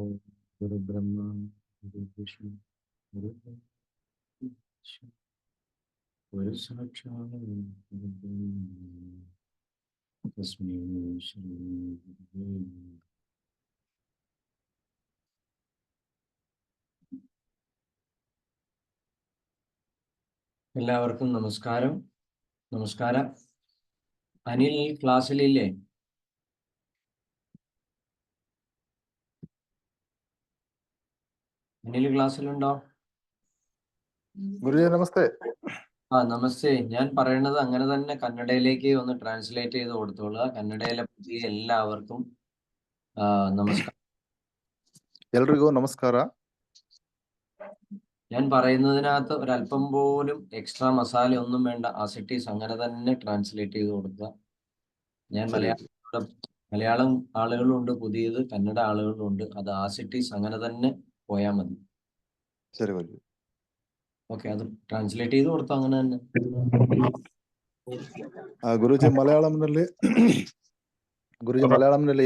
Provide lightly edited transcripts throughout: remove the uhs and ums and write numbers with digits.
ओम गुरु ब्रह्मा गुरु विष्णु गुरु देवो गुरु साक्षात् परब्रह्म तस्मै श्री गुरुवे नमः। എല്ലാവർക്കും നമസ്കാരം. അനിൽ ക്ലാസ്സിലില്ലേ? അനിൽ ക്ലാസ്സിലുണ്ടോ? ഗുരുജി നമസ്തേ. നമസ്തേ. ഞാൻ പറയുന്നത് അങ്ങനെ തന്നെ കന്നഡയിലേക്ക് ഒന്ന് ട്രാൻസ്ലേറ്റ് ചെയ്ത് കൊടുത്തോളുക. കന്നഡയിലെ പുതിയ എല്ലാവർക്കും നമസ്കാരം. എൽರಿಗೂ നമസ്കാര. ഞാൻ പറയുന്നതിനകത്ത് ഒരല്പം പോലും എക്സ്ട്രാ മസാല ഒന്നും വേണ്ട. ആസിറ്റീസ് അങ്ങനെ തന്നെ ട്രാൻസ്ലേറ്റ് ചെയ്ത് കൊടുക്കുക. ഞാൻ മലയാളം ആളുകളുണ്ട്, പുതിയത് കന്നഡ ആളുകളുണ്ട്. അത് ആസിറ്റീസ് അങ്ങനെ തന്നെ പോയാൽ മതി. ശരി ഗുരുജി. ഓക്കെ, അത് ട്രാൻസ്ലേറ്റ് ചെയ്ത് കൊടുത്തു അങ്ങനെ തന്നെ. ಗುರುಜಿ ಮಲಯಾಳಂನಲ್ಲಿ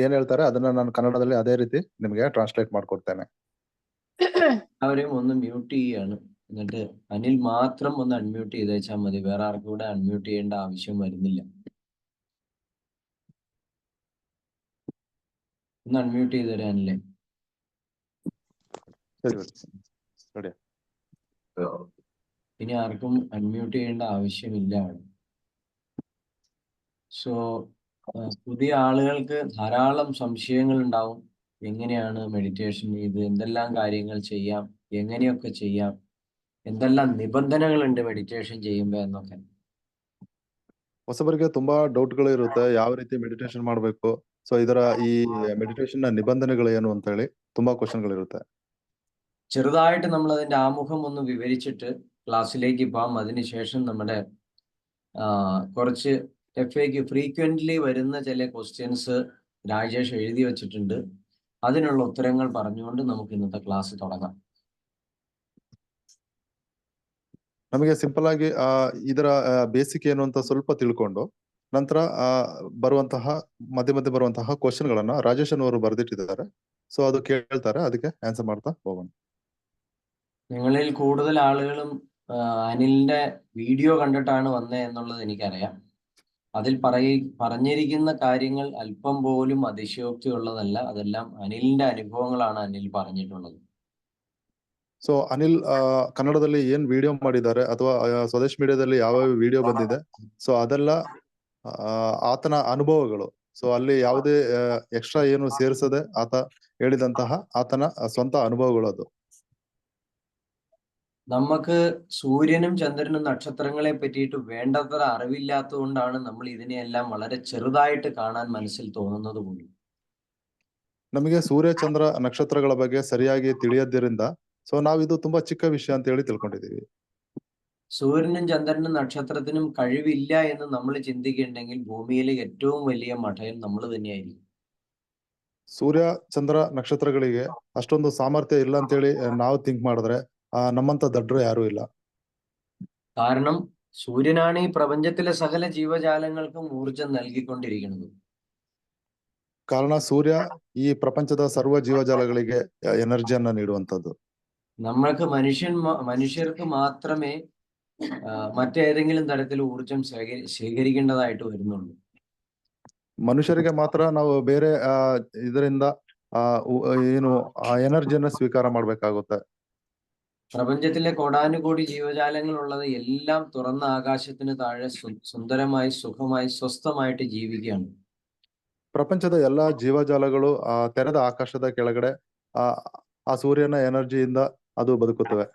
ಏನ್ ಹೇಳ್ತಾರೆ ಅದನ್ನ ನಾನು ಕನ್ನಡದಲ್ಲಿ ಅದೇ ರೀತಿ ನಿಮಗೆ ಟ್ರಾನ್ಸ್ಲೇಟ್ ಮಾಡ್ಕೊಡ್ತೇನೆ. അവരെയും ഒന്ന് മ്യൂട്ട് ചെയ്യാണ്. എന്നിട്ട് അനിൽ മാത്രം ഒന്ന് അൺമ്യൂട്ട് ചെയ്തേച്ചാൽ മതി. വേറെ ആർക്കും കൂടെ അൺമ്യൂട്ട് ചെയ്യേണ്ട ആവശ്യം വരുന്നില്ല. ഒന്ന് അൺമ്യൂട്ട് ചെയ്ത് തരാനല്ലേ? ഇനി ആർക്കും അൺമ്യൂട്ട് ചെയ്യേണ്ട ആവശ്യമില്ല. സോ പുതിയ ആളുകൾക്ക് ധാരാളം സംശയങ്ങൾ ഉണ്ടാവും. എങ്ങനെയാണ് മെഡിറ്റേഷൻ, ഇത് എന്തെല്ലാം കാര്യങ്ങൾ ചെയ്യാം, എങ്ങനെയൊക്കെ ചെയ്യാം, എന്തെല്ലാം നിബന്ധനകളുണ്ട് മെഡിറ്റേഷൻ ചെയ്യുമ്പോൾ എന്നൊക്കെ. ಹೊಸಬರಿಗೆ ತುಂಬಾ ಡೌಟ್ಗಳು ಇರುತ್ತೆ, ಯಾವ ರೀತಿ ಮೆಡಿಟೇಷನ್ ಮಾಡಬೇಕು, ಸೊ ಇದರ ಈ ಮೆಡಿಟೇಷನ್ ನ ನಿಬಂಧನೆಗಳು ಏನು ಅಂತ ಹೇಳಿ ತುಂಬಾ ಕ್ವಶನ್ಗಳಿರುತ್ತೆ. ചെറുതായിട്ട് നമ്മൾ അതിന്റെ ആമുഖം ഒന്ന് വിവരിച്ചിട്ട് ക്ലാസ്സിലേക്ക് പോകാം. അതിനുശേഷം നമ്മുടെ കുറച്ച് FAQ ഫ്രീക്വന്റ്ലി വരുന്ന ചില ക്വസ്റ്റ്യൻസ് രാജേഷ് എഴുതി വെച്ചിട്ടുണ്ട്. അതിനുള്ള ഉത്തരങ്ങൾ പറഞ്ഞുകൊണ്ട് നമുക്ക് ഇന്നത്തെ ക്ലാസ് തുടങ്ങാം. ನಮಗೆ ಸಿಂಪಲ್ ಆಗಿ ಇದರ ಬೇಸಿಕ್ ಏನು ಅಂತ ಸ್ವಲ್ಪ ತಿಳ್ಕೊಂಡು ನಂತರ ಬರುವಂತಹ ಮಧ್ಯೆ ಬರುವಂತಹ ಕ್ವಶನ್ ಗಳನ್ನ ರಾಜೇಶನ್ ಅವರು ಬರೆದಿಟ್ಟಿದ್ದಾರೆ. ಸೊ ಅದು ಕೇಳ್ತಾರೆ, ಅದಕ್ಕೆ ಆನ್ಸರ್ ಮಾಡ್ತಾ ಹೋಗೋಣ. നിങ്ങളിൽ കൂടുതൽ ആളുകളും അനിലിന്റെ വീഡിയോ കണ്ടിട്ടാണ് വന്നത് എന്നുള്ളത് എനിക്കറിയാം. അതിൽ പറഞ്ഞിരിക്കുന്ന കാര്യങ്ങൾ അല്പം പോലും അതിശയോക്തി ഉള്ളതല്ല. അതെല്ലാം അനിലിന്റെ അനുഭവങ്ങളാണ് അനിൽ പറഞ്ഞിട്ടുള്ളത്. ಸೊ ಅನಿಲ್ ಕನ್ನಡದಲ್ಲಿ ಏನ್ ವಿಡಿಯೋ ಮಾಡಿದ್ದಾರೆ ಅಥವಾ ಸ್ವದೇಶ್ ಮೀಡಿಯಾದಲ್ಲಿ ಯಾವ ವಿಡಿಯೋ ಬಂದಿದೆ, ಸೊ ಅದೆಲ್ಲ ಆತನ ಅನುಭವಗಳು. ಸೊ ಅಲ್ಲಿ ಯಾವುದೇ ಎಕ್ಸ್ಟ್ರಾ ಏನು ಸೇರಿಸದೆ ಆತ ಹೇಳಿದಂತಹ ಆತನ ಸ್ವಂತ ಅನುಭವಗಳು. ಅದು നമുക്ക് സൂര്യനും ചന്ദ്രനും നക്ഷത്രങ്ങളെ പറ്റിയിട്ട് വേണ്ടത്ര അറിവില്ലാത്തതുകൊണ്ടാണ് നമ്മൾ ഇതിനെയെല്ലാം വളരെ ചെറുതായിട്ട് കാണാൻ മനസ്സിൽ തോന്നുന്നത് പോലും. ನಮಗೆ ಸೂರ್ಯ ಚಂದ್ರ ನಕ್ಷತ್ರಗಳ ಬಗ್ಗೆ ಸರಿಯಾಗಿ ತಿಳಿಯದ್ದರಿಂದ ಸೊ ನಾವಿದು ತುಂಬಾ ಚಿಕ್ಕ ವಿಷಯ ಅಂತ ಹೇಳಿ ತಿಳ್ಕೊಂಡಿದ್ದೀವಿ. സൂര്യനും ചന്ദ്രനും നക്ഷത്രത്തിനും കഴിവില്ല എന്ന് നമ്മൾ ചിന്തിക്കുന്നുണ്ടെങ്കിൽ ഭൂമിയിലെ ഏറ്റവും വലിയ മഠയൻ നമ്മൾ തന്നെയായിരിക്കും. ಸೂರ್ಯ ಚಂದ್ರ ನಕ್ಷತ್ರಗಳಿಗೆ ಅಷ್ಟೊಂದು ಸಾಮರ್ಥ್ಯ ಇಲ್ಲ ಅಂತ ಹೇಳಿ ನಾವು ಥಿಂಕ್ ಮಾಡಿದ್ರೆ ನಮ್ಮಂತ ದಡ್ರು ಯಾರು ಇಲ್ಲ. കാരണം സൂര്യനാണ് ഈ പ്രപഞ്ചത്തിലെ സകല ജീവജാലങ്ങൾക്കും ഊർജം നൽകിക്കൊണ്ടിരിക്കുന്നത്. ಕಾರಣ ಸೂರ್ಯ ಈ ಪ್ರಪಂಚದ ಸರ್ವ ಜೀವಜಾಲಗಳಿಗೆ ಎನರ್ಜಿಯನ್ನ ನೀಡುವಂತದ್ದು. മനുഷ്യർക്ക് മാത്രമേ മറ്റേതെങ്കിലും തരത്തിൽ ഊർജം ശേഖരിക്കേണ്ടതായിട്ട് വരുന്നുള്ളൂ. ಮನುಷ್ಯರಿಗೆ ಮಾತ್ರ ನಾವು ಬೇರೆ ಇದರಿಂದ ಏನು ಎನರ್ಜಿಯನ್ನ ಸ್ವೀಕಾರ ಮಾಡ್ಬೇಕಾಗುತ್ತೆ. പ്രപഞ്ചത്തിലെ കോടാനുകോടി ജീവജാലങ്ങൾ ഉള്ളത് എല്ലാം തുറന്ന ആകാശത്തിന് താഴെ സുന്ദരമായി സുഖമായി സ്വസ്ഥമായിട്ട് ജീവിക്കുകയാണ്. ಪ್ರಪಂಚದ ಎಲ್ಲಾ ಜೀವಜಾಲಗಳು ತೆರೆದ ಆಕಾಶದ ಕೆಳಗಡೆ ಆ ಸೂರ್ಯನ ಎನರ್ಜಿಯಿಂದ ಅದು ಬದುಕುತ್ತವೆ.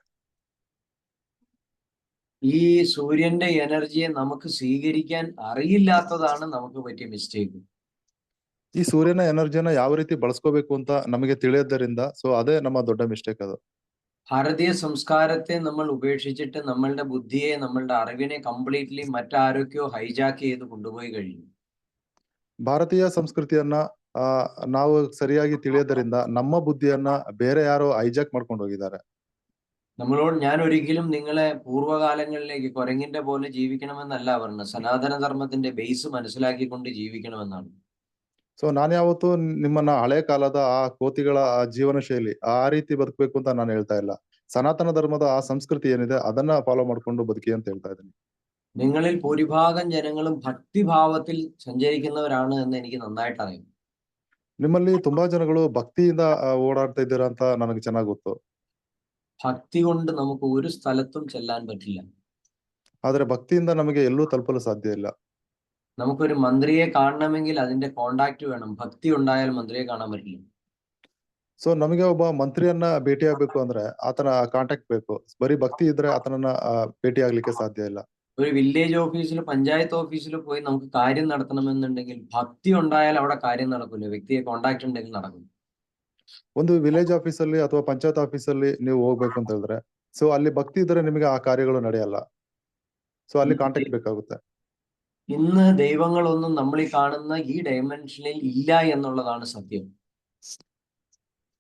ഈ സൂര്യന്റെ എനർജിയെ നമുക്ക് സ്വീകരിക്കാൻ അറിയില്ലാത്തതാണ് നമുക്ക് പറ്റിയ മിസ്റ്റേക്ക്. ಈ ಸೂರ್ಯನ ಎನರ್ಜಿಯನ್ನ ಯಾವ ರೀತಿ ಬಳಸ್ಕೋಬೇಕು ಅಂತ ನಮಗೆ ತಿಳಿಯೋದರಿಂದ ಸೊ ಅದೇ ನಮ್ಮ ದೊಡ್ಡ ಮಿಸ್ಟೇಕ್. ಅದು ഭാരതീയ സംസ്കാരത്തെ നമ്മൾ ഉപേക്ഷിച്ചിട്ട് നമ്മളുടെ ബുദ്ധിയെ, നമ്മളുടെ അറിവിനെ കംപ്ലീറ്റ്ലി മറ്റാരൊക്കെയോ ഹൈജാക്ക് ചെയ്ത് കൊണ്ടുപോയി കഴിഞ്ഞു. ಭಾರತೀಯ ಸಂಸ್ಕೃತಿಯನ್ನ ನಾವು ಸರಿಯಾಗಿ ತಿಳಿಯೋದರಿಂದ ನಮ್ಮ ബുദ്ധിಯನ್ನ ಬೇರೆ ಯಾರೋ ಹೈಜಾಕ್ ಮಾಡ್ಕೊಂಡು ಹೋಗಿದ್ದಾರೆ. ഞാൻ ഒരിക്കലും നിങ്ങളെ പൂർവ്വകാലങ്ങളിലേക്ക് കുരങ്ങിന്റെ പോലെ ജീവിക്കണമെന്നല്ല പറഞ്ഞത്. സനാതന ധർമ്മത്തിന്റെ ബേസ് മനസ്സിലാക്കിക്കൊണ്ട് ജീവിക്കണമെന്നാണ്. ಸೊ ನಾನು ಯಾವತ್ತೂ ನಿಮ್ಮನ್ನ ಹಳೆ ಕಾಲದ ಆ ಕೋತಿಗಳ ಆ ಜೀವನ ಶೈಲಿ ಆ ರೀತಿ ಬದುಕಬೇಕು ಅಂತ ನಾನು ಹೇಳ್ತಾ ಇಲ್ಲ. ಸನಾತನ ಧರ್ಮದ ಆ ಸಂಸ್ಕೃತಿ ಏನಿದೆ ಅದನ್ನ ಫಾಲೋ ಮಾಡ್ಕೊಂಡು ಬದುಕಿ ಅಂತ ಹೇಳ್ತಾ ಇದ್ದೀನಿ. നിങ്ങളിൽ ഭൂരിഭാഗം ജനങ്ങളും ഭക്തിഭാവത്തിൽ സഞ്ചരിക്കുന്നവരാണ് എന്ന് എനിക്ക് നന്നായിട്ട് അറിയാം. ನಿಮ್ಮಲ್ಲಿ ತುಂಬಾ ಜನಗಳು ಭಕ್ತಿಯಿಂದ ಓಡಾಡ್ತಾ ಇದ್ದೀರಾ ಅಂತ ನನಗೆ ಚೆನ್ನಾಗಿ ಗೊತ್ತು. ഭക്തി കൊണ്ട് നമുക്ക് ഒരു സ്ഥലത്തും ചെല്ലാൻ പറ്റില്ല. ಆದ್ರೆ ಭಕ್ತಿಯಿಂದ ನಮಗೆ ಎಲ್ಲೂ ತಲುಪಲು ಸಾಧ್ಯ ಇಲ್ಲ. നമുക്കൊരു മന്ത്രിയെ കാണണമെങ്കിൽ അതിന്റെ കോണ്ടാക്ട് വേണം. ഭക്തി ഉണ്ടായാൽ മന്ത്രിയെ കാണാൻ പറ്റില്ല. ಸೊ ನಮಗೆ ಒಬ್ಬ ಮಂತ್ರಿಯನ್ನ ಭೇಟಿಯಾಗಬೇಕು ಅಂದ್ರೆ ಆತನ ಕಾಂಟ್ಯಾಕ್ಟ್ ಬೇಕು. ಬರೀ ಭಕ್ತಿ ಇದ್ರೆ ಆತನನ್ನ ಭೇಟಿ ಆಗ್ಲಿಕ್ಕೆ ಸಾಧ್ಯ ಇಲ್ಲ. ഒരു വില്ലേജ് ഓഫീസിൽ പഞ്ചായത്ത് ഓഫീസിൽ പോയി നമുക്ക് കാര്യം നടത്തണമെന്നുണ്ടെങ്കിൽ ഭക്തി ഉണ്ടായാൽ അവിടെ കാര്യം നടക്കില്ല. വ്യക്തിയെ കോണ്ടാക്ട് ഉണ്ടെങ്കിൽ നടക്കും. ಒಂದು ವಿಲೇಜ್ ಆಫೀಸಲ್ಲಿ ಅಥವಾ ಪಂಚಾಯತ್ ಆಫೀಸಲ್ಲಿ ನೀವು ಹೋಗ್ಬೇಕು ಅಂತ ಹೇಳಿದ್ರೆ ಸೊ ಅಲ್ಲಿ ಭಕ್ತಿ ಇದ್ರೆ ನಿಮಗೆ ಆ ಕಾರ್ಯಗಳು ನಡೆಯಲ್ಲ. ಸೊ ಅಲ್ಲಿ ಕಾಂಟ್ಯಾಕ್ಟ್ ಬೇಕಾಗುತ್ತೆ. ഇന്ന് ദൈവങ്ങളൊന്നും നമ്മൾ ഈ കാണുന്ന ഈ ഡയമെൻഷനിൽ ഇല്ല എന്നുള്ളതാണ് സത്യം.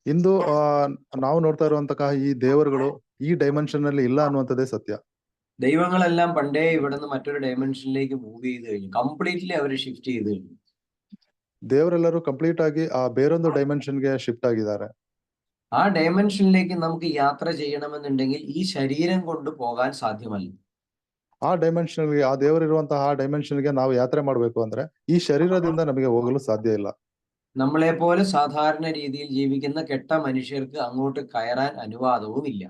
ಇಂದು ನಾವು ನೋಡ್ತಾ ಇರುವಂತಹ ಈ ದೇವರುಗಳು ಈ ಡೈಮೆನ್ಷನ್ ಅಲ್ಲಿ ಇಲ್ಲ ಅನ್ನುವಂಥದ್ದೇ ಸತ್ಯ. ദൈവങ്ങളെല്ലാം പണ്ടേ ഇവിടുന്ന് മറ്റൊരു ഡയമെൻഷനിലേക്ക് മൂവ് ചെയ്ത് കഴിഞ്ഞു. കംപ്ലീറ്റ്ലി അവർ ഷിഫ്റ്റ് ചെയ്ത് കഴിഞ്ഞു. ದೇವರೆಲ್ಲರೂ ಕಂಪ್ಲೀಟ್ ಆಗಿ ಆ ಬೇರೊಂದು ಡೈಮೆನ್ಷನ್ಗೆ ಶಿಫ್ಟ್ ಆಗಿದ್ದಾರೆ. ആ ഡയമെൻഷനിലേക്ക് നമുക്ക് യാത്ര ചെയ്യണമെന്നുണ്ടെങ്കിൽ ഈ ശരീരം കൊണ്ട് പോകാൻ സാധ്യമല്ല. ಆ ಡೈಮೆನ್ಷನ್ಗೆ ಆ ದೇವರಿರುವಂತಹ ಆ ಡೈಮೆನ್ಷನ್ಗೆ ನಾವು ಯಾತ್ರೆ ಮಾಡಬೇಕು ಅಂದ್ರೆ ಈ ಶರೀರದಿಂದ ನಮಗೆ ಹೋಗಲು ಸಾಧ್ಯ ಇಲ್ಲ. നമ്മളെ പോലെ സാധാരണ രീതിയിൽ ജീവിക്കുന്ന കെട്ട മനുഷ്യർക്ക് അങ്ങോട്ട് കയറാൻ അനുവാദവും ഇല്ല.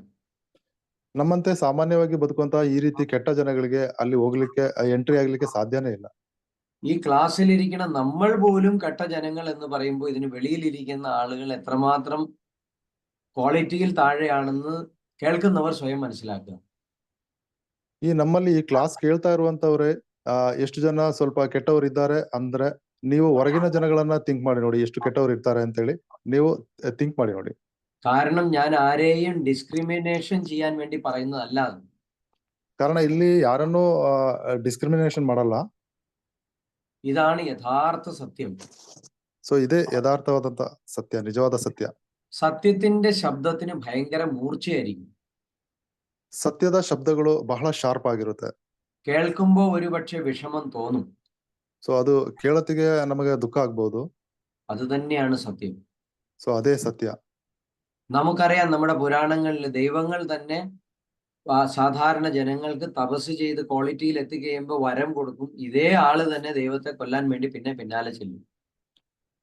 ನಮ್ಮಂತೆ ಸಾಮಾನ್ಯವಾಗಿ ಬದುಕುವಂತಹ ಈ ರೀತಿ ಕೆಟ್ಟ ಜನಗಳಿಗೆ ಅಲ್ಲಿ ಹೋಗ್ಲಿಕ್ಕೆ ಎಂಟ್ರಿ ಆಗ್ಲಿಕ್ಕೆ ಸಾಧ್ಯನೇ ಇಲ್ಲ. ഈ ക്ലാസ്സിലിരിക്കുന്ന നമ്മൾ പോലും കെട്ട ജനങ്ങൾ എന്ന് പറയുമ്പോൾ ഇതിന് വെളിയിലിരിക്കുന്ന ആളുകൾ എത്രമാത്രം ക്വാളിറ്റിയിൽ താഴെയാണെന്ന് കേൾക്കുന്നവർ സ്വയം മനസ്സിലാക്കുക. ಈ ನಮ್ಮಲ್ಲಿ ಈ ಕ್ಲಾಸ್ ಕೇಳ್ತಾ ಇರುವಂತವ್ರೆ ಎಷ್ಟು ಜನ ಸ್ವಲ್ಪ ಕೆಟ್ಟವರು ಇದ್ದಾರೆ ಅಂದ್ರೆ ನೀವು ಹೊರಗಿನ ಜನಗಳನ್ನ ಥಿಂಕ್ ಮಾಡಿ ನೋಡಿ ಎಷ್ಟು ಕೆಟ್ಟವರು ಇರ್ತಾರೆ ಅಂತ ಹೇಳಿ ನೀವು ಥಿಂಕ್ ಮಾಡಿ ನೋಡಿ. കാരണം ഞാൻ ആരെയും ഡിസ്ക്രിമിനേഷൻ ചെയ്യാൻ വേണ്ടി പറയുന്നതല്ല. ಕಾರಣ ಇಲ್ಲಿ ಯಾರನ್ನೂ ಡಿಸ್ಕ್ರಿಮಿನೇಷನ್ ಮಾಡಲ್ಲ. ഇതാണ് യഥാർത്ഥ സത്യം. ಸೊ ಇದೇ ಯಥಾರ್ಥವಾದಂತ ಸತ್ಯ, ನಿಜವಾದ ಸತ್ಯ. സത്യത്തിന്റെ ശബ്ദത്തിന് ഭയങ്കര മൂർച്ചയായിരിക്കും. ಸತ್ಯದ ಶಬ್ದಗಳು ಬಹಳ ಶಾರ್ಪ್ ಆಗಿರುತ್ತೆ. കേൾക്കുമ്പോൾ ഒരുപക്ഷെ വിഷമം തോന്നും. ಸೊ ಅದು ಕೇಳತಿಗೆ ನಮಗೆ ದುಃಖ ಆಗ್ಬಹುದು. അത് തന്നെയാണ് സത്യം. ಸೊ ಅದೇ ಸತ್ಯ. നമുക്കറിയാം നമ്മുടെ പുരാണങ്ങളിൽ ദൈവങ്ങൾ തന്നെ സാധാരണ ജനങ്ങൾക്ക് തപസ് ചെയ്ത് ക്വാളിറ്റിയിൽ എത്തിക്കഴിയുമ്പോൾ വരം കൊടുക്കും. ഇതേ ആള് തന്നെ ദൈവത്തെ കൊല്ലാൻ വേണ്ടി പിന്നെ പിന്നാലെ ചെല്ലും.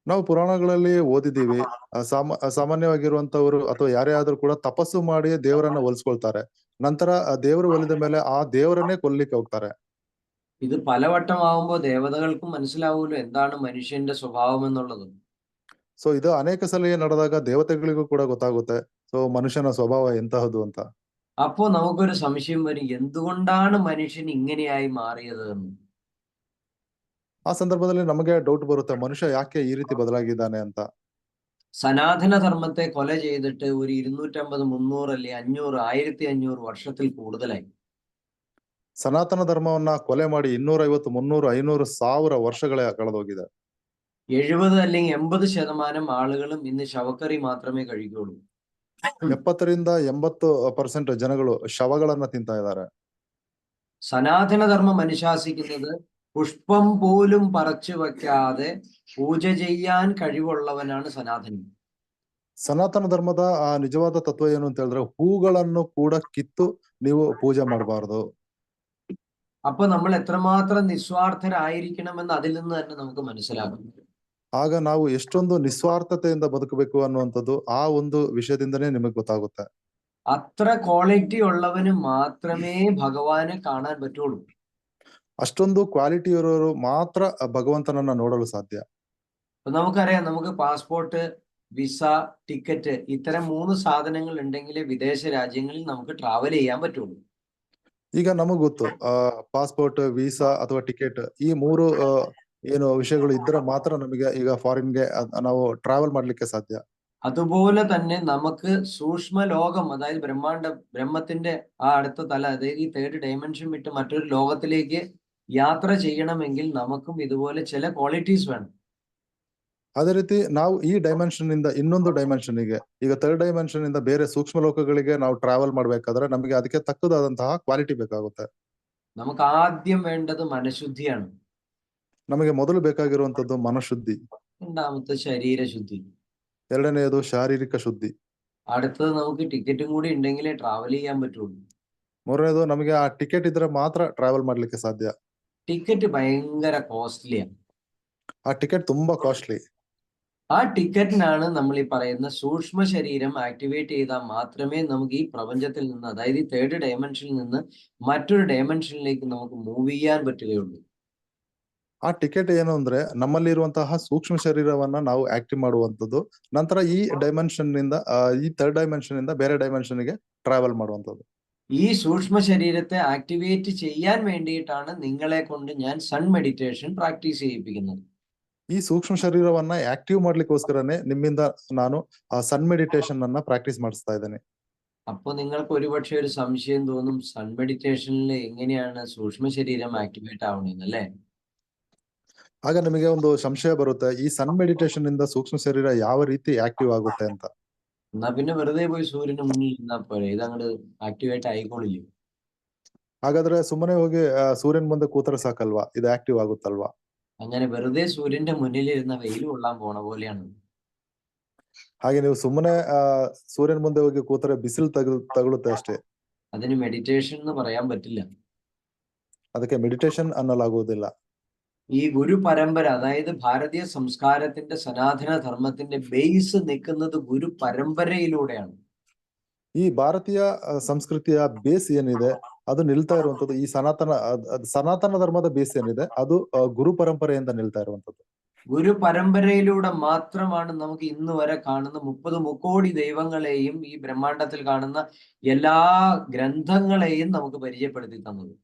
ನಾವು ಪುರಾಣಗಳಲ್ಲಿ ಓದಿದ್ದೀವಿ ಸಾಮಾನ್ಯವಾಗಿರುವಂತವರು ಅಥವಾ ಯಾರೇ ಆದ್ರೂ ಕೂಡ ತಪಸ್ಸು ಮಾಡಿ ದೇವರನ್ನ ಒಲಿಸ್ಕೊಳ್ತಾರೆ. ನಂತರ ದೇವರು ಒಲಿದ ಮೇಲೆ ಆ ದೇವರನ್ನೇ ಕೊಲ್ಲಿಕ್ಕೆ ಹೋಗ್ತಾರೆ. ഇത് പലവട്ടമാവുമ്പോൾ ദേവതകൾക്കും മനസ്സിലാവൂലോ എന്താണ് മനുഷ്യന്റെ സ്വഭാവം എന്നുള്ളത്. ಸೊ ಇದು ಅನೇಕ ಸಲ ನಡೆದಾಗ ದೇವತೆಗಳಿಗೂ ಕೂಡ ಗೊತ್ತಾಗುತ್ತೆ ಸೊ ಮನುಷ್ಯನ ಸ್ವಭಾವ ಎಂತಹದ್ದು ಅಂತ. അപ്പോ നമുക്കൊരു സംശയം വരും, എന്തുകൊണ്ടാണ് മനുഷ്യൻ ഇങ്ങനെയായി മാറിയത് എന്ന്. ಆ ಸಂದರ್ಭದಲ್ಲಿ ನಮಗೆ ಡೌಟ್ ಬರುತ್ತೆ, ಮನುಷ್ಯ ಯಾಕೆ ಈ ರೀತಿ ಬದಲಾಗಿದ್ದಾನೆ ಅಂತ. സനാതന ധർമ്മത്തെ കൊല ചെയ്തിട്ട് ഒരു 250, 300 അല്ലെ 500, 1500 വർഷത്തിൽ കൂടുതലായി. ಸನಾತನ ಧರ್ಮವನ್ನ ಕೊಲೆ ಮಾಡಿ 250, 300, 500, 1000 ವರ್ಷಗಳೇ ಕಳೆದೋಗಿದೆ. 70 അല്ലെങ്കിൽ 80% ആളുകളും ഇന്ന് ശവക്കറി മാത്രമേ കഴിക്കുള്ളൂ. 70ರಿಂದ 80% ಜನಗಳು ಶವಗಳನ್ನ ತಿಂತಾ ಇದ್ದಾರೆ. സനാതനധർമ്മം അനുശാസിക്കുന്നത് പുഷ്പം പോലും പറിച്ചു വെക്കാതെ പൂജ ചെയ്യാൻ കഴിവുള്ളവനാണ് സനാതനി. ಸನಾತನ ಧರ್ಮದ ಆ ನಿಜವಾದ ತತ್ವ ಏನು ಅಂತ ಹೇಳಿದ್ರೆ ಹೂಗಳನ್ನು ಕೂಡ ಕಿತ್ತು ನೀವು ಪೂಜೆ ಮಾಡಬಾರದು. അപ്പൊ നമ്മൾ എത്രമാത്രം നിസ്വാർത്ഥരായിരിക്കണമെന്ന് അതിൽ നിന്ന് തന്നെ നമുക്ക് മനസ്സിലാകും. ಆಗ ನಾವು ಎಷ್ಟೊಂದು ನಿಸ್ವಾರ್ಥತೆಯಿಂದ ಬದುಕಬೇಕು ಅನ್ನುವಂಥದ್ದು ಆ ಒಂದು ವಿಷಯದಿಂದನೇ ನಿಮಗೆ ಗೊತ್ತಾಗುತ್ತೆ. അത്ര ക്വാളിറ്റി ഉള്ളവന് മാത്രമേ ഭഗവാനെ കാണാൻ പറ്റുള്ളൂ. ಅಷ್ಟೊಂದು ಕ್ವಾಲಿಟಿ ಇರೋರು ಮಾತ್ರ ಭಗವಂತನನ್ನ ನೋಡಲು ಸಾಧ್ಯ. നമുക്കറിയാം, നമുക്ക് പാസ്പോർട്ട്, വിസ, ടിക്കറ്റ് ഇത്തരം 3 സാധനങ്ങൾ ഉണ്ടെങ്കിലേ വിദേശ രാജ്യങ്ങളിൽ നമുക്ക് ട്രാവൽ ചെയ്യാൻ പറ്റുള്ളൂ. ಈಗ ನಮಗ್ ಗೊತ್ತು ಪಾಸ್ಪೋರ್ಟ್, ವೀಸಾ ಅಥವಾ ಟಿಕೆಟ್ ಈ 3 ಏನು ವಿಷಯಗಳು ಇದ್ರೆ ಮಾತ್ರ ನಮಗೆ ಈಗ ಫಾರಿನ್ಗೆ ನಾವು ಟ್ರಾವೆಲ್ ಮಾಡ್ಲಿಕ್ಕೆ ಸಾಧ್ಯ. അതുപോലെ തന്നെ നമുക്ക് സൂക്ഷ്മ ലോകം, അതായത് ബ്രഹ്മത്തിന്റെ ആ അടുത്ത തല, അതായത് ഈ 3rd ഡയമെൻഷൻ വിട്ട് മറ്റൊരു ലോകത്തിലേക്ക് യാത്ര ചെയ്യണമെങ്കിൽ നമുക്കും ഇതുപോലെ ചില ക്വാളിറ്റീസ് വേണം. ಅದೇ ರೀತಿ ನಾವು ಈ ಡೈಮೆನ್ಷನ್ ಇಂದ ಇನ್ನೊಂದು ಡೈಮೆನ್ಷನ್ ಗೆ, ಈಗ 3rd ಡೈಮೆನ್ಷನ್ ಇಂದ ಬೇರೆ ಸೂಕ್ಷ್ಮ ಲೋಕಗಳಿಗೆ ನಾವು ಟ್ರಾವೆಲ್ ಮಾಡ್ಬೇಕಾದ್ರೆ ನಮಗೆ ಅದಕ್ಕೆ ತಕ್ಕದಾದಂತಹ ಕ್ವಾಲಿಟಿ ಬೇಕಾಗುತ್ತೆ. നമുക്ക് ആദ്യം വേണ്ടത് മനഃശുദ്ധിയാണ്. ನಮಗೆ ಮೊದಲು ಬೇಕಾಗಿರುವಂತದ್ದು ಮನಃಶುದ್ಧಿ. രണ്ടാമത്തെ ശരീരശുദ്ധി. ಎರಡನೆಯದು ಶಾರೀರಿಕ ಶುದ್ಧಿ. അടുത്തത് നമുക്ക് ടിക്കറ്റും കൂടി ഉണ്ടെങ്കിലേ ട്രാവൽ ചെയ്യാൻ പറ്റുള്ളൂ. ಮೂರನೇದು ನಮಗೆ ಆ ಟಿಕೆಟ್ ಇದ್ರೆ ಮಾತ್ರ ಟ್ರಾವೆಲ್ ಮಾಡ್ಲಿಕ್ಕೆ ಸಾಧ್ಯ. ടിക്കറ്റ് ഭയങ്കര കോസ്റ്റ്ലിയാണ്. ಆ ಟಿಕೆಟ್ ತುಂಬಾ ಕಾಸ್ಟ್ಲಿ. ആ ടിക്കറ്റിനാണ് നമ്മൾ ഈ പറയുന്ന സൂക്ഷ്മ ശരീരം ആക്ടിവേറ്റ് ചെയ്താൽ മാത്രമേ നമുക്ക് ഈ പ്രപഞ്ചത്തിൽ നിന്ന്, അതായത് ഈ തേർഡ് ഡയമെൻഷനിൽ നിന്ന് മറ്റൊരു ഡയമെൻഷനിലേക്ക് നമുക്ക് മൂവ് ചെയ്യാൻ പറ്റുകയുള്ളൂ. ಆ ಟಿಕೆಟ್ ಏನು ಅಂದ್ರೆ ನಮ್ಮಲ್ಲಿರುವಂತಹ ಸೂಕ್ಷ್ಮ ಶರೀರವನ್ನ ನಾವು ಆಕ್ಟಿವ್ ಮಾಡುವಂತದ್ದು, ನಂತರ ಈ ಡೈಮೆನ್ಷನ್ ನಿಂದ ಈ ಥರ್ಡ್ ಡೈಮೆನ್ಷನ್ ಇಂದ ಬೇರೆ ಡೈಮೆನ್ಷನ್ ಗೆ ಟ್ರಾವೆಲ್ ಮಾಡುವಂತದ್ದು. ഈ സൂക്ഷ്മ ശരീരത്തെ ആക്ടിവേറ്റ് ചെയ്യാൻ വേണ്ടിയിട്ടാണ് നിങ്ങളെ കൊണ്ട് ഞാൻ സൺ മെഡിറ്റേഷൻ പ്രാക്ടീസ് ചെയ്യിപ്പിക്കുന്നത്. ಈ ಸೂಕ್ಷ್ಮ ಶರೀರವನ್ನ ಆಕ್ಟಿವ್ ಮಾಡ್ಲಿಕ್ಕೋಸ್ಕರನೇ ನಿಮ್ಮಿಂದ ನಾನು ಸನ್ ಮೆಡಿಟೇಷನ್ ಅನ್ನ ಪ್ರಾಕ್ಟೀಸ್ ಮಾಡಿಸ್ತಾ ಇದ್ದೇನೆ. അപ്പോൾ നിങ്ങൾക്ക് ഒരുപക്ഷെ ഒരു സംശയം തോന്നും, സൺ മെഡിറ്റേഷനിൽ എങ്ങനെയാണ് സൂക്ഷ്മ ശരീരം ആക്ടിവേറ്റ് ആവണമെന്ന്, അല്ലേ? ಆಗ ನಿಮಗೆ ಒಂದು ಸಂಶಯ ಬರುತ್ತೆ, ಈ ಸನ್ ಮೆಡಿಟೇಷನ್ ಇಂದ ಸೂಕ್ಷ್ಮ ಶರೀರ ಯಾವ ರೀತಿ ಆಕ್ಟಿವ್ ಆಗುತ್ತೆ ಅಂತ. എന്നാ പിന്നെ വെറുതെ പോയി സൂര്യന് മുന്നിൽ ഇരുന്നാ പോരെ, ഇതങ്ങോട്ട് ആക്ടിവേറ്റ് ആയിക്കോളില്ലേ? ಹಾಗಾದ್ರೆ ಸುಮ್ಮನೆ ಹೋಗಿ ಸೂರ್ಯನ ಮುಂದೆ ಕೂತರೆ ಸಾಕಲ್ವಾ, ಇದು ಆಕ್ಟಿವ್ ಆಗುತ್ತಲ್ವಾ? അങ്ങനെ വെറുതെ സൂര്യന്റെ മുന്നിലിരുന്ന വെയിൽ കൊള്ളാൻ പോണ പോലെയാണ്. ಹಾಗೆ ನೀವು ಸುಮ್ಮನೆ ಸೂರ್ಯನ ಮುಂದೆ ಹೋಗಿ ಕೂತರೆ ಬಿಸಿಲು ತಗುಲುತ್ತೆ ಅಷ್ಟೇ. അതിന് മെഡിറ്റേഷൻ എന്ന് പറയാൻ പറ്റില്ല. ಅದಕ್ಕೆ ಮೆಡಿಟೇಷನ್ ಅನ್ನಲಾಗುವುದಿಲ್ಲ. ഈ ഗുരു പരമ്പര, അതായത് ഭാരതീയ സംസ്കാരത്തിന്റെ സനാതന ധർമ്മത്തിന്റെ ബേസ് നിൽക്കുന്നത് ഗുരു പരമ്പരയിലൂടെയാണ്. ಈ ಭಾರತೀಯ ಸಂಸ್ಕೃತಿಯ ಬೇಸ್ ಏನಿದೆ ಅದು ನಿಲ್ತಾ ಇರುವಂತದ್ದು, ಈ ಸನಾತನ ಧರ್ಮದ ಬೇಸ್ ಏನಿದೆ ಅದು ಗುರು ಪರಂಪರೆಯಿಂದ ನಿಲ್ತಾ ಇರುವಂತದ್ದು. ഗുരു പരമ്പരയിലൂടെ മാത്രമാണ് നമുക്ക് ഇന്ന് വരെ കാണുന്ന 30 മുക്കോടി ദൈവങ്ങളെയും ഈ ബ്രഹ്മാണ്ടത്തിൽ കാണുന്ന എല്ലാ ഗ്രന്ഥങ്ങളെയും നമുക്ക് പരിചയപ്പെടുത്തി തന്നത്.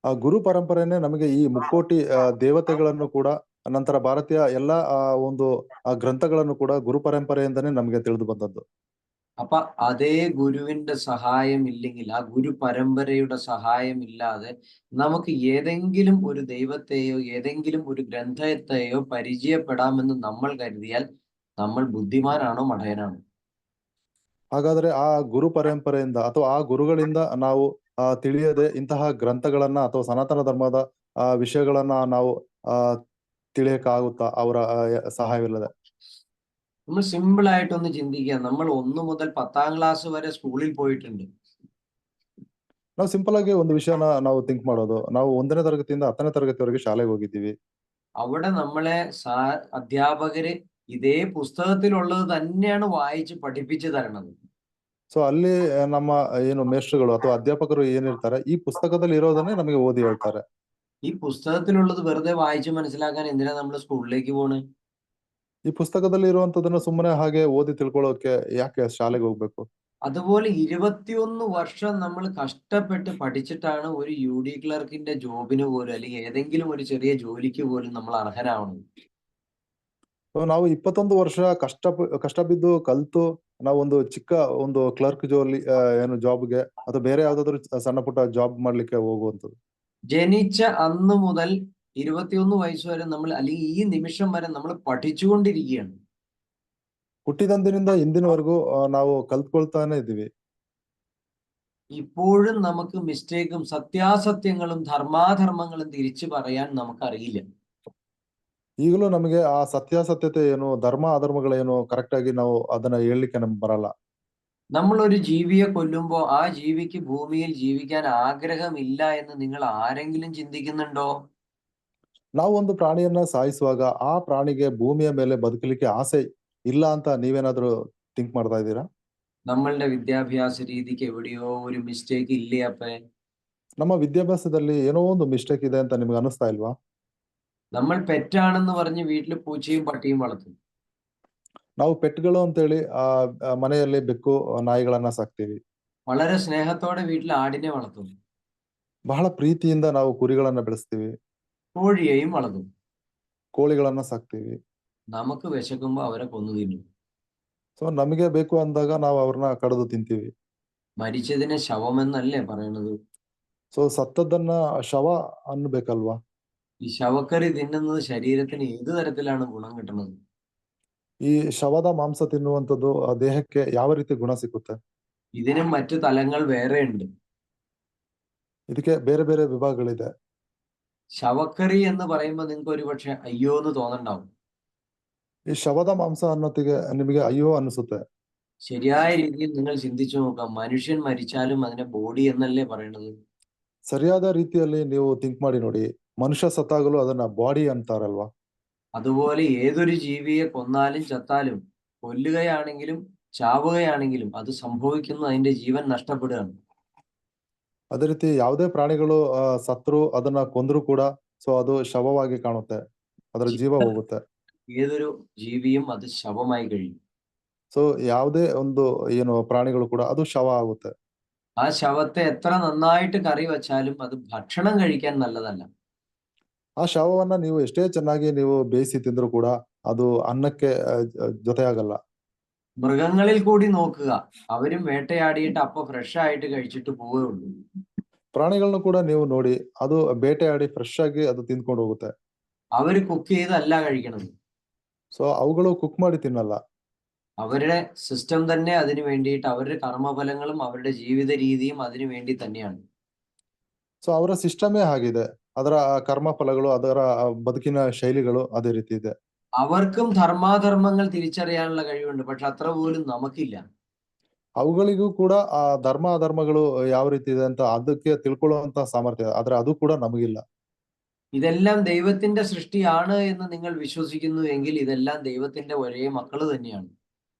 ಆ ಗುರು ಪರಂಪರೆನೇ ನಮಗೆ ಈ ಮುಕ್ಕೋಟಿ ದೇವತೆಗಳನ್ನು ಕೂಡ, ನಂತರ ಭಾರತೀಯ ಎಲ್ಲ ಒಂದು ಗ್ರಂಥಗಳನ್ನು ಕೂಡ ಗುರು ಪರಂಪರೆಯಿಂದನೇ ನಮಗೆ ತಿಳಿದು ಬಂದದ್ದು. അപ്പൊ അതേ ഗുരുവിന്റെ സഹായം ഇല്ലെങ്കിൽ, ആ ഗുരു പരമ്പരയുടെ സഹായം ഇല്ലാതെ നമുക്ക് ഏതെങ്കിലും ഒരു ദൈവത്തെയോ ഏതെങ്കിലും ഒരു ഗ്രന്ഥത്തെയോ പരിചയപ്പെടാമെന്ന് നമ്മൾ കരുതിയാൽ നമ്മൾ ബുദ്ധിമാനാണോ മഠയനാണോ? ಹಾಗಾದ್ರೆ ಆ ಗುರು ಪರಂಪರೆಯಿಂದ ಅಥವಾ ಆ ಗುರುಗಳಿಂದ ನಾವು ತಿಳಿಯದೆ ಇಂತಹ ಗ್ರಂಥಗಳನ್ನ ಅಥವಾ ಸನಾತನ ಧರ್ಮದ ವಿಷಯಗಳನ್ನ ನಾವು ತಿಳಿಯಕ್ಕಾಗುತ್ತಾ ಅವರ ಸಹಾಯವಿಲ್ಲದೆ? നമ്മൾ സിമ്പിൾ ആയിട്ടൊന്ന് ചിന്തിക്കുക. നമ്മൾ 1 മുതൽ 10ാം ക്ലാസ് വരെ സ്കൂളിൽ പോയിട്ടുണ്ട്. ನಾವು ಸಿಂಪಲ್ ಆಗಿ ಒಂದು ವಿಷಯನ ನಾವು ಥಿಂಕ್ ಮಾಡೋದು, ನಾವು 1ನೇ ತರಗತಿಯಿಂದ 10ನೇ ತರಗತಿವರೆಗೆ ಶಾಲೆಗೆ ಹೋಗಿದ್ದೀವಿ. അവിടെ നമ്മളെ അധ്യാപകര് ഇതേ പുസ്തകത്തിലുള്ളത് തന്നെയാണ് വായിച്ച് പഠിപ്പിച്ചു തരണത്. ಸೊ ಅಲ್ಲಿ ನಮ್ಮ ಏನು ಮೇಷ್ಟ್ರುಗಳು ಅಥವಾ ಅಧ್ಯಾಪಕರು ಏನಿರ್ತಾರೆ, ಈ ಪುಸ್ತಕದಲ್ಲಿ ಇರೋದನ್ನೇ ನಮಗೆ ಓದಿ ಹೇಳ್ತಾರೆ. ഈ പുസ്തകത്തിലുള്ളത് വെറുതെ വായിച്ച് മനസ്സിലാക്കാൻ എന്തിനാ നമ്മൾ സ്കൂളിലേക്ക് പോണേ? ಈ ಪುಸ್ತಕದಲ್ಲಿ ಇರುವಂತದನ್ನ ಸುಮ್ಮನೆ ಹಾಗೆ ಓದಿ ತಿಳ್ಕೊಳ್ಳೋಕೆ ಯಾಕೆ ಶಾಲೆಗೆ ಹೋಗ್ಬೇಕು? അതുപോലെ 21 വർഷം നമ്മൾ കഷ്ടപ്പെട്ട് പഠിച്ചിട്ടാണ് ഒരു UD ക്ലർക്കിന്റെ ജോബിന് പോലും, അല്ലെങ്കിൽ ഏതെങ്കിലും ഒരു ചെറിയ ജോലിക്ക് പോലും നമ്മൾ അർഹരാവണം. ನಾವು 21 ವರ್ಷ ಕಷ್ಟ ಬಿದ್ದು ಕಲ್ತು ನಾವು ಒಂದು ಚಿಕ್ಕ ಒಂದು ಕ್ಲರ್ಕ್ ಜೋಲಿ ಏನು ಜಾಬ್ಗೆ ಅಥವಾ ಬೇರೆ ಯಾವ್ದಾದ್ರು ಸಣ್ಣ ಪುಟ್ಟ ಜಾಬ್ ಮಾಡ್ಲಿಕ್ಕೆ ಹೋಗುವಂಥದ್ದು. ജനിച്ച അന്ന് മുതൽ 21 വയസ്സ് വരെ നമ്മൾ, അല്ലെങ്കിൽ ഈ നിമിഷം വരെ നമ്മൾ പഠിച്ചുകൊണ്ടിരിക്കുകയാണ്. ಹುಟ್ಟಿದಂದಿನಿಂದ ಇಂದಿನವರೆಗೂ ನಾವು ಕಲ್ತ್ಕೊಳ್ತಾನೆ ಇದ್ದೀವಿ. ഇപ്പോഴും നമുക്ക് മിസ്റ്റേക്കും സത്യാസത്യങ്ങളും ധർമാധർമ്മങ്ങളും തിരിച്ചു പറയാൻ നമുക്കറിയില്ല. ಈಗಲೂ ನಮಗೆ ಆ ಸತ್ಯಾಸತ್ಯತೆ ಏನು, ಧರ್ಮ ಅಧರ್ಮಗಳೇನು ಕರೆಕ್ಟ್ ಆಗಿ ನಾವು ಅದನ್ನ ಹೇಳಲಿಕ್ಕೆ ನಮ್ಗೆ ಬರಲ್ಲ. നമ്മൾ ഒരു ജീവിയെ കൊല്ലുമ്പോൾ ആ ജീവിക്ക് ഭൂമിയിൽ ജീവിക്കാൻ ആഗ്രഹമില്ല എന്ന് നിങ്ങൾ ആരെങ്കിലും ചിന്തിക്കുന്നുണ്ടോ? ನಾವು ಒಂದು ಪ್ರಾಣಿಯನ್ನ ಸಾಯಿಸುವಾಗ ಆ ಪ್ರಾಣಿಗೆ ಭೂಮಿಯ ಮೇಲೆ ಬದುಕಲಿಕ್ಕೆ ಆಸೆ ಇಲ್ಲ ಅಂತ ನೀವೇನಾದ್ರೂ ಥಿಂಕ್ ಮಾಡ್ತಾ ಇದ್ದೀರಾ? നമ്മളുടെ വിദ്യാഭ്യാസ രീതിക്ക് എവിടെയോ ഒരു മിസ്റ്റേക്ക് ഇല്ലേ അപ്പേ? ನಮ್ಮ ವಿದ್ಯಾಭ್ಯಾಸದಲ್ಲಿ ಏನೋ ಒಂದು ಮಿಸ್ಟೇಕ್ ಇದೆ ಅಂತ ನಿಮ್ಗೆ ಅನಿಸ್ತಾ ಇಲ್ವಾ? നമ്മൾ പെറ്റാണെന്ന് പറഞ്ഞ് വീട്ടിൽ പൂച്ചയും പട്ടിയും വളർത്തും. ನಾವು ಪೆಟ್ಗಳು ಅಂತೇಳಿ ಮನೆಯಲ್ಲಿ ಬೆಕ್ಕು ನಾಯಿಗಳನ್ನ ಸಾಕ್ತೀವಿ. വളരെ സ്നേഹത്തോടെ വീട്ടിൽ ആടിനെ വളർത്തും. ಬಹಳ ಪ್ರೀತಿಯಿಂದ ನಾವು ಕುರಿಗಳನ್ನ ಬೆಳೆಸ್ತೀವಿ. കോഴിയെയും വളർത്തും. ಕೋಳಿಗಳನ್ನ ಸಾಕ್ತೀವಿ. നമുക്ക് വിശക്കുമ്പോൾ അവരെ കൊന്നു തിന്നും. ಸೊ ನಮಗೆ ಬೇಕು ಅಂದಾಗ ನಾವು ಅವ್ರನ್ನ ಕಡಿದು ತಿಂತೀವಿ. മരിച്ചതിനെ ശവമെന്നല്ലേ പറയണത്? ಸೊ ಸತ್ತದ್ದನ್ನ ಶವ ಅನ್ಬೇಕಲ್ವಾ? ഈ ശവക്കറി തിന്നുന്നത് ശരീരത്തിന് ഏത് തരത്തിലാണ് ഗുണം കിട്ടുന്നത്? ಈ ಶವದ ಮಾಂಸ ತಿನ್ನುವಂಥದ್ದು ದೇಹಕ್ಕೆ ಯಾವ ರೀತಿ ಗುಣ ಸಿಕ್ಕುತ್ತೆ? ഇതിനും മറ്റു തലങ്ങൾ വേറെ ഉണ്ട്. ಇದಕ್ಕೆ ಬೇರೆ ಬೇರೆ ವಿಭಾಗಗಳಿದೆ. ശവക്കറി എന്ന് പറയുമ്പോൾ നിങ്ങൾക്ക് ഒരു പക്ഷെ അയ്യോ എന്ന് തോന്നണ്ടാവും. ಈ ಶವದ ಮಾಂಸ ಅನ್ನೋತ್ತಿಗೆ ನಿಮಗೆ ಅಯ್ಯೋ ಅನಿಸುತ್ತೆ. ശരിയായ രീതിയിൽ നിങ്ങൾ ചിന്തിച്ചു നോക്കാം. മനുഷ്യൻ മരിച്ചാലും അതിനെ ബോഡി എന്നല്ലേ പറയണത്. ಸರಿಯಾದ ರೀತಿಯಲ್ಲಿ ನೀವು ಥಿಂಕ್ ಮಾಡಿ ನೋಡಿ. ಮನುಷ್ಯ ಸತ್ತಾಗಲೂ ಅದನ್ನ ಬಾಡಿ ಅಂತಾರಲ್ವಾ? അതുപോലെ ഏതൊരു ജീവിയെ കൊന്നാലും ചത്താലും, കൊല്ലുകയാണെങ്കിലും ചാവുകയാണെങ്കിലും അത് സംഭവിക്കുന്നു, അതിന്റെ ജീവൻ നഷ്ടപ്പെടുകയാണ്. ಅದೇ ರೀತಿ ಯಾವುದೇ ಪ್ರಾಣಿಗಳು ಸತ್ರು ಅದನ್ನ ಕೊಂದ್ರು ಕೂಡ ಸೊ ಅದು ಶವವಾಗಿ ಕಾಣುತ್ತೆ. ಅದರ ಜೀವ ಹೋಗುತ್ತೆ. ഏതൊരു ജീവിയും അത് ശവമായി കഴിയും. ಸೊ ಯಾವುದೇ ಒಂದು ಏನು ಪ್ರಾಣಿಗಳು ಕೂಡ ಅದು ಶವ ಆಗುತ್ತೆ. ആ ശവത്തെ എത്ര നന്നായിട്ട് കറി വച്ചാലും അത് ഭക്ഷണം കഴിക്കാൻ നല്ലതല്ല. ಆ ಶವವನ್ನ ನೀವು ಎಷ್ಟೇ ಚೆನ್ನಾಗಿ ನೀವು ಬೇಯಿಸಿ ತಿಂದ್ರು ಕೂಡ ಅದು ಅನ್ನಕ್ಕೆ ಜೊತೆಯಾಗಲ್ಲ. മൃഗങ്ങളിൽ കൂടി നോക്കുക, അവരും വേട്ടയാടിയിട്ട് അപ്പൊ ഫ്രഷ് ആയിട്ട് കഴിച്ചിട്ട് പോവുകയുള്ളൂ. ಪ್ರಾಣಿಗಳನ್ನು ಕೂಡ ನೀವು ನೋಡಿ, ಅದು ಬೇಟೆಯಾಡಿ ಫ್ರೆಶ್ ಆಗಿ ಅದು ತಿಂದ್ಕೊಂಡು ಹೋಗುತ್ತೆ. അവര് കുക്ക് ചെയ്തല്ല കഴിക്കണത്. ಸೊ ಅವುಗಳು ಕುಕ್ ಮಾಡಿ ತಿನ್ನಲ್ಲ. അവരുടെ സിസ്റ്റം തന്നെ അതിനു വേണ്ടിയിട്ട്, അവരുടെ കർമ്മഫലങ്ങളും അവരുടെ ജീവിത രീതിയും അതിനു വേണ്ടി തന്നെയാണ്. ಸೊ ಅವರ ಸಿಸ್ಟಮೇ ಆಗಿದೆ. ಅದರ ಕರ್ಮ ಫಲಗಳು, ಅದರ ಬದುಕಿನ ಶೈಲಿಗಳು ಅದೇ ರೀತಿ ಇದೆ. അവർക്കും ധർമാധർമ്മങ്ങൾ തിരിച്ചറിയാനുള്ള കഴിവുണ്ട്, പക്ഷെ അത്ര പോലും നമുക്കില്ല. ಅವುಗಳಿಗೂ ಕೂಡ ಆ ಧರ್ಮ ಅಧರ್ಮಗಳು ಯಾವ ರೀತಿ ಇದೆ ಅಂತ ಅದಕ್ಕೆ ತಿಳ್ಕೊಳ್ಳುವಂತ ಸಾಮರ್ಥ್ಯ, ಆದ್ರೆ ಅದು ಕೂಡ ನಮಗಿಲ್ಲ. ഇതെല്ലാം ദൈവത്തിന്റെ സൃഷ്ടിയാണ് എന്ന് നിങ്ങൾ വിശ്വസിക്കുന്നു എങ്കിൽ ഇതെല്ലാം ദൈവത്തിന്റെ ഒരേ മക്കള് തന്നെയാണ്.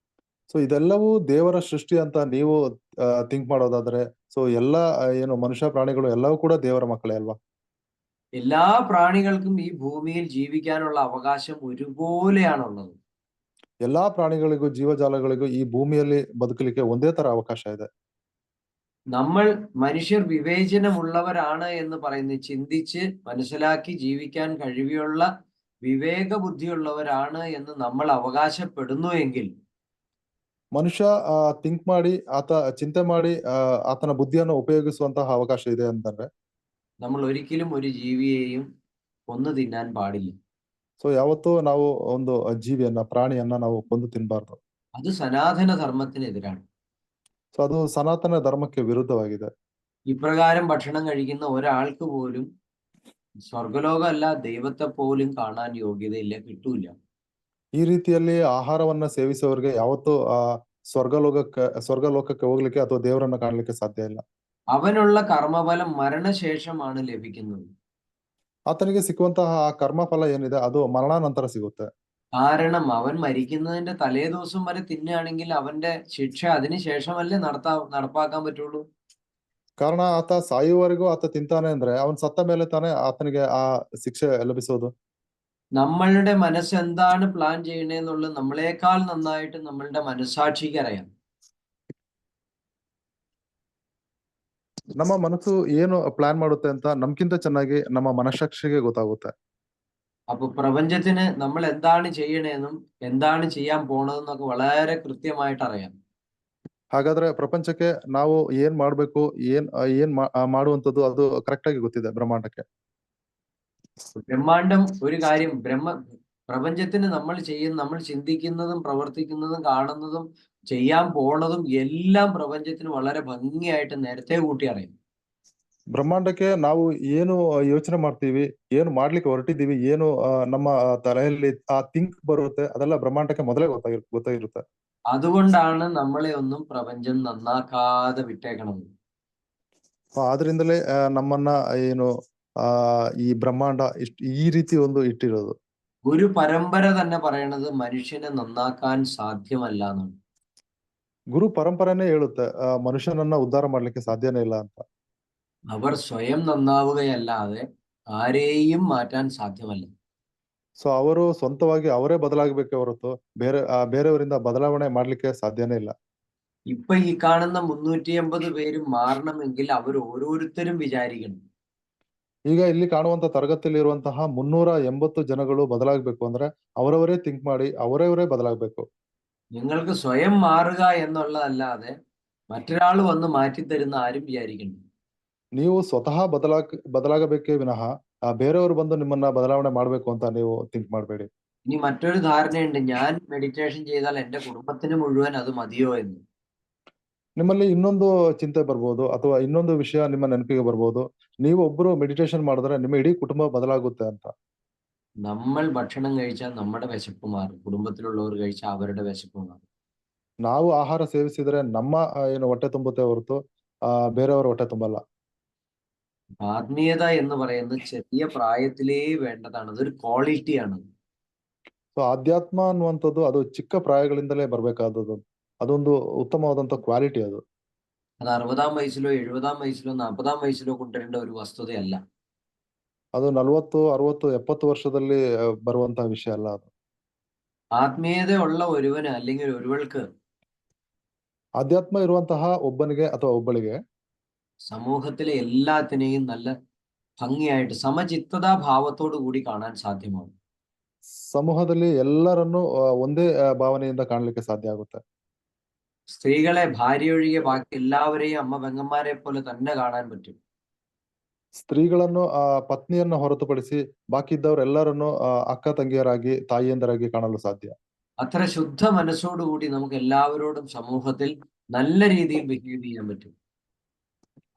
ಸೊ ಇದೆಲ್ಲವೂ ದೇವರ ಸೃಷ್ಟಿ ಅಂತ ನೀವು ಥಿಂಕ್ ಮಾಡೋದಾದ್ರೆ, ಸೊ ಎಲ್ಲಾ ಏನು ಮನುಷ್ಯ ಪ್ರಾಣಿಗಳು ಎಲ್ಲವೂ ಕೂಡ ದೇವರ ಮಕ್ಕಳೇ ಅಲ್ವಾ? എല്ലാ പ്രാണികൾക്കും ഈ ഭൂമിയിൽ ജീവിക്കാനുള്ള അവകാശം ഒരുപോലെയാണുള്ളത്. ಎಲ್ಲಾ ಪ್ರಾಣಿಗಳಿಗೂ ಜೀವಜಾಲಗಳಿಗೂ ಈ ಭೂಮಿಯಲ್ಲಿ ಬದುಕಲಿಕ್ಕೆ ಒಂದೇ ತರ ಅವಕಾಶ ಇದೆ. നമ്മൾ മനുഷ്യർ വിവേചനമുള്ളവരാണ് എന്ന് പറയുന്നത്, ചിന്തിച്ച് മനസ്സിലാക്കി ജീവിക്കാൻ കഴിവുള്ള വിവേക ബുദ്ധിയുള്ളവരാണ് എന്ന് നമ്മൾ അവകാശപ്പെടുന്നു എങ്കിൽ ಮನುಷ್ಯ ಥಿಂಕ್ ಮಾಡಿ ಆತ ಚಿಂತೆ ಮಾಡಿ ಆತನ ಬುದ್ಧಿಯನ್ನು ಉಪಯೋಗಿಸುವಂತಹ ಅವಕಾಶ ಇದೆ ಅಂತಂದ್ರೆ നമ്മൾ ഒരിക്കലും ഒരു ജീവിയെയും കൊന്നു തിന്നാൻ പാടില്ല. ಸೊ ಯಾವತ್ತೂ ನಾವು ಒಂದು ಜೀವಿಯನ್ನ, ಪ್ರಾಣಿಯನ್ನ ನಾವು ಕೊಂದು ತಿನ್ಬಾರ್ದು. അത് സനാതന ധർമ്മത്തിനെതിരാണ്. ಸೊ ಅದು ಸನಾತನ ಧರ್ಮಕ್ಕೆ ವಿರುದ್ಧವಾಗಿದೆ. ഇപ്രകാരം ഭക്ഷണം കഴിക്കുന്ന ഒരാൾക്ക് പോലും സ്വർഗലോകമല്ല, ദൈവത്തെ പോലും കാണാൻ യോഗ്യതയില്ല, കിട്ടൂല. ಈ ರೀತಿಯಲ್ಲಿ ಆಹಾರವನ್ನ ಸೇವಿಸುವವರಿಗೆ ಯಾವತ್ತೂ ಸ್ವರ್ಗಲೋಕಕ್ಕೆ ಹೋಗ್ಲಿಕ್ಕೆ ಅಥವಾ ದೇವರನ್ನ ಕಾಣ್ಲಿಕ್ಕೆ ಸಾಧ್ಯ ಇಲ್ಲ. അവനുള്ള കർമ്മഫലം മരണശേഷമാണ് ലഭിക്കുന്നത്. ಆತನಿಗೆ ಸಿಕ್ಕುವಂತಹ ಆ ಕರ್ಮಫಲ ಏನಿದೆ ಅದು ಮರಣಾನಂತರ ಸಿಗುತ್ತೆ. കാരണം അവൻ മരിക്കുന്നതിന്റെ തലേ ദിവസം വരെ തിന്നുകയാണെങ്കിൽ അവന്റെ ശിക്ഷ അതിനുശേഷമല്ലേ നടപ്പാക്കാൻ പറ്റുള്ളൂ. ಕಾರಣ ಆತ ಸಾಯುವವರೆಗೂ ಆತ ತಿಂತಾನೆ ಅಂದ್ರೆ ಅವನ್ ಸತ್ತ ಮೇಲೆ ತಾನೇ ಆತನಿಗೆ ಆ ಶಿಕ್ಷೆ ಲಭಿಸೋದು. നമ്മളുടെ മനസ്സ് എന്താണ് പ്ലാൻ ചെയ്യണേന്നുള്ളത് നമ്മളെക്കാൾ നന്നായിട്ട് നമ്മളുടെ മനസ്സാക്ഷിക്ക് അറിയാം. ನಮ್ಮ ಮನಸ್ಸು ಏನು ಪ್ಲಾನ್ ಮಾಡುತ್ತೆ ಅಂತ ನಮ್ಗಿಂತ ಚೆನ್ನಾಗಿ ನಮ್ಮ ಮನಸ್ಸಾಕ್ಷಿಗೆ ಗೊತ್ತಾಗುತ್ತೆ. അപ്പൊ പ്രപഞ്ചത്തിന് നമ്മൾ എന്താണ് ചെയ്യണേന്നും എന്താണ് ചെയ്യാൻ പോണതെന്നൊക്കെ വളരെ കൃത്യമായിട്ട് അറിയാം. ಹಾಗಾದ್ರೆ ಪ್ರಪಂಚಕ್ಕೆ ನಾವು ಏನ್ ಮಾಡ್ಬೇಕು, ಏನ್ ಮಾಡುವಂತದ್ದು ಅದು ಕರೆಕ್ಟ್ ಆಗಿ ಗೊತ್ತಿದೆ ಬ್ರಹ್ಮಾಂಡಕ್ಕೆ. ബ്രഹ്മാണ്ടം ഒരു കാര്യം, പ്രപഞ്ചത്തിന് നമ്മൾ ചിന്തിക്കുന്നതും പ്രവർത്തിക്കുന്നതും കാണുന്നതും ചെയ്യാൻ പോണതും എല്ലാം പ്രപഞ്ചത്തിന് വളരെ ഭംഗിയായിട്ട് നേരത്തെ കൂട്ടി അറിയാം. ಬ್ರಹ್ಮಾಂಡಕ್ಕೆ ನಾವು ಏನು ಯೋಚನೆ ಮಾಡ್ತೀವಿ, ಏನು ಮಾಡ್ಲಿಕ್ಕೆ ಹೊರಟಿದ್ದೀವಿ, ಏನು ನಮ್ಮ ತಲೆಯಲ್ಲಿ ಆ ಥಿಂಕ್ ಬರುತ್ತೆ, ಅದೆಲ್ಲ ಬ್ರಹ್ಮಾಂಡಕ್ಕೆ ಮೊದಲೇ ಗೊತ್ತಾಗಿರುತ್ತೆ. അതുകൊണ്ടാണ് നമ്മളെ ഒന്നും പ്രപഞ്ചം നന്നാക്കാതെ വിട്ടേക്കണത്. ಆದ್ರಿಂದಲೇ ನಮ್ಮನ್ನ ಏನು ಈ ಬ್ರಹ್ಮಾಂಡ ಈ ರೀತಿ ಒಂದು ಇಟ್ಟಿರೋದು. ഒരു പരമ്പര തന്നെ പറയണത് മനുഷ്യനെ നന്നാക്കാൻ സാധ്യമല്ല എന്നാണ്. ಗುರು ಪರಂಪರೆನೇ ಹೇಳುತ್ತೆ ಮನುಷ್ಯನನ್ನ ಉದ್ಧಾರ ಮಾಡ್ಲಿಕ್ಕೆ ಸಾಧ್ಯನೇ ಇಲ್ಲ ಅಂತ. അവർ സ്വയം നന്നാവുകയല്ലാതെ ആരെയും മാറ്റാൻ സാധ്യമല്ല. ಸೊ ಅವರು ಸ್ವಂತವಾಗಿ ಅವರೇ ಬದಲಾಗಬೇಕೆ ಹೊರತು ಬೇರೆಯವರಿಂದ ಬದಲಾವಣೆ ಮಾಡ್ಲಿಕ್ಕೆ ಸಾಧ್ಯನೇ ಇಲ್ಲ. ഇപ്പൊ ഈ കാണുന്ന 380 പേരും മാറണമെങ്കിൽ അവർ ഓരോരുത്തരും വിചാരിക്കണം. ಈಗ ಇಲ್ಲಿ ಕಾಣುವಂತ ತರಗತಿಯಲ್ಲಿರುವಂತಹ 380 ಜನಗಳು ಬದಲಾಗಬೇಕು ಅಂದ್ರೆ ಅವರವರೇ ಥಿಂಕ್ ಮಾಡಿ ಅವರವರೇ ಬದಲಾಗಬೇಕು. നിങ്ങൾക്ക് സ്വയം മാറുക എന്നുള്ളതല്ലാതെ മറ്റൊരാൾ വന്ന് മാറ്റിത്തരുന്ന ആരും വിചാരിക്കണം. ನೀವು ಸ್ವತಃ ಬದಲಾಗಬೇಕೇ ವಿನಃ ಬೇರೆಯವರು ಬಂದು ನಿಮ್ಮನ್ನ ಬದಲಾವಣೆ ಮಾಡ್ಬೇಕು ಅಂತ ನೀವು ಥಿಂಕ್ ಮಾಡಬೇಡಿ. ഇനി മറ്റൊരു ധാരണയുണ്ട്, ഞാൻ മെഡിറ്റേഷൻ ചെയ്താൽ എന്റെ കുടുംബത്തിന് മുഴുവൻ അത് മതിയോ എന്ന്. ನಿಮ್ಮಲ್ಲಿ ಇನ್ನೊಂದು ಚಿಂತೆ ಬರ್ಬೋದು ಅಥವಾ ಇನ್ನೊಂದು ವಿಷಯ ನಿಮ್ಮ ನೆನಪಿಗೆ ಬರ್ಬೋದು. ನೀವು ಒಬ್ರು ಮೆಡಿಟೇಷನ್ ಮಾಡಿದ್ರೆ ನಿಮ್ಮ ಇಡೀ ಕುಟುಂಬ ಬದಲಾಗುತ್ತೆ ಅಂತ. നമ്മൾ ഭക്ഷണം കഴിച്ചാൽ നമ്മുടെ വിശപ്പ് മാറും, കുടുംബത്തിലുള്ളവർ കഴിച്ചാൽ അവരുടെ വിശപ്പ് മാറും. ನಾವು ಆಹಾರ ಸೇವಿಸಿದ್ರೆ ನಮ್ಮ ಏನು ಹೊಟ್ಟೆ ತುಂಬುತ್ತೆ ಹೊರತು ಬೇರೆಯವರ ಹೊಟ್ಟೆ ತುಂಬಲ್ಲ. ആത്മീയത എന്ന് പറയുന്നത് ചെറിയ പ്രായത്തിലേ വേണ്ടതാണ്, അതൊരു ക്വാളിറ്റിയാണ്. ಸೊ ಆಧ್ಯಾತ್ಮ ಅನ್ನುವಂಥದ್ದು ಅದು ಚಿಕ್ಕ ಪ್ರಾಯಗಳಿಂದಲೇ ಬರ್ಬೇಕಾದದ್ದು. ಅದೊಂದು ಉತ್ತಮವಾದಂತ ಕ್ವಾಲಿಟಿ ಅದು. അത് 60-ാം വയസ്സിലോ 70-ാം വയസ്സിലോ 40-ാം വയസ്സിലോ കൊണ്ടുവരേണ്ട ഒരു വസ്തുതയല്ല. ಅದು 40, 60, 70 ವರ್ಷದಲ್ಲಿ ಬರುವಂತಹ ವಿಷಯ ಅಲ್ಲ ಅದು. ആത്മീയതയുള്ള ഒരുവന് അല്ലെങ്കിൽ ഒരുവൾക്ക് ಆಧ್ಯಾತ್ಮ ಇರುವಂತಹ ಒಬ್ಬನಿಗೆ ಅಥವಾ ಒಬ್ಬಳಿಗೆ സമൂഹത്തിലെ എല്ലാത്തിനെയും നല്ല ഭംഗിയായിട്ട് സമചിത്തതാ ഭാവത്തോടു കൂടി കാണാൻ സാധ്യമാകും. ಸಮೂಹದಲ್ಲಿ ಎಲ್ಲರನ್ನು ಒಂದೇ ಭಾವನೆಯಿಂದ ಕಾಣಲಿಕ್ಕೆ ಸಾಧ್ಯ ಆಗುತ್ತೆ. സ്ത്രീകളെ ഭാര്യ ഒഴികെ ബാക്കി എല്ലാവരെയും അമ്മ പെങ്ങന്മാരെ പോലെ തന്നെ കാണാൻ പറ്റും. ಸ್ತ್ರೀಗಳನ್ನು ಪತ್ನಿಯನ್ನು ಹೊರತುಪಡಿಸಿ ಬಾಕಿ ಇದ್ದವರೆಲ್ಲರನ್ನು ಅಕ್ಕ ತಂಗಿಯರಾಗಿ ತಾಯಿಯಂದರಾಗಿ ಕಾಣಲು ಸಾಧ್ಯ. അത്ര ശുദ്ധ മനസ്സോടുകൂടി നമുക്ക് എല്ലാവരോടും സമൂഹത്തിൽ നല്ല രീതിയിൽ ബിഹേവ് ചെയ്യാൻ പറ്റും.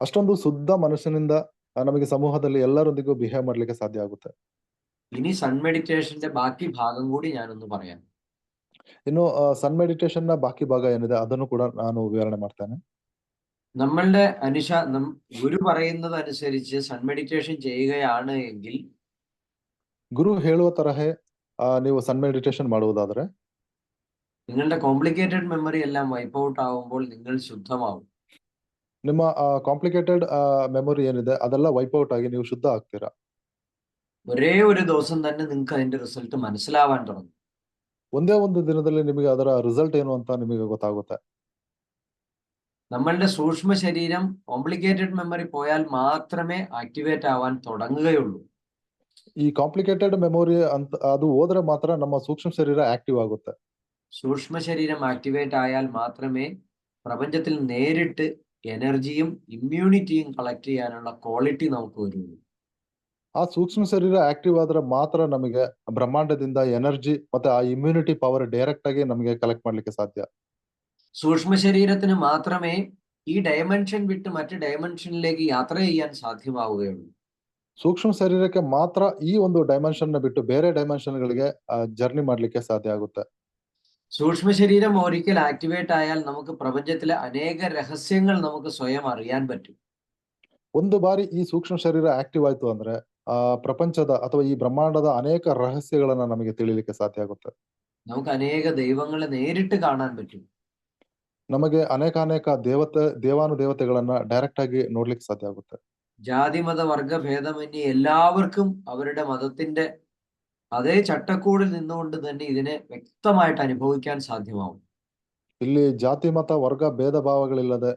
ಅಷ್ಟೊಂದು ಶುದ್ಧ ಮನುಷ್ಯನಿಂದ ನಮಗೆ ಸಮೂಹದಲ್ಲಿ ಎಲ್ಲರೊಂದಿಗೂ ಬಿಹೇವ್ ಮಾಡ್ಲಿಕ್ಕೆ ಸಾಧ್ಯ ಆಗುತ್ತೆ. ഇനി സൺ മെഡിറ്റേഷന്റെ ബാക്കി ഭാഗം കൂടി ഞാനൊന്ന് പറയാം. ಇನ್ನು ಸನ್ ಮೆಡಿಟೇಷನ್ ನ ಬಾಕಿ ಭಾಗ ಏನಿದೆ ಅದನ್ನು ಕೂಡ ನಾನು ವಿವರಣೆ ಮಾಡ್ತೇನೆ. നമ്മളുടെ ഗുരു പറയുന്നത് അനുസരിച്ച് സൺ മെഡിറ്റേഷൻ ചെയ്യുകയാണ് എങ്കിൽ ಗುರು ಹೇಳುವ ತರಹೇ ನೀವು ಸನ್ ಮೆಡಿಟೇಷನ್ ಮಾಡುವುದಾದ್ರೆ നിങ്ങളുടെ കോംപ്ലിക്കേറ്റഡ് മെമ്മറി എല്ലാം വൈപ്പ് ഔട്ട് ആവുമ്പോൾ നിങ്ങൾ ശുദ്ധമാവും. ನಿಮ್ಮ ಕಾಂಪ್ಲಿಕೇಟೆಡ್ ಮೆಮೊರಿ ಏನಿದೆ ಅದೆಲ್ಲ ವೈಪ್ ಔಟ್ ಆಗಿ ನೀವು ಶುದ್ಧ ಆಗ್ತೀರಾ. ഒരേ ഒരു ദിവസം തന്നെ നിങ്ങൾക്ക് അതിന്റെ റിസൾട്ട് മനസ്സിലാവാൻ തുടങ്ങും. ಒಂದೇ ಒಂದು ದಿನದಲ್ಲಿ ನಿಮಗೆ ಅದರ ರಿಸಲ್ಟ್ ಏನು ಅಂತ ನಿಮಗೆ ಗೊತ್ತಾಗುತ್ತೆ. നമ്മളുടെ സൂക്ഷ്മ ശരീരം കോംപ്ലിക്കേറ്റഡ് മെമ്മറി പോയാൽ മാത്രമേ ആക്ടിവേറ്റ് ആവാൻ തുടങ്ങുകയുള്ളൂ. ಈ ಕಾಂಪ್ಲಿಕೇಟೆಡ್ ಮೆಮೊರಿ ಅಂತ ಅದು ಹೋದ್ರೆ ಮಾತ್ರ ನಮ್ಮ ಸೂಕ್ಷ್ಮ ಶರೀರ ಆಕ್ಟಿವ್ ಆಗುತ್ತೆ. സൂക്ഷ്മ ശരീരം ആക്ടിവേറ്റ് ആയാൽ മാത്രമേ പ്രപഞ്ചത്തിൽ നേരിട്ട് എനർജിയും ഇമ്മ്യൂണിറ്റിയും കളക്ട് ചെയ്യാനുള്ള ക്വാളിറ്റി നമുക്ക് വരുള്ളൂ. ಆ ಸೂಕ್ಷ್ಮ ಶರೀರ ಆಕ್ಟಿವ್ ಆದ್ರೆ ಮಾತ್ರ ನಮಗೆ ಬ್ರಹ್ಮಾಂಡದಿಂದ ಎನರ್ಜಿ ಮತ್ತೆ ಆ ಇಮ್ಯುನಿಟಿ ಪವರ್ ಡೈರೆಕ್ಟ್ ಆಗಿ ನಮಗೆ ಕಲೆಕ್ಟ್ ಮಾಡ್ಲಿಕ್ಕೆ ಸಾಧ್ಯ. സൂക്ഷ്മ ശരീരത്തിന് മാത്രമേ ഈ ഡയമെൻഷൻ വിട്ട് മറ്റു ഡയമെൻഷനിലേക്ക് യാത്ര ചെയ്യാൻ സാധ്യമാവുകയുള്ളൂ. ಸೂಕ್ಷ್ಮ ಶರೀರಕ್ಕೆ ಮಾತ್ರ ಈ ಒಂದು ಡೈಮೆನ್ಷನ್ ನ ಬಿಟ್ಟು ಬೇರೆ ಡೈಮೆನ್ಷನ್ ಗಳಿಗೆ ಜರ್ನಿ ಮಾಡ್ಲಿಕ್ಕೆ ಸಾಧ್ಯ ಆಗುತ್ತೆ. സൂക്ഷ്മ ശരീരം ഒരിക്കൽ ആക്ടിവേറ്റ് ആയാൽ നമുക്ക് പ്രപഞ്ചത്തിലെ അനേക രഹസ്യങ്ങൾ നമുക്ക് സ്വയം അറിയാൻ പറ്റും. ಒಂದು ಬಾರಿ ಈ ಸೂಕ್ಷ್ಮ ಶರೀರ ಆಕ್ಟಿವ್ ಆಯ್ತು ಅಂದ್ರೆ ಪ್ರಪಂಚದ ಅಥವಾ ಈ ಬ್ರಹ್ಮಾಂಡದ ಅನೇಕ ರಹಸ್ಯಗಳನ್ನ ನಮಗೆ ತಿಳಿಲಿಕ್ಕೆ ಸಾಧ್ಯ ಆಗುತ್ತೆ. നമുക്ക് അനേക ദൈവങ്ങളെ നേരിട്ട് കാണാൻ പറ്റും. ನಮಗೆ ಅನೇಕ ದೇವಾನುದೇವತೆಗಳನ್ನ ಡೈರೆಕ್ಟ್ ಆಗಿ ನೋಡ್ಲಿಕ್ಕೆ ಸಾಧ್ಯ ಆಗುತ್ತೆ. ജാതി മത വർഗ ഭേദമന്യേ എല്ലാവർക്കും അവരുടെ മതത്തിന്റെ അതേ ചട്ടക്കൂടിൽ നിന്നുകൊണ്ട് തന്നെ ഇതിനെ വ്യക്തമായിട്ട് അനുഭവിക്കാൻ സാധ്യമാവും. ಇಲ್ಲಿ ಜಾತಿ ಮತ ವರ್ಗ ಭೇದ ಭಾವಗಳಿಲ್ಲದೆ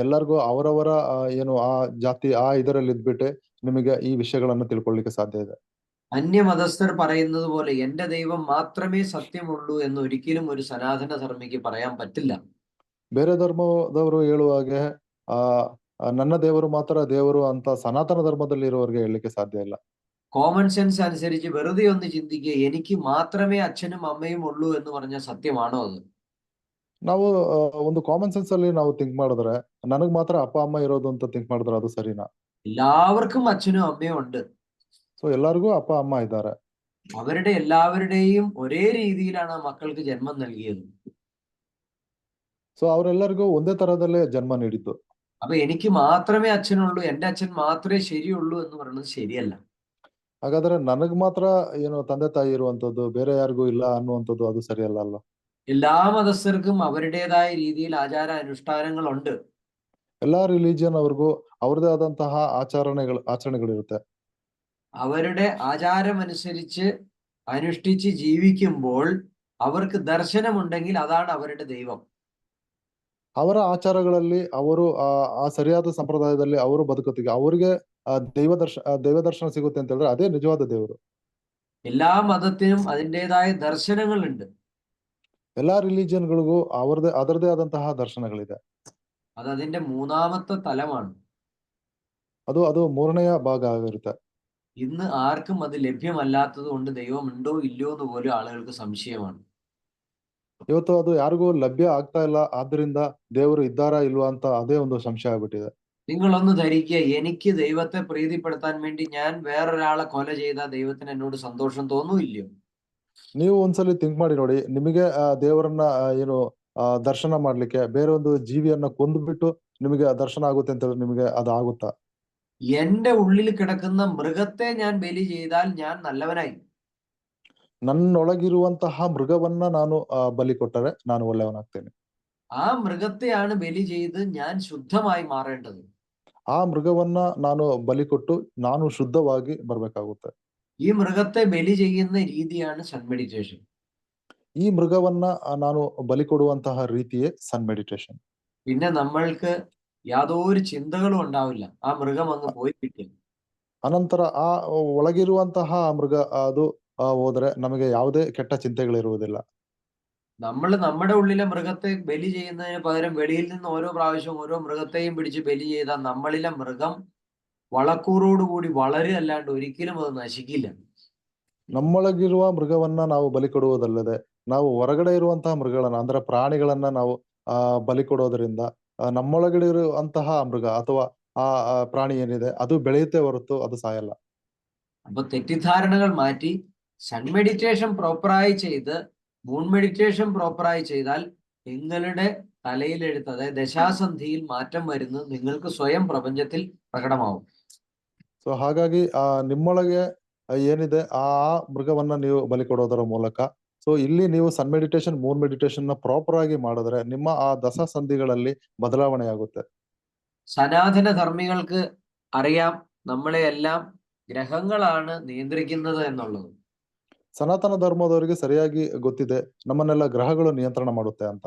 ಎಲ್ಲರಿಗೂ ಅವರವರ ಏನು ಆ ಜಾತಿ ಇದರಲ್ಲಿ ಇದ್ಬಿಟ್ಟು ನಿಮಗೆ ಈ ವಿಷಯಗಳನ್ನು ತಿಳ್ಕೊಳ್ಳಿಕ್ಕೆ ಸಾಧ್ಯ ಇದೆ. അന്യമതസ്ഥർ പറയുന്നത് പോലെ എന്റെ ദൈവം മാത്രമേ സത്യമുള്ളൂ എന്ന് ഒരിക്കലും ഒരു സനാതന ധർമ്മിക്ക് പറയാൻ പറ്റില്ല. ಬೇರೆ ಧರ್ಮದವರು ಹೇಳುವ ಹಾಗೆ ನನ್ನ ದೇವರು ಮಾತ್ರ ದೇವರು ಅಂತ ಸನಾತನ ಧರ್ಮದಲ್ಲಿ ಇರುವವರಿಗೆ ಹೇಳಲಿಕ್ಕೆ ಸಾಧ್ಯ ಇಲ್ಲ. കോമൺ സെൻസ് അനുസരിച്ച് വെറുതെ ഒന്ന് ചിന്തിക്കുക, എനിക്ക് മാത്രമേ അച്ഛനും അമ്മയും ഉള്ളൂ എന്ന് പറഞ്ഞാൽ സത്യമാണോ അത്? ನಾವು ಒಂದು ಕಾಮನ್ ಸೆನ್ಸ್ ಅಲ್ಲಿ ನಾವು ಥಿಂಕ್ ಮಾಡಿದ್ರೆ ನನಗ್ ಮಾತ್ರ ಅಪ್ಪ ಅಮ್ಮ ಇರೋದು ಅಂತ ಥಿಂಕ್ ಮಾಡಿದ್ರೆ ಅದು ಸರಿನಾ? എല്ലാവർക്കും അച്ഛനും അമ്മയും ഉണ്ട്. ಸೊ ಎಲ್ಲರಿಗೂ ಅಪ್ಪ ಅಮ್ಮ ಇದ್ದಾರೆ. അവരുടെ എല്ലാവരുടെയും ഒരേ രീതിയിലാണ് ആ മക്കൾക്ക് ജന്മം നൽകിയത്. ಸೊ ಅವರೆಲ್ಲರಿಗೂ ಒಂದೇ ತರದಲ್ಲೇ ಜನ್ಮ ನೀಡಿದ್ದು. അപ്പൊ എനിക്ക് മാത്രമേ അച്ഛനുള്ളൂ, എന്റെ അച്ഛൻ മാത്രമേ ശരിയുള്ളൂ എന്ന് പറയുന്നത് ശരിയല്ല. ಹಾಗಾದ್ರೆ ನನಗ್ ಮಾತ್ರ ಏನು ತಂದೆ ತಾಯಿ ಇರುವಂತದ್ದು, ಬೇರೆ ಯಾರಿಗೂ ಇಲ್ಲ ಅನ್ನುವಂಥದ್ದು ಅದು ಸರಿಯಲ್ಲ ಅಲ್ಲ. എല്ലാ മതസ്ഥർക്കും അവരുടേതായ രീതിയിൽ ആചാര അനുഷ്ഠാനങ്ങളുണ്ട്. ಎಲ್ಲಾ ರಿಲಿಜಿಯನ್ ಅವ್ರಿಗೂ ಅವ್ರದೇ ಆದಂತಹ ಆಚರಣೆಗಳಿರುತ್ತೆ. അവരുടെ ആചാരമനുസരിച്ച് അനുഷ്ഠിച്ച് ജീവിക്കുമ്പോൾ അവർക്ക് ദർശനമുണ്ടെങ്കിൽ അതാണ് അവരുടെ ദൈവം. ಅವರ ಆಚಾರಗಳಲ್ಲಿ ಅವರು ಆ ಸರಿಯಾದ ಸಂಪ್ರದಾಯದಲ್ಲಿ ಅವರು ಬದುಕುತ್ತಿಗೆ ಅವರಿಗೆ ದೈವ ದರ್ಶನ ಸಿಗುತ್ತೆ ಅಂತ ಹೇಳಿದ್ರೆ ಅದೇ ನಿಜವಾದ ದೇವರು. എല്ലാ മതത്തിനും അതിൻ്റെതായ ദർശനങ്ങളുണ്ട്. ಎಲ್ಲಾ ರಿಲಿಜಿಯನ್ಗಳಿಗೂ ಅದರದೇ ಆದಂತಹ ದರ್ಶನಗಳಿದೆ. അത് അതിന്റെ മൂന്നാമത്തെ തലമാണ്. ಅದು ಮೂರನೆಯ ಭಾಗ ಆಗಿರುತ್ತೆ. ഇന്ന് ആർക്കും അത് ലഭ്യമല്ലാത്തത് കൊണ്ട് ദൈവം ഉണ്ടോ ഇല്ലയോ എന്ന് പോലും ആളുകൾക്ക് സംശയമാണ്. ಇವತ್ತು ಅದು ಯಾರಿಗೂ ಲಭ್ಯ ಆಗ್ತಾ ಇಲ್ಲ, ಆದ್ರಿಂದ ದೇವರು ಇದ್ದಾರಾ ಇಲ್ವಾ ಅಂತ ಅದೇ ಒಂದು ಸಂಶಯ ಆಗ್ಬಿಟ್ಟಿದೆ. നിങ്ങളൊന്ന് ധരിക്കുക, എനിക്ക് ദൈവത്തെ പ്രീതിപ്പെടുത്താൻ വേണ്ടി ഞാൻ വേറൊരാളെ കൊല ചെയ്താൽ ദൈവത്തിന് എന്നോട് സന്തോഷം തോന്നൂല്ലയോ? ನೀವು ಒಂದ್ಸಲಿ ಥಿಂಕ್ ಮಾಡಿ ನೋಡಿ, ನಿಮಗೆ ದೇವರನ್ನ ಏನು ದರ್ಶನ ಮಾಡ್ಲಿಕ್ಕೆ ಬೇರೆ ಒಂದು ಜೀವಿಯನ್ನ ಕೊಂದುಬಿಟ್ಟು ನಿಮಗೆ ದರ್ಶನ ಆಗುತ್ತೆ ಅಂತ ಹೇಳಿ ನಿಮಗೆ ಅದು ಆಗುತ್ತಾ? എന്റെ ഉള്ളിൽ കിടക്കുന്ന മൃഗത്തെ ഞാൻ ബലി ചെയ്താൽ ഞാൻ നല്ലവനായി. ನನ್ನೊಳಗಿರುವಂತಹ ಮೃಗವನ್ನ ನಾನು ಬಲಿ ಕೊಟ್ಟರೆ ನಾನು ಒಳ್ಳೆಯವನಾಗ್ತೇನೆ. ആ മൃഗത്തെയാണ് ബലി ചെയ്ത് ഞാൻ ശുദ്ധമായി മാറേണ്ടത്. ಆ ಮೃಗವನ್ನ ನಾನು ಬಲಿ ಕೊಟ್ಟು ನಾನು ಶುದ್ಧವಾಗಿ ಬರ್ಬೇಕಾಗುತ್ತೆ. ഈ മൃഗത്തെ ബലി ചെയ്യുന്ന രീതിയാണ് സൺ മെഡിറ്റേഷൻ. ಈ ಮೃಗವನ್ನ ನಾನು ಬಲಿ ಕೊಡುವಂತಹ ರೀತಿಯೇ ಸನ್ ಮೆಡಿಟೇಷನ್. പിന്നെ നമ്മൾക്ക് യാതൊരു ചിന്തകളും ഉണ്ടാവില്ല, ആ മൃഗം അങ്ങ് പോയി കിട്ടി. ಅನಂತರ ಆ ಒಳಗಿರುವಂತಹ ಆ ಮೃಗ ಅದು ಹೋದ್ರೆ ನಮಗೆ ಯಾವುದೇ ಕೆಟ್ಟ ಚಿಂತೆಗಳಿರುವುದಿಲ್ಲ. നമ്മൾ നമ്മുടെ ഉള്ളിലെ മൃഗത്തെ ബലി ചെയ്യുന്നതിന് പകരം വെളിയിൽ നിന്ന് ഓരോ പ്രാവശ്യം ഓരോ മൃഗത്തെയും പിടിച്ച് ബലി ചെയ്താൽ നമ്മളിലെ മൃഗം വളക്കൂറോടുകൂടി വളരുകയല്ലാണ്ട് ഒരിക്കലും അത് നശിക്കില്ല. ನಮ್ಮೊಳಗಿರುವ ಮೃಗವನ್ನ ನಾವು ಬಲಿ ಕೊಡುವುದಲ್ಲದೆ ನಾವು ಹೊರಗಡೆ ಇರುವಂತಹ ಮೃಗಗಳನ್ನ ಅಂದ್ರೆ ಪ್ರಾಣಿಗಳನ್ನ ನಾವು ಬಲಿ ಕೊಡೋದ್ರಿಂದ ನಮ್ಮೊಳಗಡೆ ಇರುವಂತಹ ಮೃಗ ಅಥವಾ ಆ ಪ್ರಾಣಿ ಏನಿದೆ ಅದು ಬೆಳೆಯುತ್ತೆ ಹೊರತು ಅದು ಸಾಯಲ್ಲ. അപ്പൊ തെറ്റിദ്ധാരണകൾ മാറ്റി സൺ മെഡിറ്റേഷൻ പ്രോപ്പറായി ചെയ്ത് മൂൺ മെഡിറ്റേഷൻ പ്രോപ്പറായി ചെയ്താൽ നിങ്ങളുടെ തലയിലെഴുത്ത്, അതായത് ദശാസന്ധിയിൽ മാറ്റം വരുന്നത് നിങ്ങൾക്ക് സ്വയം പ്രപഞ്ചത്തിൽ പ്രകടമാവും. ಸೊ ಹಾಗಾಗಿ ನಿಮ್ಮೊಳಗೆ ಏನಿದೆ ಆ ಮೃಗವನ್ನ ನೀವು ಬಲಿ ಕೊಡೋದರ ಮೂಲಕ ಸೊ ಇಲ್ಲಿ ನೀವು ಸನ್ ಮೆಡಿಟೇಷನ್ ಮೂನ್ ಮೆಡಿಟೇಷನ್ ನ ಪ್ರಾಪರ್ ಆಗಿ ಮಾಡಿದ್ರೆ ನಿಮ್ಮ ಆ ದಶ ಸಂಧಿಗಳಲ್ಲಿ ಬದಲಾವಣೆ ಆಗುತ್ತೆ. സനാതന ധർമ്മികൾക്ക് അറിയാം നമ്മളെ എല്ലാം ഗ്രഹങ്ങളാണ് നിയന്ത്രിക്കുന്നത് എന്നുള്ളത്. ಸನಾತನ ಧರ್ಮದವರಿಗೆ ಸರಿಯಾಗಿ ಗೊತ್ತಿದೆ ನಮ್ಮನ್ನೆಲ್ಲ ಗ್ರಹಗಳು ನಿಯಂತ್ರಣ ಮಾಡುತ್ತೆ ಅಂತ.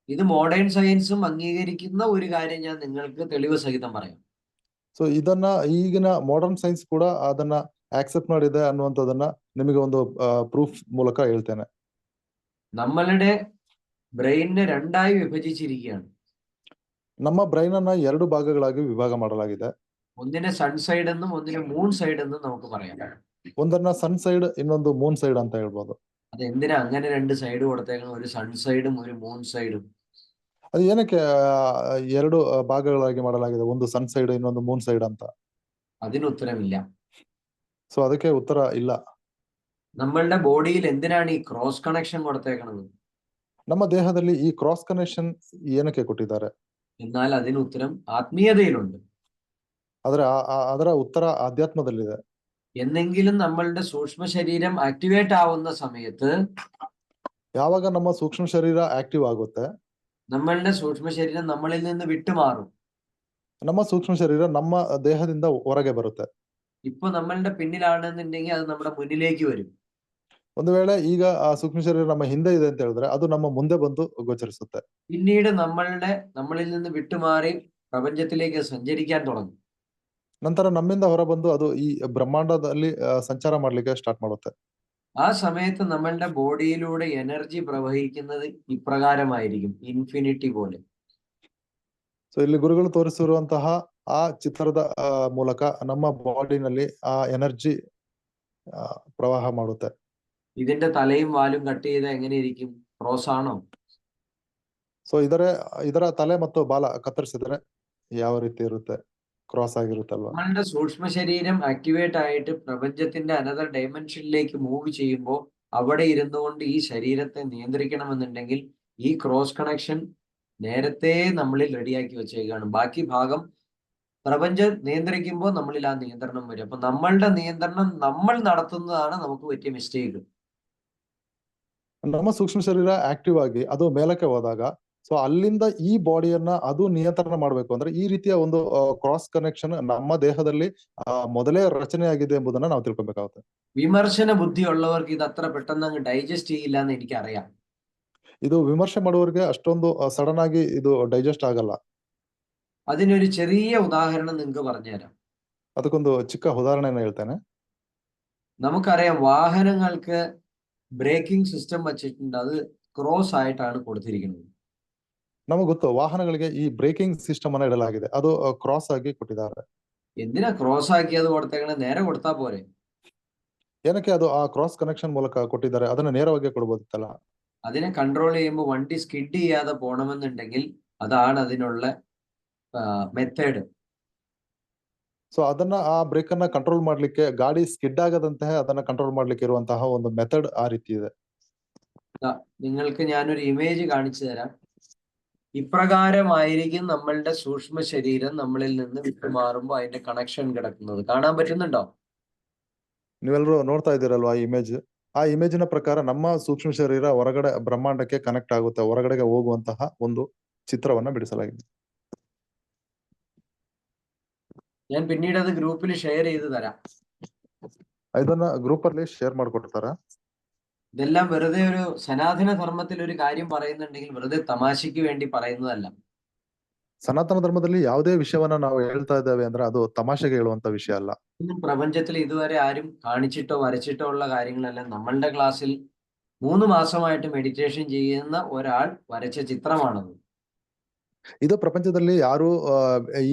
ഇത് മോഡേൺ സയൻസും അംഗീകരിക്കുന്ന ഒരു കാര്യം ഞാൻ നിങ്ങൾക്ക് തെളിവ് സഹിതം പറയാം. ಸೊ ಇದನ್ನ ಈಗಿನ ಮಾಡರ್ನ್ ಸೈನ್ಸ್ ಕೂಡ ಅದನ್ನ ಆಕ್ಸೆಪ್ಟ್ ಮಾಡಿದೆ ಅನ್ನುವಂಥದ್ದನ್ನ ನಿಮಗೆ ಒಂದು ಪ್ರೂಫ್ ಮೂಲಕ ಹೇಳ್ತೇನೆ. നമ്മളുടെ ബ്രെയിനിനെ രണ്ടായി വിഭജിച്ചിരിക്കുകയാണ്. ನಮ್ಮ ಬ್ರೈನ್ ಅನ್ನ ಎರಡು ಭಾಗಗಳಾಗಿ ವಿಭಾಗ ಮಾಡಲಾಗಿದೆ. ഒന്നിനെ സൺ സൈഡ് എന്നും ഒന്നിനെ മൂൺ സൈഡ് എന്നും നമുക്ക് പറയാം. ಒಂದನ್ನ ಸನ್ ಸೈಡ್ ಇನ್ನೊಂದು ಮೂನ್ ಸೈಡ್ ಅಂತ ಹೇಳ್ಬೋದು. അതെന്തിനാ അങ്ങനെ രണ്ട് സൈഡ് കൊടുത്തേക്കണം, ഒരു സൺ സൈഡും ഒരു മൂൺ സൈഡും? ಅದು ಏನಕ್ಕೆ ಎರಡು ಭಾಗಗಳಾಗಿ ಮಾಡಲಾಗಿದೆ, ಒಂದು ಸನ್ ಸೈಡ್ ಇನ್ನೊಂದು ಮೂನ್ ಸೈಡ್ ಅಂತ? അതിന് ഉത്തരമില്ല. ಸೊ ಅದಕ್ಕೆ ಉತ್ತರ ಇಲ್ಲ. നമ്മളുടെ ബോഡിയിൽ എന്തിനാണ് ഈ ക്രോസ് കണക്ഷൻ കൊടുത്തേക്കണത്? ನಮ್ಮ ದೇಹದಲ್ಲಿ ಈ ಕ್ರಾಸ್ ಕನೆಕ್ಷನ್ ಏನಕ್ಕೆ ಕೊಟ್ಟಿದ್ದಾರೆ? എന്നാൽ അതിന് ഉത്തരം ആത്മീയതയിലുണ്ട്. ಅದರ ಉತ್ತರ ಆಧ್ಯಾತ್ಮದಲ್ಲಿದೆ. എന്നെങ്കിലും നമ്മളുടെ സൂക്ഷ്മ ശരീരം ആക്ടിവേറ്റ് ആവുന്ന സമയത്ത്, ಯಾವಾಗ ನಮ್ಮ ಸೂಕ್ಷ್ಮ ಶರೀರ ಆಕ್ಟಿವ್ ಆಗುತ್ತೆ, നമ്മളുടെ സൂക്ഷ്മ ശരീരം നമ്മളിൽ നിന്ന് വിട്ടുമാറും. ನಮ್ಮ ಸೂಕ್ಷ್ಮ ಶರೀರ ನಮ್ಮ ದೇಹದಿಂದ ಹೊರಗೆ ಬರುತ್ತೆ. ഇപ്പൊ നമ്മളുടെ പിന്നിലാണെന്നുണ്ടെങ്കിൽ അത് നമ്മുടെ മുന്നിലേക്ക് വരും. ಒಂದು ವೇಳೆ ಈಗ ಆ ಸೂಕ್ಷ್ಮ ಶರೀರ ನಮ್ಮ ಹಿಂದೆ ಇದೆ ಅಂತ ಹೇಳಿದ್ರೆ ಅದು ನಮ್ಮ ಮುಂದೆ ಬಂದು ಗೋಚರಿಸುತ್ತೆ. പിന്നീട് നമ്മളിൽ നിന്ന് വിട്ടുമാറി പ്രപഞ്ചത്തിലേക്ക് സഞ്ചരിക്കാൻ തുടങ്ങും. ನಂತರ ನಮ್ಮಿಂದ ಹೊರ ಬಂದು ಅದು ಈ ಬ್ರಹ್ಮಾಂಡದಲ್ಲಿ ಸಂಚಾರ ಮಾಡ್ಲಿಕ್ಕೆ ಸ್ಟಾರ್ಟ್ ಮಾಡುತ್ತೆ. ആ സമയത്ത് നമ്മളുടെ ബോഡിയിലൂടെ എനർജി പ്രവഹിക്കുന്നത് ഇപ്രകാരമായിരിക്കും, ഇൻഫിനിറ്റി പോലെ. ಸೊ ಇಲ್ಲಿ ಗುರುಗಳು ತೋರಿಸಿರುವಂತಹ ಆ ಚಿತ್ರದ ಮೂಲಕ ನಮ್ಮ ಬಾಡಿನಲ್ಲಿ ಆ ಎನರ್ಜಿ ಪ್ರವಾಹ ಮಾಡುತ್ತೆ. ഇതിന്റെ തലയും വാലും കട്ട് ചെയ്താൽ എങ്ങനെ ഇരിക്കും? ക്രോസ് ആണോ? ಸೊ ಇದರ ತಲೆ ಮತ್ತು ಬಾಲ ಕತ್ತರಿಸಿದ್ರೆ ಯಾವ ರೀತಿ ಇರುತ್ತೆ? ക്രോസ് ಆಗಿರುತ್ತಲ್ವಾ? നമ്മളുടെ സൂക്ഷ്മ ശരീരം ആക്ടിവേറ്റ് ആയിട്ട് പ്രപഞ്ചത്തിന്റെ അനദർ ഡയമെൻഷനിലേക്ക് മൂവ് ചെയ്യുമ്പോൾ അവിടെ ഇരുന്നുകൊണ്ട് ഈ ശരീരത്തെ നിയന്ത്രിക്കണമെന്നുണ്ടെങ്കിൽ ഈ ക്രോസ് കണക്ഷൻ നേരത്തെ നമ്മളിൽ റെഡിയാക്കി വെച്ചേക്കാണ്. ബാക്കി ഭാഗം പ്രപഞ്ചം നിയന്ത്രിക്കുമ്പോൾ നമ്മളിൽ ആ നിയന്ത്രണം വരും. അപ്പൊ നമ്മളുടെ നിയന്ത്രണം നമ്മൾ നടത്തുന്നതാണ് നമുക്ക് പറ്റിയ മിസ്റ്റേക്ക്. ನಮ್ಮ ಸೂಕ್ಷ್ಮ ಶರೀರ ಆಕ್ಟಿವ್ ಆಗಿ ಅದು ಮೇಲಕ್ಕೆ ಹೋದಾಗ ಸೊ ಅಲ್ಲಿಂದ ಈ ಬಾಡಿಯನ್ನ ಅದು ನಿಯಂತ್ರಣ ಮಾಡ್ಬೇಕು ಅಂದ್ರೆ ಈ ರೀತಿಯ ಒಂದು ಕ್ರಾಸ್ ಕನೆಕ್ಷನ್ ನಮ್ಮ ದೇಹದಲ್ಲಿ ಮೊದಲೇ ರಚನೆ ಆಗಿದೆ ಎಂಬುದನ್ನ ನಾವು ತಿಳ್ಕೊಬೇಕಾಗುತ್ತೆ. വിമർശന ബുദ്ധിയുള്ളവർക്ക് ഇത് അത്ര പെട്ടെന്ന് അങ്ങ് ഡൈജസ്റ്റ് ചെയ്യില്ല എന്ന് എനിക്കറിയാം. ಇದು ವಿಮರ್ಶೆ ಮಾಡುವವರಿಗೆ ಅಷ್ಟೊಂದು ಸಡನ್ ಆಗಿ ಇದು ಡೈಜೆಸ್ಟ್ ಆಗಲ್ಲ. അതിനൊരു ചെറിയ ഉദാഹരണം നിങ്ങൾക്ക് പറഞ്ഞുതരാം. ಅದಕ್ಕೊಂದು ಚಿಕ್ಕ ಉದಾಹರಣೆಯನ್ನು ಹೇಳ್ತೇನೆ. നമുക്കറിയാം വാഹനങ്ങൾക്ക് ബ്രേക്കിംഗ് സിസ്റ്റം വെച്ചിട്ടുണ്ട്, അത് ക്രോസ് ആയിട്ടാണ് കൊടുത്തിരിക്കുന്നത്. ನಮಗೆ ಗೊತ್ತು ವಾಹನಗಳಿಗೆ ಈ ಬ್ರೇಕಿಂಗ್ ಸಿಸ್ಟಮ್ ಅನ್ನ ಇಡಲಾಗಿದೆ, ಅದು ಕ್ರಾಸ್ ಆಗಿ ಕೊಟ್ಟಿದ್ದಾರೆ. എന്തിനാ ക്രോസ് ആക്കി അത് കൊടുത്തേക്കണേ? നേരെ കൊടുത്താ പോരെ? ಏನಕ್ಕೆ ಅದು ಆ ಕ್ರಾಸ್ ಕನೆಕ್ಷನ್ ಮೂಲಕ ಕೊಟ್ಟಿದ್ದಾರೆ? ಅದನ್ನ ನೇರವಾಗಿ ಕೊಡಬಹುದಿತ್ತಲ್ಲ. അതിനെ കൺട്രോൾ ചെയ്യുമ്പോൾ വണ്ടി സ്കിഡ് ചെയ്യാതെ പോകണമെന്നുണ്ടെങ്കിൽ അതാണ് അതിനുള്ള മെത്തേഡ്. ಸೊ ಅದನ್ನ ಆ ಬ್ರೇಕ್ ಅನ್ನ ಕಂಟ್ರೋಲ್ ಮಾಡ್ಲಿಕ್ಕೆ ಗಾಡಿ ಸ್ಕಿಡ್ ಆಗದಂತೆ ಅದನ್ನ ಕಂಟ್ರೋಲ್ ಮಾಡ್ಲಿಕ್ಕೆ ಇರುವಂತಹ ಒಂದು ಮೆಥಡ್ ಆ ರೀತಿ ಇದೆ. നിങ്ങൾക്ക് ഞാനൊരു ഇമേജ് കാണിച്ചു തരാം. ഇപ്രകാരമായിരിക്കും നമ്മളുടെ സൂക്ഷ്മ ശരീരം നമ്മളിൽ നിന്ന് വിട്ടുമാറുമ്പോൾ അതിന്റെ കണക്ഷൻ കിടക്കുന്നത്. കാണാൻ പറ്റുന്നുണ്ടോ? ನೀವೆಲ್ಲರೂ ನೋಡ್ತಾ ಇದ್ದೀರಲ್ವಾ ಆ ಇಮೇಜಿನ ಪ್ರಕಾರ ನಮ್ಮ ಸೂಕ್ಷ್ಮ ಶರೀರ ಹೊರಗಡೆ ಬ್ರಹ್ಮಾಂಡಕ್ಕೆ ಕನೆಕ್ಟ್ ಆಗುತ್ತೆ, ಹೊರಗಡೆಗೆ ಹೋಗುವಂತಹ ಒಂದು ಚಿತ್ರವನ್ನ ಬಿಡಿಸಲಾಗಿದೆ. ഞാൻ പിന്നീട് അത് ഗ്രൂപ്പിൽ ഷെയർ ചെയ്ത് തരാം. ಇದನ್ನ ಗ್ರೂಪ್ ಅಲ್ಲಿ ಶೇರ್ ಮಾಡ್ಕೊಡ್ತಾರ. ഇതെല്ലാം വെറുതെ ഒരു സനാതന ധർമ്മത്തിൽ ഒരു കാര്യം പറയുന്നുണ്ടെങ്കിൽ വെറുതെ തമാശയ്ക്ക് വേണ്ടി പറയുന്നതല്ല. ಸನಾತನ ಧರ್ಮದಲ್ಲಿ ಯಾವುದೇ ವಿಷಯವನ್ನ ನಾವು ಹೇಳ್ತಾ ಇದ್ದೇವೆ ಅಂದ್ರೆ ಅದು ತಮಾಷೆಗೆ ಹೇಳುವಂತ ವಿಷಯ ಅಲ್ಲ. പ്രപഞ്ചത്തിൽ ഇതുവരെ ആരും കാണിച്ചിട്ടോ വരച്ചിട്ടോ ഉള്ള കാര്യങ്ങളല്ല. നമ്മളുടെ ക്ലാസ്സിൽ 3 മാസമായിട്ട് മെഡിറ്റേഷൻ ചെയ്യുന്ന ഒരാൾ വരച്ച ചിത്രമാണത്. ಇದು ಪ್ರಪಂಚದಲ್ಲಿ ಯಾರು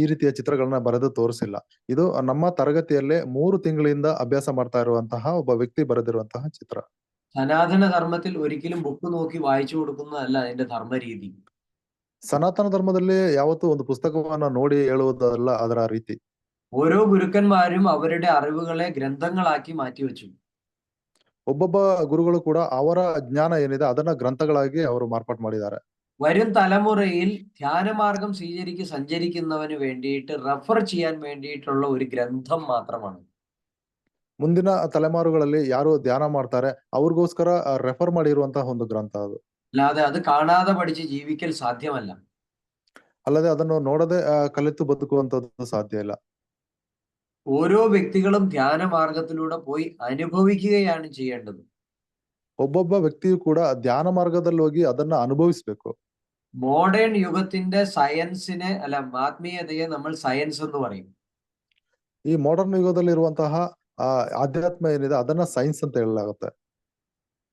ಈ ರೀತಿಯ ಚಿತ್ರಗಳನ್ನ ಬರೆದು ತೋರಿಸಿಲ್ಲ. ಇದು ನಮ್ಮ ತರಗತಿಯಲ್ಲೇ 3 ತಿಂಗಳಿಂದ ಅಭ್ಯಾಸ ಮಾಡ್ತಾ ಇರುವಂತಹ ಒಬ್ಬ ವ್ಯಕ್ತಿ ಬರೆದಿರುವಂತಹ ಚಿತ್ರ. സനാതന ധർമ്മത്തിൽ ഒരിക്കലും ബുക്ക് നോക്കി വായിച്ചു കൊടുക്കുന്നതല്ല അതിന്റെ ധർമ്മരീതി. ಸನಾತನ ಧರ್ಮದಲ್ಲಿ ಯಾವತ್ತೂ ಒಂದು ಪುಸ್ತಕವನ್ನ ನೋಡಿ ಹೇಳುವುದಲ್ಲ ಅದರ ರೀತಿ. ഓരോ ഗുരുക്കന്മാരും അവരുടെ അറിവുകളെ ഗ്രന്ഥങ്ങളാക്കി മാറ്റിവെച്ചു. ಒಬ್ಬೊಬ್ಬ ಗುರುಗಳು ಕೂಡ ಅವರ ಜ್ಞಾನ ಏನಿದೆ ಅದನ್ನ ಗ್ರಂಥಗಳಾಗಿ ಅವರು ಮಾರ್ಪಾಟ್ ಮಾಡಿದ್ದಾರೆ. വരും തലമുറയിൽ ധ്യാനമാർഗം സ്വീകരിച്ച് സഞ്ചരിക്കുന്നവന് വേണ്ടിയിട്ട് റെഫർ ചെയ്യാൻ വേണ്ടിയിട്ടുള്ള ഒരു ഗ്രന്ഥം മാത്രമാണ്. ಮುಂದಿನ ತಲೆಮಾರುಗಳಲ್ಲಿ ಯಾರು ಧ್ಯಾನ ಮಾಡ್ತಾರೆ ಅವ್ರಿಗೋಸ್ಕರ ರೆಫರ್ ಮಾಡಿರುವಂತಹ ಒಂದು ಗ್ರಂಥ ಅದು. അല്ലാതെ അത് കാണാതെ പഠിച്ച് ജീവിക്കൽ സാധ്യമല്ല. ಅಲ್ಲದೆ ಅದನ್ನು ನೋಡದೆ ಕಲಿತು ಬದುಕುವಂತದ್ದು ಸಾಧ್ಯ ಇಲ್ಲ. ഓരോ വ്യക്തികളും ധ്യാന മാർഗത്തിലൂടെ പോയി അനുഭവിക്കുകയാണ് ചെയ്യേണ്ടത്. ಒಬ್ಬೊಬ್ಬ ವ್ಯಕ್ತಿಯು ಕೂಡ ಧ್ಯಾನ ಮಾರ್ಗದಲ್ಲಿ ಹೋಗಿ ಅದನ್ನ ಅನುಭವಿಸಬೇಕು. മോഡേൺ യുഗത്തിന്റെ സയൻസിനെ അല്ല ആത്മീയതയെ നമ്മൾ സയൻസ് എന്ന് പറയും. ಈ ಮಾಡರ್ನ್ ಯುಗದಲ್ಲಿ ಇರುವಂತಹ ಆಧ್ಯಾತ್ಮ ಏನಿದೆ ಅದನ್ನ ಸೈನ್ಸ್ ಅಂತ ಹೇಳಲಾಗುತ್ತೆ.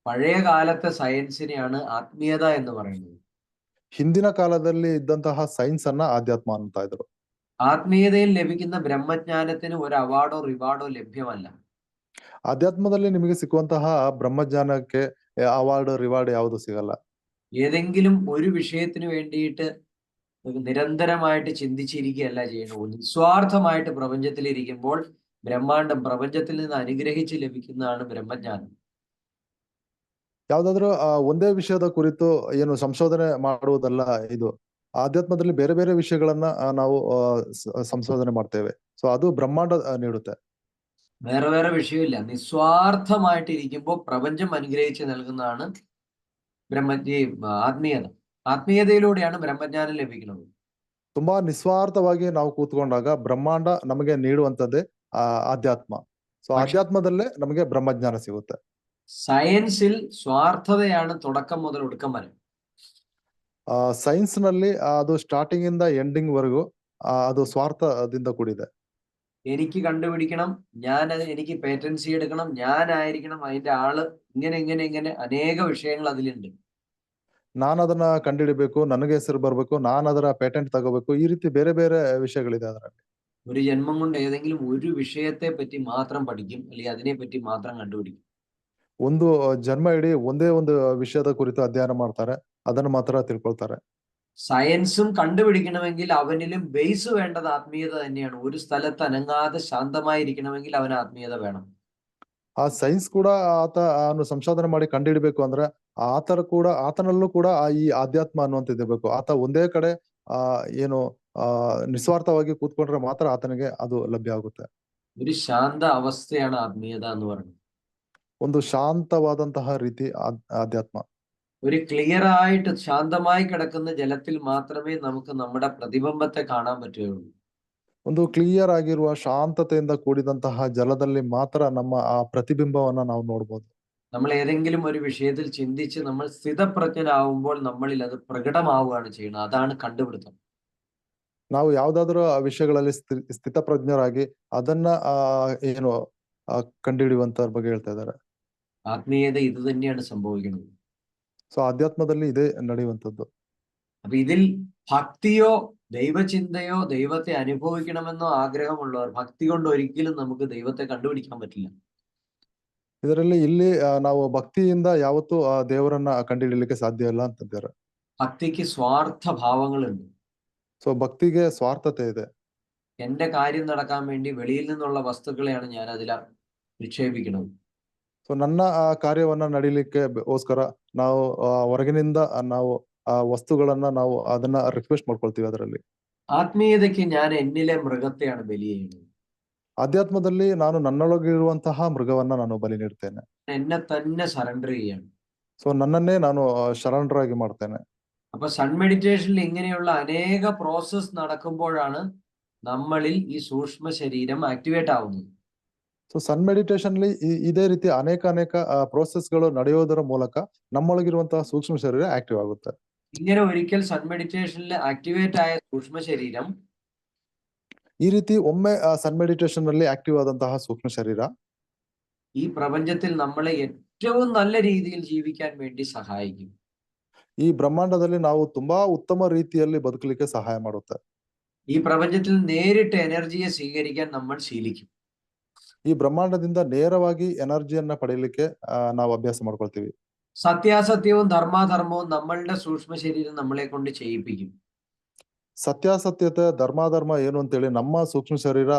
പഴയ കാലത്തെ സയൻസിനെയാണ് ആത്മീയത എന്ന് പറയുന്നത്. ಹಿಂದಿನ ಕಾಲದಲ್ಲಿ ಇದ್ದಂತಹ ಸೈನ್ಸ್ ಅನ್ನ ಆಧ್ಯಾತ್ಮ ಅಂತ ಇದ್ರು. ആത്മീയതയിൽ ലഭിക്കുന്ന ബ്രഹ്മജ്ഞാനത്തിന് ഒരു അവാർഡോ റിവാർഡോ ലഭ്യമല്ല. ಆಧ್ಯಾತ್ಮದಲ್ಲಿ ನಿಮಗೆ ಸಿಕ್ಕುವಂತಹ ಬ್ರಹ್ಮಜ್ಞಾನಕ್ಕೆ ಅವಾರ್ಡ್ ರಿವಾರ್ಡ್ ಯಾವುದು ಸಿಗಲ್ಲ. ഏതെങ്കിലും ഒരു വിഷയത്തിന് വേണ്ടിയിട്ട് നിരന്തരമായിട്ട് ചിന്തിച്ചിരിക്കുകയല്ല ചെയ്യണത്. നിസ്വാർത്ഥമായിട്ട് പ്രപഞ്ചത്തിൽ ഇരിക്കുമ്പോൾ ബ്രഹ്മാണ്ടം പ്രപഞ്ചത്തിൽ നിന്ന് അനുഗ്രഹിച്ച് ലഭിക്കുന്നതാണ് ബ്രഹ്മജ്ഞാനം. ಯಾವ್ದಾದ್ರು ಒಂದೇ ವಿಷಯದ ಕುರಿತು ಏನು ಸಂಶೋಧನೆ ಮಾಡುವುದಲ್ಲ ಇದು. ಆಧ್ಯಾತ್ಮದಲ್ಲಿ ಬೇರೆ ಬೇರೆ ವಿಷಯಗಳನ್ನ ನಾವು ಸಂಶೋಧನೆ ಮಾಡ್ತೇವೆ. ಸೊ ಅದು ಬ್ರಹ್ಮಾಂಡ ನೀಡುತ್ತೆ. വേറെ വേറെ വിഷയമില്ല. നിസ്വാർത്ഥമായിട്ട് ഇരിക്കുമ്പോൾ പ്രപഞ്ചം അനുഗ്രഹിച്ച് നൽകുന്നതാണ് ആത്മീയത. ആത്മീയതയിലൂടെയാണ് ബ്രഹ്മജ്ഞാനം ലഭിക്കുന്നത്. ತುಂಬಾ ನಿಸ್ವಾರ್ಥವಾಗಿ ನಾವು ಕೂತ್ಕೊಂಡಾಗ ಬ್ರಹ್ಮಾಂಡ ನಮಗೆ ನೀಡುವಂತದ್ದೇ ಆಧ್ಯಾತ್ಮ. ಸೊ ಆಧ್ಯಾತ್ಮದಲ್ಲೇ ನಮಗೆ ಬ್ರಹ್ಮಜ್ಞಾನ ಸಿಗುತ್ತೆ. സയൻസിൽ സ്വാർത്ഥതയാണ് തുടക്കം മുതൽ ഒടുക്കം വരെ. ಸೈನ್ಸ್ ನಲ್ಲಿ ಅದು ಸ್ಟಾರ್ಟಿಂಗ್ ಇಂದ ಎಂಡಿಂಗ್ ವರೆಗೂ ಅದು ಸ್ವಾರ್ಥದಿಂದ ಕೂಡಿದೆ. എനിക്ക് കണ്ടുപിടിക്കണം, എനിക്ക് പേറ്റൻസി എടുക്കണം, ഞാനായിരിക്കണം അതിന്റെ ആള്, ഇങ്ങനെ അനേക വിഷയങ്ങൾ അതിലുണ്ട്. ನಾನು ಅದನ್ನ ಕಂಡುಹಿಡಿಬೇಕು, ನನಗೆ ಹೆಸರು ಬರ್ಬೇಕು, ನಾನು ಅದರ ಪೇಟೆಂಟ್ ತಗೋಬೇಕು, ಈ ರೀತಿ ಬೇರೆ ಬೇರೆ ವಿಷಯಗಳಿದೆ ಅದರಲ್ಲಿ. ഒരു ജന്മം കൊണ്ട് ഏതെങ്കിലും ഒരു വിഷയത്തെ പറ്റി മാത്രം പഠിക്കും, അല്ലെങ്കിൽ അതിനെ പറ്റി മാത്രം കണ്ടുപിടിക്കും. ಒಂದು ಜನ್ಮ ಇಡೀ ಒಂದೇ ಒಂದು ವಿಷಯದ ಕುರಿತು ಅಧ್ಯಯನ ಮಾಡ್ತಾರೆ, ಅದನ್ನು ಮಾತ್ರ ತಿಳ್ಕೊಳ್ತಾರೆ. സയൻസും കണ്ടുപിടിക്കണമെങ്കിൽ അവനിലും ബേസ് വേണ്ടത് ആത്മീയത തന്നെയാണ്. ഒരു സ്ഥലത്ത് അനങ്ങാതെ ശാന്തമായിരിക്കണമെങ്കിൽ അവന് ആത്മീയത വേണം. ಆ ಸೈನ್ಸ್ ಕೂಡ ಅವನು ಸಂಶೋಧನೆ ಮಾಡಿ ಕಂಡುಹಿಡಬೇಕು ಅಂದ್ರೆ ಆತನಲ್ಲೂ ಕೂಡ ಈ ಆಧ್ಯಾತ್ಮ ಅನ್ನುವಂಥದ್ದು ಇರಬೇಕು. ಆತ ಒಂದೇ ಕಡೆ ಏನು ನಿಸ್ವಾರ್ಥವಾಗಿ ಕೂತ್ಕೊಂಡ್ರೆ ಮಾತ್ರ ಆತನಿಗೆ ಅದು ಲಭ್ಯ ಆಗುತ್ತೆ. ഒരു ശാന്ത അവസ്ഥയാണ് ആത്മീയത എന്ന് പറയുന്നത്. ಒಂದು ಶಾಂತವಾದಂತಹ ರೀತಿ ಆಧ್ಯಾತ್ಮ. ഒരു ക്ലിയർ ആയിട്ട് ശാന്തമായി കിടക്കുന്ന ജലത്തിൽ മാത്രമേ നമുക്ക് നമ്മുടെ പ്രതിബിംബത്തെ കാണാൻ പറ്റുകയുള്ളൂ. ಒಂದು ಕ್ಲಿಯರ್ ಆಗಿರುವ ಶಾಂತತೆಯಿಂದ ಕೂಡಿದಂತಹ ಜಲದಲ್ಲಿ ಮಾತ್ರ ನಮ್ಮ ಆ ಪ್ರತಿಬಿಂಬವನ್ನ ನಾವು ನೋಡ್ಬೋದು. നമ്മൾ ഏതെങ്കിലും ഒരു വിഷയത്തിൽ ചിന്തിച്ച് നമ്മൾ സ്ഥിതപ്രജ്ഞനാവുമ്പോൾ നമ്മളിൽ അത് പ്രകടമാവുകയാണ് ചെയ്യുന്നത്. അതാണ് കണ്ടുപിടുത്തം. ನಾವು ಯಾವ್ದಾದ್ರು ವಿಷಯಗಳಲ್ಲಿ ಸ್ಥಿತಪ್ರಜ್ಞರಾಗಿ ಅದನ್ನ ಏನು ಕಂಡುಹಿಡಿಯುವಂತ ಬಗ್ಗೆ ಹೇಳ್ತಾ ಇದ್ದಾರೆ. ആത്മീയത ഇത് തന്നെയാണ് സംഭവിക്കുന്നത്. ಸೊ ಆಧ್ಯಾತ್ಮದಲ್ಲಿ ಇದೇ ನಡೆಯುವಂಥದ್ದು. അപ്പൊ ഇതിൽ ഭക്തിയോ ദൈവചിന്തയോ ദൈവത്തെ അനുഭവിക്കണമെന്നോ ആഗ്രഹമുള്ളവർ, ഭക്തി കൊണ്ട് ഒരിക്കലും നമുക്ക് ദൈവത്തെ കണ്ടുപിടിക്കാൻ പറ്റില്ല. ಇದರಲ್ಲಿ ಇಲ್ಲಿ ನಾವು ಭಕ್ತಿಯಿಂದ ಯಾವತ್ತೂ ದೇವರನ್ನ ಕಂಡುಹಿಡಿಯಲಿಕ್ಕೆ ಸಾಧ್ಯ ಇಲ್ಲ ಅಂತಿದ್ದಾರೆ. ഭക്തിക്ക് സ്വാർത്ഥ ഭാവങ്ങളുണ്ട്. ಸೊ ಭಕ್ತಿಗೆ ಸ್ವಾರ್ಥತೆ ಇದೆ. എന്റെ കാര്യം നടക്കാൻ വേണ്ടി വെളിയിൽ നിന്നുള്ള വസ്തുക്കളെയാണ് ഞാൻ അതിൽ നിക്ഷേപിക്കുന്നത്. ಸೊ ನನ್ನ ಕಾರ್ಯವನ್ನ ನಡೀಲಿಕ್ಕೆಗೋಸ್ಕರ ನಾವು ಹೊರಗಿನಿಂದ ನಾವು ಆ ವಸ್ತುಗಳನ್ನ ನಾವು ಅದನ್ನ ರಿಕ್ವೆಸ್ಟ್ ಮಾಡ್ಕೊಳ್ತೀವಿ ಅದರಲ್ಲಿ. ആത്മീയതയ്ക്ക് ഞാൻ എന്നിലെ മൃഗത്തെയാണ് ബലി ചെയ്യുന്നത്. ಅಧ್ಯಾತ್ಮದಲ್ಲಿ ನಾನು ನನ್ನೊಳಗಿರುವಂತಹ ಮೃಗವನ್ನ ನಾನು ಬಲಿ ನೀಡ್ತೇನೆ. എന്നെ തന്നെ സറണ്ടർ ചെയ്യാണ്. ಸೊ ನನ್ನನ್ನೇ ನಾನು ಶರಣರಾಗಿ ಮಾಡ್ತೇನೆ. അപ്പൊ സൺ മെഡിറ്റേഷനിൽ ഇങ്ങനെയുള്ള അനേക പ്രോസസ് നടക്കുമ്പോഴാണ് നമ്മളിൽ ഈ സൂക്ഷ്മ ശരീരം ആക്ടിവേറ്റ് ആവുന്നത്. ಸೊ ಸನ್ ಮೆಡಿಟೇಷನ್ ಅಲ್ಲಿ ಇದೇ ರೀತಿ ಅನೇಕ ಪ್ರೋಸೆಸ್ಗಳು ನಡೆಯೋದರ ಮೂಲಕ ನಮ್ಮೊಳಗಿರುವಂತಹ ಸೂಕ್ಷ್ಮ ಶರೀರ ಆಕ್ಟಿವ್ ಆಗುತ್ತೆ. ഇങ്ങനെ ഒരിക്കൽ സൺ മെഡിറ്റേഷനിൽ ആക്ടിവേറ്റ് ആയ സൂക്ഷ്മ ശരീരം ಈ ರೀತಿ ಒಮ್ಮೆ ಸನ್ ಮೆಡಿಟೇಷನ್ ನಲ್ಲಿ ಆಕ್ಟಿವ್ ಆದಂತಹ ಸೂಕ್ಷ್ಮ ಶರೀರ ഈ പ്രപഞ്ചത്തിൽ നമ്മളെ ഏറ്റവും നല്ല രീതിയിൽ ജീവിക്കാൻ വേണ്ടി സഹായിക്കും. ಈ ಬ್ರಹ್ಮಾಂಡದಲ್ಲಿ ನಾವು ತುಂಬಾ ಉತ್ತಮ ರೀತಿಯಲ್ಲಿ ಬದುಕಲಿಕ್ಕೆ ಸಹಾಯ ಮಾಡುತ್ತೆ. ഈ പ്രപഞ്ചത്തിൽ നേരിട്ട് എനർജിയെ സ്വീകരിക്കാൻ നമ്മൾ ശീലിക്കും. ಈ ಬ್ರಹ್ಮಾಂಡದಿಂದ ನೇರವಾಗಿ ಎನರ್ಜಿಯನ್ನ ಪಡೆಯಲಿಕ್ಕೆ ನಾವು ಅಭ್ಯಾಸ ಮಾಡ್ಕೊಳ್ತೀವಿ. സത്യാസത്യവും ധർമാധർമ്മവും നമ്മളുടെ സൂക്ഷ്മ ശരീരം നമ്മളെ കൊണ്ട് ചെയ്യിപ്പിക്കും. ಸತ್ಯಾಸತ್ಯತೆ ಧರ್ಮಾಧರ್ಮ ಏನು ಅಂತೇಳಿ ನಮ್ಮ ಸೂಕ್ಷ್ಮ ಶರೀರ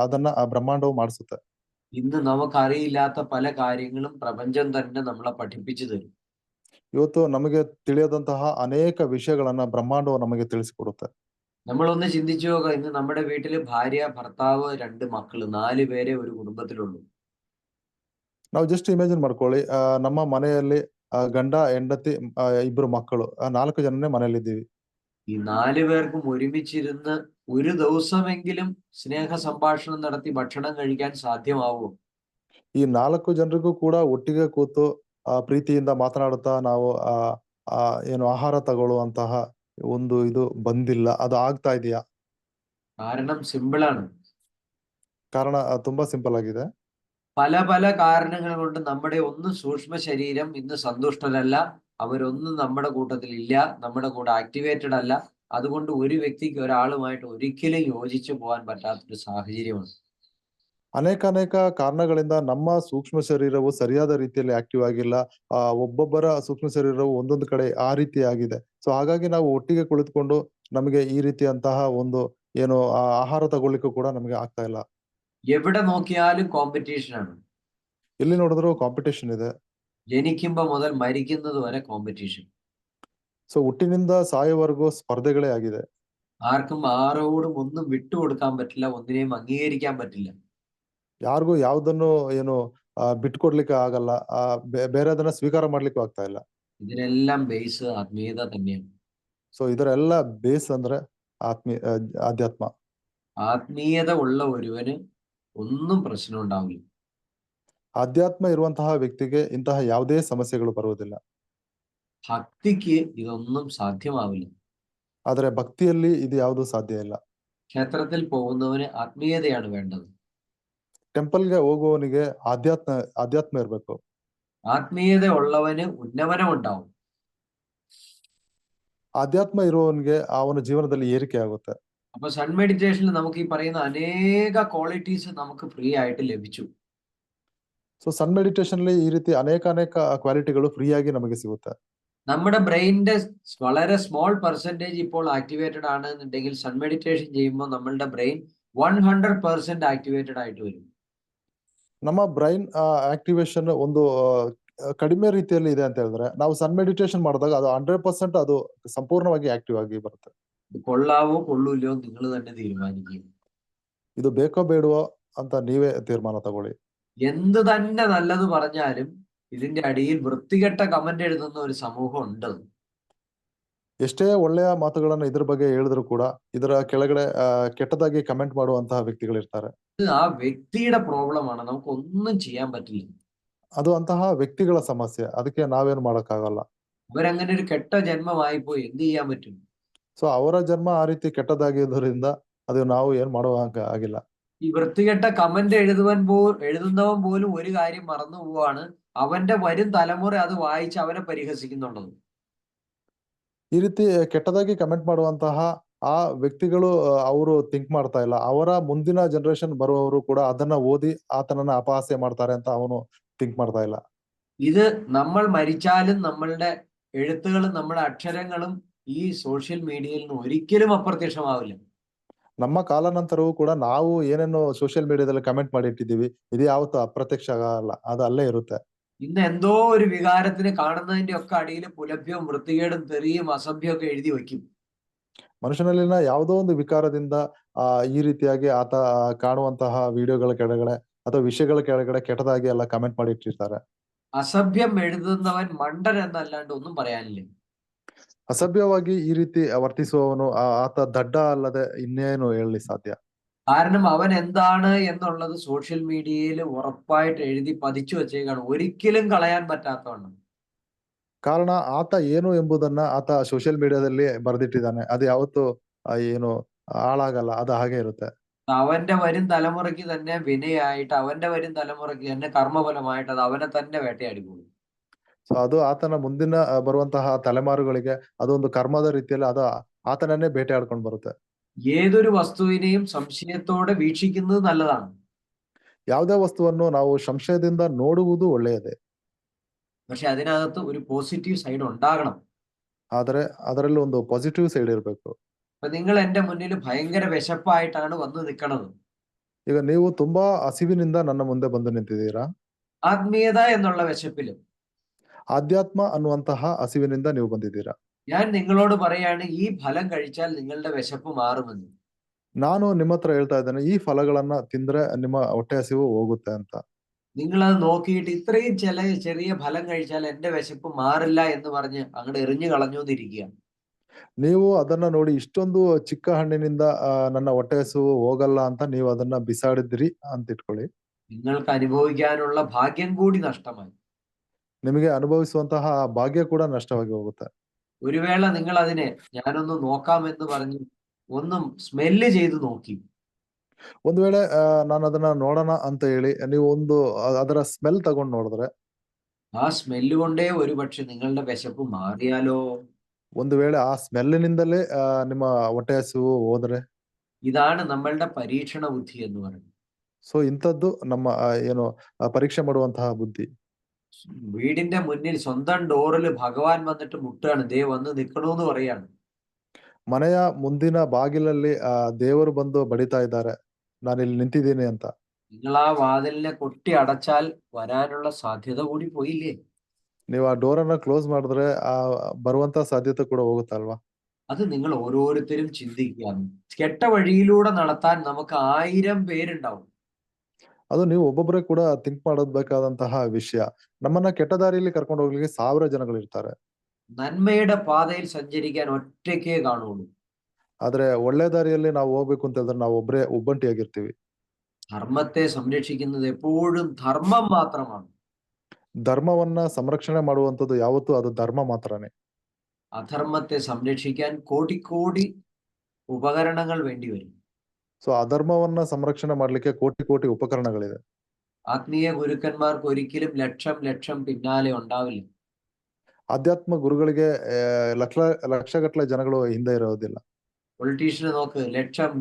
ಅದನ್ನ ಬ್ರಹ್ಮಾಂಡವು ಮಾಡಿಸುತ್ತೆ. ഇന്ന് നമുക്കറിയില്ലാത്ത പല കാര്യങ്ങളും പ്രപഞ്ചം തന്നെ നമ്മളെ പഠിപ്പിച്ചു തരും. ಇವತ್ತು ನಮಗೆ ತಿಳಿಯದಂತಹ ಅನೇಕ ವಿಷಯಗಳನ್ನ ಬ್ರಹ್ಮಾಂಡವು ನಮಗೆ ತಿಳಿಸಿಕೊಡುತ್ತೆ. നമ്മളൊന്ന് ചിന്തിച്ചു നോക്കുക, ഇന്ന് നമ്മുടെ വീട്ടില് ഭാര്യ, ഭർത്താവ്, 2 മക്കള്, 4 പേരെ ഒരു കുടുംബത്തിലുള്ളൂ. ನಾವು ಜಸ್ಟ್ ಇಮ್ಯಾಜಿನ್ ಮಾಡ್ಕೊಳ್ಳಿ, ನಮ್ಮ ಮನೆಯಲ್ಲಿ ಗಂಡ ಹೆಂಡತಿ 2 ಮಕ್ಕಳು, 4 ಜನನೇ ಮನೆಯಲ್ಲಿದ್ದೀವಿ. ഈ 4 പേർക്കും ഒരുമിച്ചിരുന്ന് ഒരു ദിവസമെങ്കിലും സ്നേഹ സംഭാഷണം നടത്തി ഭക്ഷണം കഴിക്കാൻ സാധ്യമാവുമോ? ಈ 4 ಜನರಿಗೂ ಕೂಡ ಒಟ್ಟಿಗೆ ಕೂತು ಪ್ರೀತಿಯಿಂದ ಮಾತನಾಡುತ್ತಾ ನಾವು ಏನು ಆಹಾರ ತಗೊಳ್ಳುವಂತಹ ಒಂದು ಇದು ಬಂದಿಲ್ಲ. ಅದು ಆಗ್ತಾ ಇದೆಯಾ? കാരണം സിമ്പിൾ ആണ്. ಕಾರಣ ತುಂಬಾ ಸಿಂಪಲ್ ಆಗಿದೆ. പല പല കാരണങ്ങൾ കൊണ്ട് നമ്മുടെ ഒന്നും സൂക്ഷ്മ ശരീരം ഇന്ന് സന്തുഷ്ടരല്ല. അവരൊന്നും നമ്മുടെ കൂട്ടത്തിൽ ഇല്ല, നമ്മുടെ കൂടെ ആക്ടിവേറ്റഡ് അല്ല. അതുകൊണ്ട് ഒരു വ്യക്തിക്ക് ഒരാളുമായിട്ട് ഒരിക്കലും യോജിച്ചു പോകാൻ പറ്റാത്തൊരു സാഹചര്യമാണ്. ಅನೇಕ ಕಾರಣಗಳಿಂದ ನಮ್ಮ ಸೂಕ್ಷ್ಮ ಶರೀರವು ಸರಿಯಾದ ರೀತಿಯಲ್ಲಿ ಆಕ್ಟಿವ್ ಆಗಿಲ್ಲ. ಒಬ್ಬೊಬ್ಬರ ಸೂಕ್ಷ್ಮ ಶರೀರವು ಒಂದೊಂದು ಕಡೆ ಆ ರೀತಿ ಆಗಿದೆ. ಸೊ ಹಾಗಾಗಿ ನಾವು ಒಟ್ಟಿಗೆ ಕುಳಿತುಕೊಂಡು ನಮಗೆ ಈ ರೀತಿಯಂತಹ ಒಂದು ಏನು ಆಹಾರ ತಗೊಳ್ಳಿಕ್ಕೂ ಕೂಡ ನಮಗೆ ಆಗ್ತಾ ಇಲ್ಲ. എവിടെ നോക്കിയാലും കോമ്പറ്റീഷൻ ആണ്. ಎಲ್ಲಿ ನೋಡಿದ್ರು ಕಾಂಪಿಟೇಷನ್ ಇದೆ. ജനിക്കുമ്പോ മുതൽ മരിക്കുന്നത് വരെ കോമ്പറ്റീഷൻ. ಸೊ ಹುಟ್ಟಿನಿಂದ ಸಾಯೋವರೆಗೂ ಸ್ಪರ್ಧೆಗಳೇ ಆಗಿದೆ. ആർക്കും ആരോടും ഒന്നും വിട്ടുകൊടുക്കാൻ പറ്റില്ല, ഒന്നിനെയും അംഗീകരിക്കാൻ പറ്റില്ല. ಯಾರಿಗೂ ಯಾವ್ದನ್ನು ಏನು ಬಿಟ್ಕೊಡ್ಲಿಕ್ಕೆ ಆಗಲ್ಲ, ಬೇರೆದನ್ನ ಸ್ವೀಕಾರ ಮಾಡ್ಲಿಕ್ಕೂ ಆಗ್ತಾ ಇಲ್ಲ. ഇതിനെല്ലാം ബേസ് ആത്മീയത തന്നെയാണ്. ಸೊ ಇದರ ಎಲ್ಲ ಬೇಸ್ ಅಂದ್ರೆ ಆಧ್ಯಾತ್ಮ. ആത്മീയത ഉള്ള ഒരുവന് ഒന്നും പ്രശ്നം ഉണ്ടാവില്ല. ಆಧ್ಯಾತ್ಮ ಇರುವಂತಹ ವ್ಯಕ್ತಿಗೆ ಇಂತಹ ಯಾವುದೇ ಸಮಸ್ಯೆಗಳು ಬರುವುದಿಲ್ಲ. ഭക്തിക്ക് ഇതൊന്നും സാധ്യമാവില്ല. ಆದ್ರೆ ಭಕ್ತಿಯಲ್ಲಿ ಇದು ಯಾವುದು ಸಾಧ್ಯ ಇಲ್ಲ. ക്ഷേത്രത്തിൽ പോകുന്നവന് ആത്മീയതയാണ് വേണ്ടത്. ಟೆಂಪಲ್ಗೆ ಹೋಗುವವನಿಗೆ ಆಧ್ಯಾತ್ಮ ಇರಬೇಕು. ആത്മീയത ഉള്ളവന് ഉന്നമനം ഉണ്ടാവും. ಆಧ್ಯಾತ್ಮ ಇರುವವನಿಗೆ ಅವನ ಜೀವನದಲ್ಲಿ ಏರಿಕೆ ಆಗುತ್ತೆ. അപ്പൊ സൺ മെഡിറ്റേഷനിൽ നമുക്ക് ഈ പറയുന്ന അനേക ക്വാളിറ്റീസ് നമുക്ക് ഫ്രീ ആയിട്ട് ലഭിച്ചു. ಸೊ ಸನ್ ಮೆಡಿಟೇಷನ್ ಅಲ್ಲಿ ಈ ರೀತಿ ಅನೇಕ ಕ್ವಾಲಿಟಿಗಳು ಫ್ರೀ ಆಗಿ ನಮಗೆ ಸಿಗುತ್ತೆ. നമ്മുടെ ബ്രെയിനിന്റെ വളരെ സ്മോൾ പെർസെന്റേജ് ഇപ്പോൾ ആക്ടിവേറ്റഡ് ആണ് എന്നുണ്ടെങ്കിൽ സൺ മെഡിറ്റേഷൻ ചെയ്യുമ്പോൾ നമ്മളുടെ ബ്രെയിൻ 100% ആക്ടിവേറ്റഡ് ആയിട്ട് വരും. ನಮ್ಮ ಬ್ರೈನ್ ಆಕ್ಟಿವೇಶನ್ ಒಂದು ಕಡಿಮೆ ರೀತಿಯಲ್ಲಿ ಇದೆ ಅಂತ ಹೇಳಿದ್ರೆ ನಾವು ಸನ್ ಮೆಡಿಟೇಷನ್ ಮಾಡಿದಾಗ ಅದು 100% ಅದು ಸಂಪೂರ್ಣವಾಗಿ ಆಕ್ಟಿವ್ ಆಗಿ ಬರುತ್ತೆ. കൊള്ളാവോ കൊള്ളൂല്ലോ നിങ്ങൾ തന്നെ തീരുമാനിക്കുക. ಇದು ಬೇಕೋ ಬೇಡವೋ ಅಂತ ನೀವೇ ತೀರ್ಮಾನ ತಗೊಳ್ಳಿ. എന്ത് തന്നെ നല്ലത് പറഞ്ഞാലും ഇതിന്റെ അടിയിൽ വൃത്തികെട്ട കമന്റ് എഴുതുന്ന ഒരു സമൂഹം ഉണ്ട്. ಎಷ್ಟೇ ಒಳ್ಳೆಯ ಮಾತುಗಳನ್ನ ಇದ್ರ ಬಗ್ಗೆ ಹೇಳಿದ್ರು ಕೂಡ ಇದರ ಕೆಳಗಡೆ ಕೆಟ್ಟದಾಗಿ ಕಮೆಂಟ್ ಮಾಡುವಂತಹ ವ್ಯಕ್ತಿಗಳಿರ್ತಾರೆ. ആ വ്യക്തിയുടെ പ്രോബ്ലമാണ്, നമുക്ക് ഒന്നും ചെയ്യാൻ പറ്റില്ല. ಅದು ಅಂತಹ ವ್ಯಕ್ತಿಗಳ ಸಮಸ್ಯೆ, ಅದಕ್ಕೆ ನಾವೇನು ಮಾಡಕ್ಕಾಗಲ್ಲ. അവരങ്ങനെ ഒരു കെട്ട ജന്മമായി പോയി എന്ത് ചെയ്യാൻ പറ്റും? ಸೊ ಅವರ ಜನ್ಮ ಆ ರೀತಿ ಕೆಟ್ಟದಾಗಿರೋದ್ರಿಂದ ಅದು ನಾವು ಏನ್ ಮಾಡೋ ಆಗಿಲ್ಲ. ഈ വൃത്തികെട്ട കമന്റ് എഴുതുന്നവൻ പോലും ഒരു കാര്യം മറന്നു പോവാണ്, അവന്റെ വരും തലമുറ അത് വായിച്ച് അവനെ പരിഹസിക്കുന്നുള്ളത്. ಈ ರೀತಿ ಕೆಟ್ಟದಾಗಿ ಕಮೆಂಟ್ ಮಾಡುವಂತಹ ಆ ವ್ಯಕ್ತಿಗಳು ಅವರು ಥಿಂಕ್ ಮಾಡ್ತಾ ಇಲ್ಲ, ಅವರ ಮುಂದಿನ ಜನರೇಷನ್ ಬರುವವರು ಕೂಡ ಅದನ್ನ ಓದಿ ಆತನನ್ನ ಅಪಹಾಸ್ಯ ಮಾಡ್ತಾರೆ ಅಂತ ಅವನು ಥಿಂಕ್ ಮಾಡ್ತಾ ಇಲ್ಲ. ഇത് നമ്മൾ മരിച്ചാലും നമ്മളുടെ എഴുത്തുകളും നമ്മുടെ അക്ഷരങ്ങളും ഈ സോഷ്യൽ മീഡിയയിൽ നിന്ന് ഒരിക്കലും അപ്രത്യക്ഷമാവില്ല. ನಮ್ಮ ಕಾಲಾನಂತರವೂ ಕೂಡ ನಾವು ಏನೇನು ಸೋಷಿಯಲ್ ಮೀಡಿಯಾದಲ್ಲಿ ಕಮೆಂಟ್ ಮಾಡಿ ಇಟ್ಟಿದ್ದೀವಿ, ಇದು ಯಾವತ್ತೂ ಅಪ್ರತ್ಯಕ್ಷ ಆಗಲ್ಲ. ಅದು ಅಲ್ಲೇ ಇರುತ್ತೆ. ഇന്ന് എന്തോ ഒരു വികാരത്തിന് കാണുന്നതിന്റെ ഒക്കെ അടിയിൽ പുലഭ്യവും വൃത്തികേടും തെറിയും അസഭ്യവും ഒക്കെ എഴുതി വെക്കും. ಮನುಷ್ಯನಲ್ಲಿನ ಯಾವುದೋ ಒಂದು ವಿಕಾರದಿಂದ ಈ ರೀತಿಯಾಗಿ ಆತ ಕಾಣುವಂತಹ ವಿಡಿಯೋಗಳ ಕೆಳಗಡೆ ಅಥವಾ ವಿಷಯಗಳ ಕೆಳಗಡೆ ಕೆಟ್ಟದಾಗಿ ಎಲ್ಲ ಕಮೆಂಟ್ ಮಾಡಿ ಇಟ್ಟಿರ್ತಾರೆ. അസഭ്യം എഴുതുന്നവൻ മണ്ടൻ എന്നല്ലാണ്ട് ഒന്നും പറയാനില്ല. ಅಸಭ್ಯವಾಗಿ ಈ ರೀತಿ ವರ್ತಿಸುವವನು ಆತ ದಡ್ಡ ಅಲ್ಲದೆ ಇನ್ನೇನು ಹೇಳಲಿ ಸಾಧ್ಯ. കാരണം അവൻ എന്താണ് എന്നുള്ളത് സോഷ്യൽ മീഡിയയിൽ ഉറപ്പായിട്ട് എഴുതി പതിച്ചു വെച്ചേക്കാണ്, ഒരിക്കലും കളയാൻ പറ്റാത്തവണ്ണം. ಕಾರಣ ಆತ ಏನು ಎಂಬುದನ್ನ ಆತ ಸೋಷಿಯಲ್ ಮೀಡಿಯಾದಲ್ಲಿ ಬರೆದಿಟ್ಟಿದ್ದಾನೆ. ಅದು ಯಾವತ್ತೂ ಏನು ಹಾಳಾಗಲ್ಲ. ಅದು ಹಾಗೆ ಇರುತ್ತೆ. അവന്റെ വരും തലമുറയ്ക്ക് തന്നെ വിനയായിട്ട്, അവന്റെ വരും തലമുറയ്ക്ക് തന്നെ കർമ്മഫലമായിട്ട് അത് അവനെ തന്നെ വേട്ടയാടി പോകും. ಸೊ ಅದು ಆತನ ಮುಂದಿನ ಬರುವಂತಹ ತಲೆಮಾರುಗಳಿಗೆ ಅದೊಂದು ಕರ್ಮದ ರೀತಿಯಲ್ಲಿ ಅದು ಆತನನ್ನೇ ಬೇಟೆಯಾಡ್ಕೊಂಡು ಬರುತ್ತೆ. ഏതൊരു വസ്തുവിനെയും സംശയത്തോടെ വീക്ഷിക്കുന്നത് നല്ലതാണ്. ಯಾವುದೇ ವಸ್ತುವನ್ನು ನಾವು ಸಂಶಯದಿಂದ ನೋಡುವುದು ಒಳ್ಳೆಯದೇ. പക്ഷെ അതിനകത്ത് ഒരു പോസിറ്റീവ് സൈഡ് ഉണ്ടാകണം. ಆದರೆ ಅದರಲ್ಲಿ ಒಂದು ಪಾಸಿಟಿವ್ ಸೈಡ್ ಇರಬೇಕು. അപ്പൊ നിങ്ങൾ എന്റെ മുന്നിൽ ഭയങ്കര വിശപ്പായിട്ടാണ് വന്ന് നിൽക്കണത്. ಈಗ ನೀವು ತುಂಬಾ ಹಸಿವಿನಿಂದ ನನ್ನ ಮುಂದೆ ಬಂದು ನಿಂತಿದ್ದೀರಾ. ആത്മീയത എന്നുള്ള വിശപ്പില് ಆಧ್ಯಾತ್ಮ ಅನ್ನುವಂತಹ ಹಸಿವಿನಿಂದ ನೀವು ಬಂದಿದ್ದೀರಾ. ഞാൻ നിങ്ങളോട് പറയാണ്, ഈ ഫലം കഴിച്ചാൽ നിങ്ങളുടെ വിശപ്പ് മാറുമെന്ന്. ನಾನು ನಿಮ್ಮ ಹತ್ರ ಹೇಳ್ತಾ ಇದ್ದೇನೆ, ഈ ಫಲಗಳನ್ನ ತಿಂದ್ರೆ ನಿಮ್ಮ ಹೊಟ್ಟೆ ಹಸಿವು ಹೋಗುತ್ತೆ ಅಂತ. നിങ്ങളത് നോക്കിയിട്ട് ഇത്രയും ചെറിയ ഫലം കഴിച്ചാൽ എന്റെ വിശപ്പ് മാറില്ല എന്ന് പറഞ്ഞ് അങ്ങോട്ട് എറിഞ്ഞു കളഞ്ഞു എന്നിരിക്കുക. ನೀವು ಅದನ್ನ ನೋಡಿ ಇಷ್ಟೊಂದು ಚಿಕ್ಕ ಹಣ್ಣಿನಿಂದ ನನ್ನ ಹೊಟ್ಟೆ ಹಸಿವು ಹೋಗಲ್ಲ ಅಂತ ನೀವು ಅದನ್ನ ಬಿಸಾಡಿದ್ರಿ ಅಂತ ಇಟ್ಕೊಳ್ಳಿ. നിങ്ങൾക്ക് അനുഭവിക്കാനുള്ള ഭാഗ്യം കൂടി നഷ്ടമായി. ನಿಮಗೆ ಅನುಭವಿಸುವಂತಹ ಭಾಗ್ಯ ಕೂಡ ನಷ್ಟವಾಗಿ ಹೋಗುತ್ತೆ. ഒരു വേള നിങ്ങൾ അതിനെ ഞാനൊന്ന് നോക്കാമെന്ന് പറഞ്ഞ് ഒന്നും സ്മെല്ല് ചെയ്ത് നോക്കി. ಒಂದು ವೇಳೆ ನಾನು ಅದನ್ನ ನೋಡೋಣ ಅಂತ ಹೇಳಿ ನೀವು ಒಂದು ಅದರ ಸ್ಮೆಲ್ ತಗೊಂಡು ನೋಡಿದ್ರೆ, ആ സ്മെല്ല് കൊണ്ടേ ഒരുപക്ഷെ നിങ്ങളുടെ വിശപ്പ് മാറിയാലോ? ಒಂದು ವೇಳೆ ಆ ಸ್ಮೆಲ್ಲಿನಿಂದಲೇ ನಿಮ್ಮ ಹೊಟ್ಟೆ ಹಸಿವು ಹೋದ್ರೆ. ഇതാണ് നമ്മളുടെ പരീക്ഷണ ബുദ്ധി എന്ന് പറയുന്നത്. ಸೊ ಇಂಥದ್ದು ನಮ್ಮ ಏನು ಪರೀಕ್ಷೆ ಮಾಡುವಂತಹ ಬುದ್ಧಿ. വീടിന്റെ മുന്നിൽ സ്വന്തം ഡോറിൽ ഭഗവാൻ വന്നിട്ട് മുട്ടാണ്, ദേ വന്ന് നിൽക്കണോന്ന് പറയാണ്. ಮನೆಯ ಮುಂದಿನ ಬಾಗಿಲಲ್ಲಿ ದೇವರು ಬಂದು ಬಡಿತಾ ಇದ್ದಾರೆ, ನಾನು ಇಲ್ಲಿ ನಿಂತಿದ್ದೀನಿ ಅಂತ. നിങ്ങൾ ആ വാതിലിനെ കൊട്ടി അടച്ചാൽ വരാനുള്ള സാധ്യത കൂടി പോയില്ലേ? ನೀವು ಆ ಡೋರನ್ನ ಕ್ಲೋಸ್ ಮಾಡಿದ್ರೆ ಬರುವಂತ ಸಾಧ್ಯತೆ ಕೂಡ ಹೋಗುತ್ತಲ್ವಾ? അത് നിങ്ങൾ ഓരോരുത്തരും ചിന്തിക്കുക. കെട്ട വഴിയിലൂടെ നടത്താൻ നമുക്ക് 1000 പേരുണ്ടാവും. ಅದು ನೀವು ಒಬ್ಬೊಬ್ಬರೇ ಕೂಡ ಥಿಂಕ್ ಮಾಡಬೇಕಾದಂತಹ ವಿಷಯ. ನಮ್ಮನ್ನ ಕೆಟ್ಟ ದಾರಿಯಲ್ಲಿ ಕರ್ಕೊಂಡು ಹೋಗ್ಲಿಕ್ಕೆ 1000 ಜನಗಳು ಇರ್ತಾರೆ. നന്മയുടെ പാതയിൽ സഞ്ചരിക്കാൻ ഒറ്റയ്ക്കേ കാണുള്ളൂ. ಆದ್ರೆ ಒಳ್ಳೆ ದಾರಿಯಲ್ಲಿ ನಾವು ಹೋಗ್ಬೇಕು ಅಂತ ಹೇಳಿದ್ರೆ ನಾವು ಒಬ್ಬರೇ ಒಬ್ಬಂಟಿಯಾಗಿರ್ತೀವಿ. ധർമ്മത്തെ സംരക്ഷിക്കുന്നത് എപ്പോഴും ധർമ്മം മാത്രമാണ്. ಧರ್ಮವನ್ನ ಸಂರಕ್ಷಣೆ ಮಾಡುವಂತದ್ದು ಯಾವತ್ತೂ ಅದು ಧರ್ಮ ಮಾತ್ರನೇ. അധർമ്മത്തെ സംരക്ഷിക്കാൻ കോടി ഉപകരണങ്ങൾ വേണ്ടി വരും. ಸೊ ಅಧರ್ಮವನ್ನ ಸಂರಕ್ಷಣೆ ಮಾಡ್ಲಿಕ್ಕೆ ಕೋಟಿ ಉಪಕರಣಗಳಿದೆ. ആത്മീയ ഗുരുക്കന്മാർക്ക് ഒരിക്കലും ലക്ഷം പിന്നാലെ ഉണ്ടാവില്ല. ಆಧ್ಯಾತ್ಮ ಗುರುಗಳಿಗೆ ಲಕ್ಷಗಟ್ಟಲೆ ಜನಗಳು ಹಿಂದೆ ಇರೋದಿಲ್ಲ. പൊളിറ്റീഷ്യനെ നോക്ക്,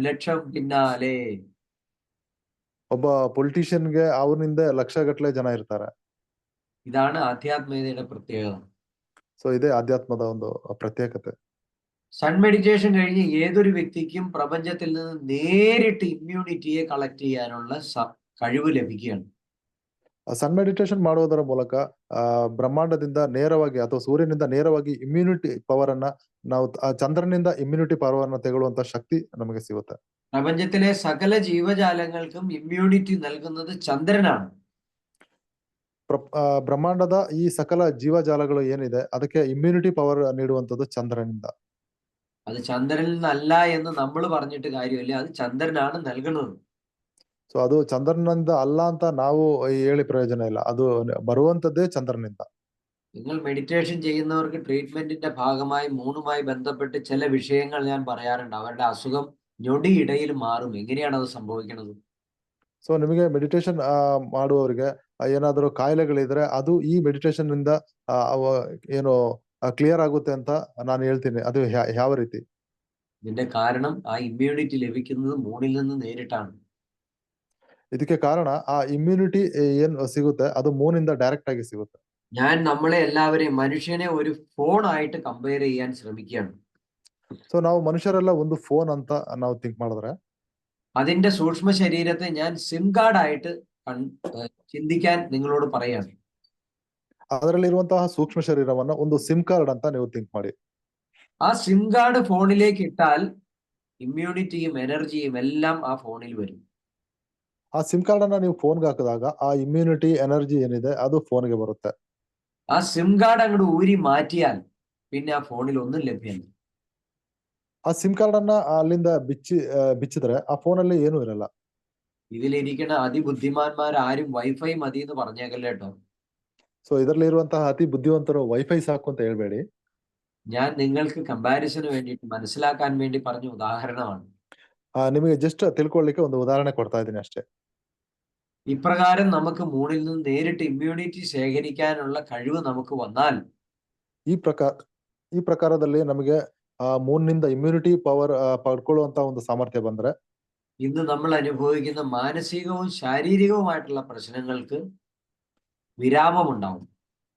ലക്ഷം പിന്നാലെ. ಒಬ್ಬ ಪೊಲಿಟಿಷಿಯನ್ಗೆ ಅವನಿಂದ ಲಕ್ಷಗಟ್ಟಲೆ ಜನ ಇರ್ತಾರೆ. ഇതാണ് ആധ്യാത്മികതയുടെ പ്രത്യേകത. ಸೊ ಇದೇ ಆಧ್ಯಾತ್ಮದ ಒಂದು ಪ್ರತ್ಯೇಕತೆ. സൺ മെഡിറ്റേഷൻ കഴിഞ്ഞ് ഏതൊരു വ്യക്തിക്കും പ്രപഞ്ചത്തിൽ നിന്ന് നേരിട്ട് ഇമ്മ്യൂണിറ്റിയെ കളക്ട് ചെയ്യാനുള്ള കഴിവ് ലഭിക്കുകയാണ്. ಸನ್ ಮೆಡಿಟೇಷನ್ ಮಾಡುವುದರ ಮೂಲಕ ಬ್ರಹ್ಮಾಂಡದಿಂದ ನೇರವಾಗಿ ಅಥವಾ ಸೂರ್ಯನಿಂದ ನೇರವಾಗಿ ಇಮ್ಯುನಿಟಿ ಪವರ್ ಅನ್ನ ನಾವು ಚಂದ್ರನಿಂದ ಇಮ್ಯುನಿಟಿ ಪವರ್ ಅನ್ನ ತೆಗೊಳ್ಳುವಂತ ಶಕ್ತಿ ನಮಗೆ ಸಿಗುತ್ತೆ. പ്രപഞ്ചത്തിലെ സകല ജീവജാലങ്ങൾക്കും ഇമ്മ്യൂണിറ്റി നൽകുന്നത് ചന്ദ്രനാണ്. ಬ್ರಹ್ಮಾಂಡದ ಈ ಸಕಲ ಜೀವಜಾಲಗಳು ಏನಿದೆ ಅದಕ್ಕೆ ಇಮ್ಯುನಿಟಿ ಪವರ್ ನೀಡುವಂತದ್ದು ಚಂದ್ರನಿಂದ. അത് ചന്ദ്രനിൽ നിന്നല്ല എന്ന് നമ്മൾ പറഞ്ഞിട്ട് കാര്യമില്ല, അത് ചന്ദ്രനാണ് നൽകുന്നത്. ಸೊ ಅದು ಚಂದ್ರನಿಂದ ಅಲ್ಲ ಅಂತ ನಾವು ಹೇಳಿ ಪ್ರಯೋಜನ ಇಲ್ಲ, ಅದು ಬರುವಂತದ್ದೇ ಚಂದ್ರನಿಂದ. നിങ്ങൾ മെഡിറ്റേഷൻ ചെയ്യുന്നവർക്ക് ട്രീറ്റ്മെന്റിന്റെ ഭാഗമായി മൂണുമായി ബന്ധപ്പെട്ട് ചില വിഷയങ്ങൾ ഞാൻ പറയാറുണ്ട്. അവരുടെ അസുഖം ഞൊടിയിടയിൽ മാറും. എങ്ങനെയാണ് അത് സംഭവിക്കുന്നത്? ಸೊ ನಿಮಗೆ ಮೆಡಿಟೇಷನ್ ಮಾಡುವವರಿಗೆ ಏನಾದರೂ ಕಾಯಿಲೆಗಳಿದ್ರೆ ಅದು ಈ ಮೆಡಿಟೇಷನ್ ನಿಂದ ಏನು ಕ್ಲಿಯರ್ ಆಗುತ್ತೆ ಅಂತ ನಾನು ಹೇಳ್ತೀನಿ. ಅದು ಯಾವ ರೀತಿ? ഇതിന്റെ കാരണം ആ ഇമ്മ്യൂണിറ്റി ലഭിക്കുന്നത് മൂണിൽ നിന്ന് നേരിട്ടാണ്. ಇದಕ್ಕೆ ಕಾರಣ ಆ ಇಮ್ಯುನಿಟಿ ಏನ್ ಸಿಗುತ್ತೆ ಅದು ಮೂನಿಂದ ಡೈರೆಕ್ಟ್ ಆಗಿ ಸಿಗುತ್ತೆ. ഞാൻ നമ്മളെ എല്ലാവരെയും മനുഷ്യനെ ഒരു ഫോൺ ആയിട്ട് കമ്പയർ ചെയ്യാൻ ശ്രമിക്കുകയാണ്. ಸೊ ನಾವು ಮನುಷ್ಯರೆಲ್ಲ ಒಂದು ಫೋನ್ ಅಂತ ನಾವು ಥಿಂಕ್ ಮಾಡಿದ್ರೆ അതിന്റെ സൂക്ഷ്മ ശരീരത്തെ ഞാൻ സിം കാർഡ് ആയിട്ട് ചിന്തിക്കാൻ നിങ്ങളോട് പറയാണ്. ಅದರಲ್ಲಿರುವಂತಹ ಸೂಕ್ಷ್ಮ ಶರೀರವನ್ನ ಒಂದು ಸಿಮ್ ಕಾರ್ಡ್ ಅಂತ ನೀವು ಥಿಂಕ್ ಮಾಡಿ. ആ സിം കാർഡ് ഫോണിലേക്ക് ഇട്ടാൽ ഇമ്മ്യൂണിറ്റിയും എനർജിയും എല്ലാം ആ ഫോണിൽ വരും. ಆ ಸಿಮ್ ಕಾರ್ಡ್ ಅನ್ನ ನೀವು ಫೋನ್ಗೆ ಹಾಕಿದಾಗ ಆ ಇಮ್ಯುನಿಟಿ ಎನರ್ಜಿ ಏನಿದೆ ಅದು ಫೋನ್ಗೆ ಬರುತ್ತೆ. ആ സിം കാർഡ് അങ്ങോട്ട് ഊരി മാറ്റിയാൽ പിന്നെ ആ ഫോണിൽ ഒന്നും ലഭ്യമല്ല. ಆ ಸಿಮ್ ಕಾರ್ಡ್ ಅನ್ನ ಅಲ್ಲಿಂದ ಬಿಚ್ಚಿದ್ರೆ ಆ ಫೋನಲ್ಲಿ ಏನೂ ಇರಲ್ಲ. ഇതിലിരിക്കുന്ന അതിബുദ്ധിമാന്മാർ ആരും വൈഫൈ മതി എന്ന് പറഞ്ഞേക്കല്ലേ കേട്ടോ. ಸೊ ಇದರಲ್ಲಿ ಇರುವಂತಹ ಅತಿ ಬುದ್ಧಿವಂತರು ವೈಫೈ ಸಾಕು ಅಂತ ಹೇಳ್ಬೇಡಿ. ഞാൻ നിങ്ങൾക്ക് കമ്പാരിസന് വേണ്ടിയിട്ട് മനസ്സിലാക്കാൻ വേണ്ടി പറഞ്ഞ ഉദാഹരണമാണ്. ನಿಮಗೆ ಜಸ್ಟ್ ತಿಳ್ಕೊಳ್ಳಿಕ್ಕೆ ಒಂದು ಉದಾಹರಣೆ ಕೊಡ್ತಾ ಇದ್ದೀನಿ ಅಷ್ಟೇ. ഇപ്രകാരം നമുക്ക് മൂണിൽ നിന്ന് നേരിട്ട് ഇമ്മ്യൂണിറ്റി ശേഖരിക്കാനുള്ള കഴിവ് നമുക്ക് വന്നാൽ ಈ ಪ್ರಕಾರದಲ್ಲಿ ನಮಗೆ ಮೂನ್ನಿಂದ ಇಮ್ಯುನಿಟಿ ಪವರ್ ಪಡ್ಕೊಳ್ಳುವಂತ ಒಂದು ಸಾಮರ್ಥ್ಯ ಬಂದ್ರೆ ഇന്ന് നമ്മൾ അനുഭവിക്കുന്ന മാനസികവും ശാരീരികവുമായിട്ടുള്ള പ്രശ്നങ്ങൾക്ക് വിരാമമുണ്ടാവും.